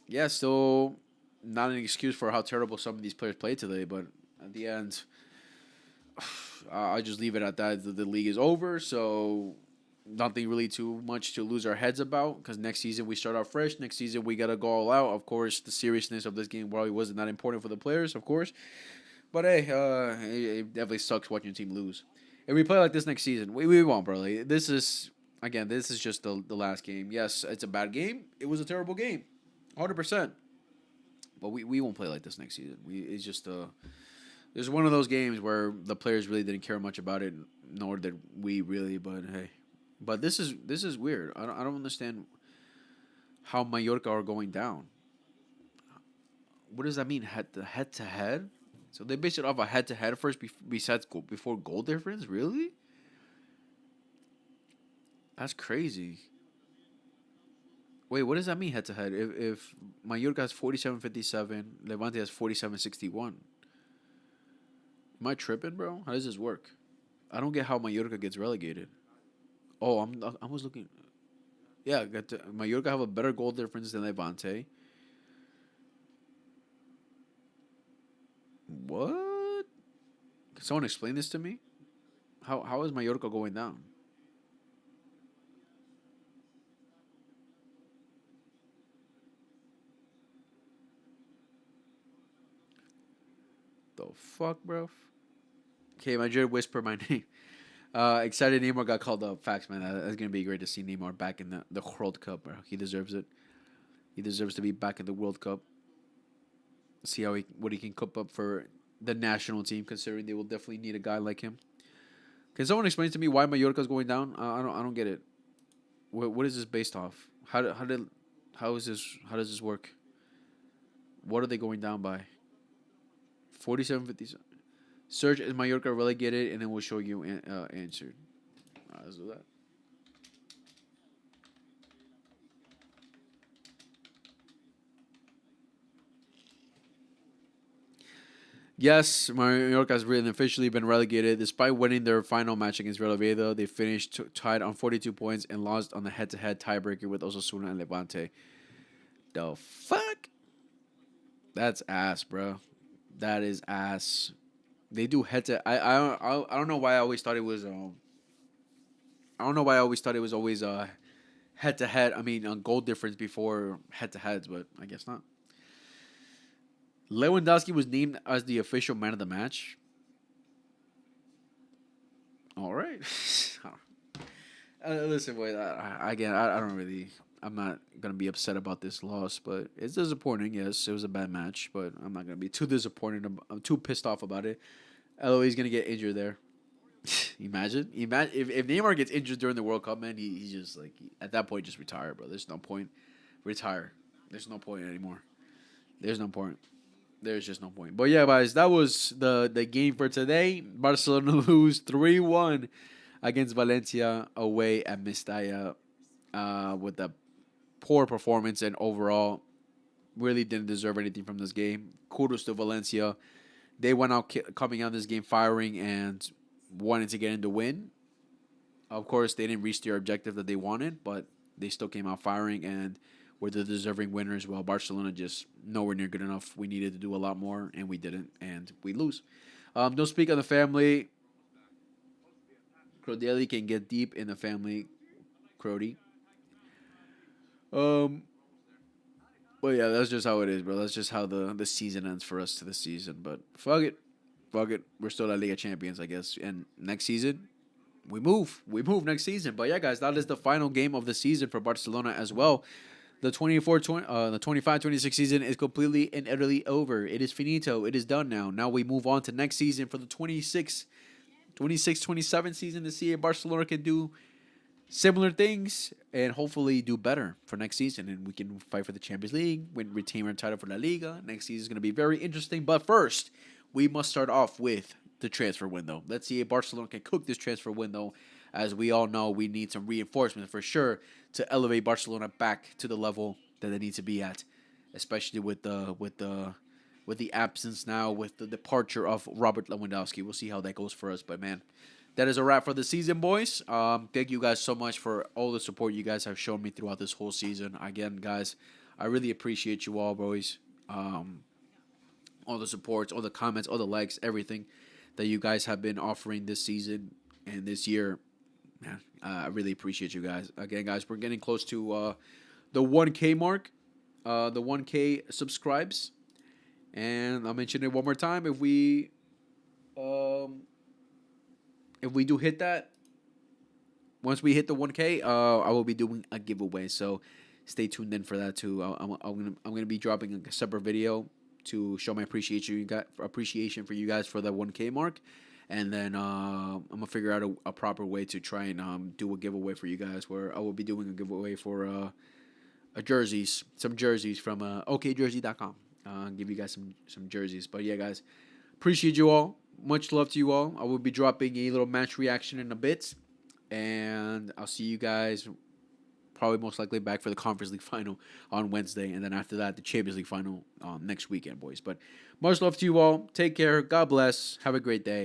yeah, still not an excuse for how terrible some of these players played today. But at the end, I just leave it at that. The league is over, so nothing really too much to lose our heads about. Because next season we start out fresh. Next season we gotta go all out. Of course, the seriousness of this game probably wasn't that important for the players, of course. But hey, it definitely sucks watching your team lose. If we play like this next season, we won't, bro. Like, this is just the last game. Yes, it's a bad game. It was a terrible game, 100%. But we won't play like this next season. It's just there's one of those games where the players really didn't care much about it, nor did we really. But hey, but this is weird. I don't understand how Mallorca are going down. What does that mean? Head to head? So they base it off a head to head first, before goal difference. Really? That's crazy. Wait, what does that mean head to head? If Mallorca has 47-57, Levante has 47-61. Am I tripping, bro? How does this work? I don't get how Mallorca gets relegated. Oh, I was looking. Yeah, Mallorca have a better goal difference than Levante. What? Can someone explain this to me? How is Mallorca going down? The fuck, bro? Okay, Madrid whisper my name. Excited Neymar got called up. Facts, man. That's gonna be great to see Neymar back in the World Cup, bro. He deserves it. He deserves to be back in the World Cup. See what he can cook up for the national team, considering they will definitely need a guy like him. Can someone explain to me why Mallorca's going down? I don't get it. What is this based off? How does this work? What are they going down by? 47-57. Search is Mallorca relegated, and then we'll show you answered. Let's do that. Yes, Mallorca has really officially been relegated. Despite winning their final match against Real Oviedo, they finished tied on 42 points and lost on the head-to-head tiebreaker with Osasuna and Levante. The fuck? That's ass, bro. That is ass. They do head-to. I don't know why I always thought it was I don't know why I always thought it was always head-to-head. I mean, goal difference before head-to-heads, but I guess not. Lewandowski was named as the official man of the match. All right. Listen, boy. I don't really. I'm not gonna be upset about this loss, but it's disappointing. Yes, it was a bad match, but I'm not gonna be too disappointed. I'm too pissed off about it. Eloy's gonna get injured there. Imagine if Neymar gets injured during the World Cup, man. He's just like at that point, just retire, bro. There's no point. Retire. There's no point anymore. There's no point. There's just no point. But yeah, guys, that was the game for today. Barcelona lose 3-1 against Valencia away at Mestalla with a poor performance, and overall really didn't deserve anything from this game. Kudos to Valencia. They went out coming out this game firing and wanted to get in the win. Of course, they didn't reach their objective that they wanted, but they still came out firing and were the deserving winners. While Barcelona just nowhere near good enough. We needed to do a lot more, and we didn't, and we lose. Don't speak on the family. Crowdelli can get deep in the family. Crowdy. But yeah, that's just how it is, bro. That's just how the season ends for us to the season. But fuck it. Fuck it. We're still La Liga champions, I guess. And next season, we move. We move next season. But yeah, guys, that is the final game of the season for Barcelona as well. The 25-26 season is completely and utterly over. It is finito. It is done now. Now we move on to next season for the 26-27 season to see if Barcelona can do similar things and hopefully do better for next season, and we can fight for the Champions League, retain our title for La Liga. Next season is going to be very interesting, but first we must start off with the transfer window. Let's see if Barcelona can cook this transfer window. As we all know, we need some reinforcement for sure to elevate Barcelona back to the level that they need to be at, especially with the absence now, with the departure of Robert Lewandowski. We'll see how that goes for us, but man, that is a wrap for the season, boys. Thank you guys so much for all the support you guys have shown me throughout this whole season. Again, guys, I really appreciate you all, boys. All the supports, all the comments, all the likes, everything that you guys have been offering this season and this year. Man, I really appreciate you guys. Again, guys, we're getting close to the 1K mark, the 1K subscribes. And I'll mention it one more time. If we do hit that, once we hit the 1K, I will be doing a giveaway. So stay tuned in for that too. I'm gonna be dropping a separate video to show my appreciation for you guys for the 1K mark, and then I'm gonna figure out a proper way to try and do a giveaway for you guys, where I will be doing a giveaway for some jerseys from okjersey.com. Give you guys some jerseys. But yeah, guys, appreciate you all. Much love to you all. I will be dropping a little match reaction in a bit, and I'll see you guys probably most likely back for the Conference League final on Wednesday, and then after that, the Champions League final next weekend, boys. But much love to you all. Take care. God bless. Have a great day.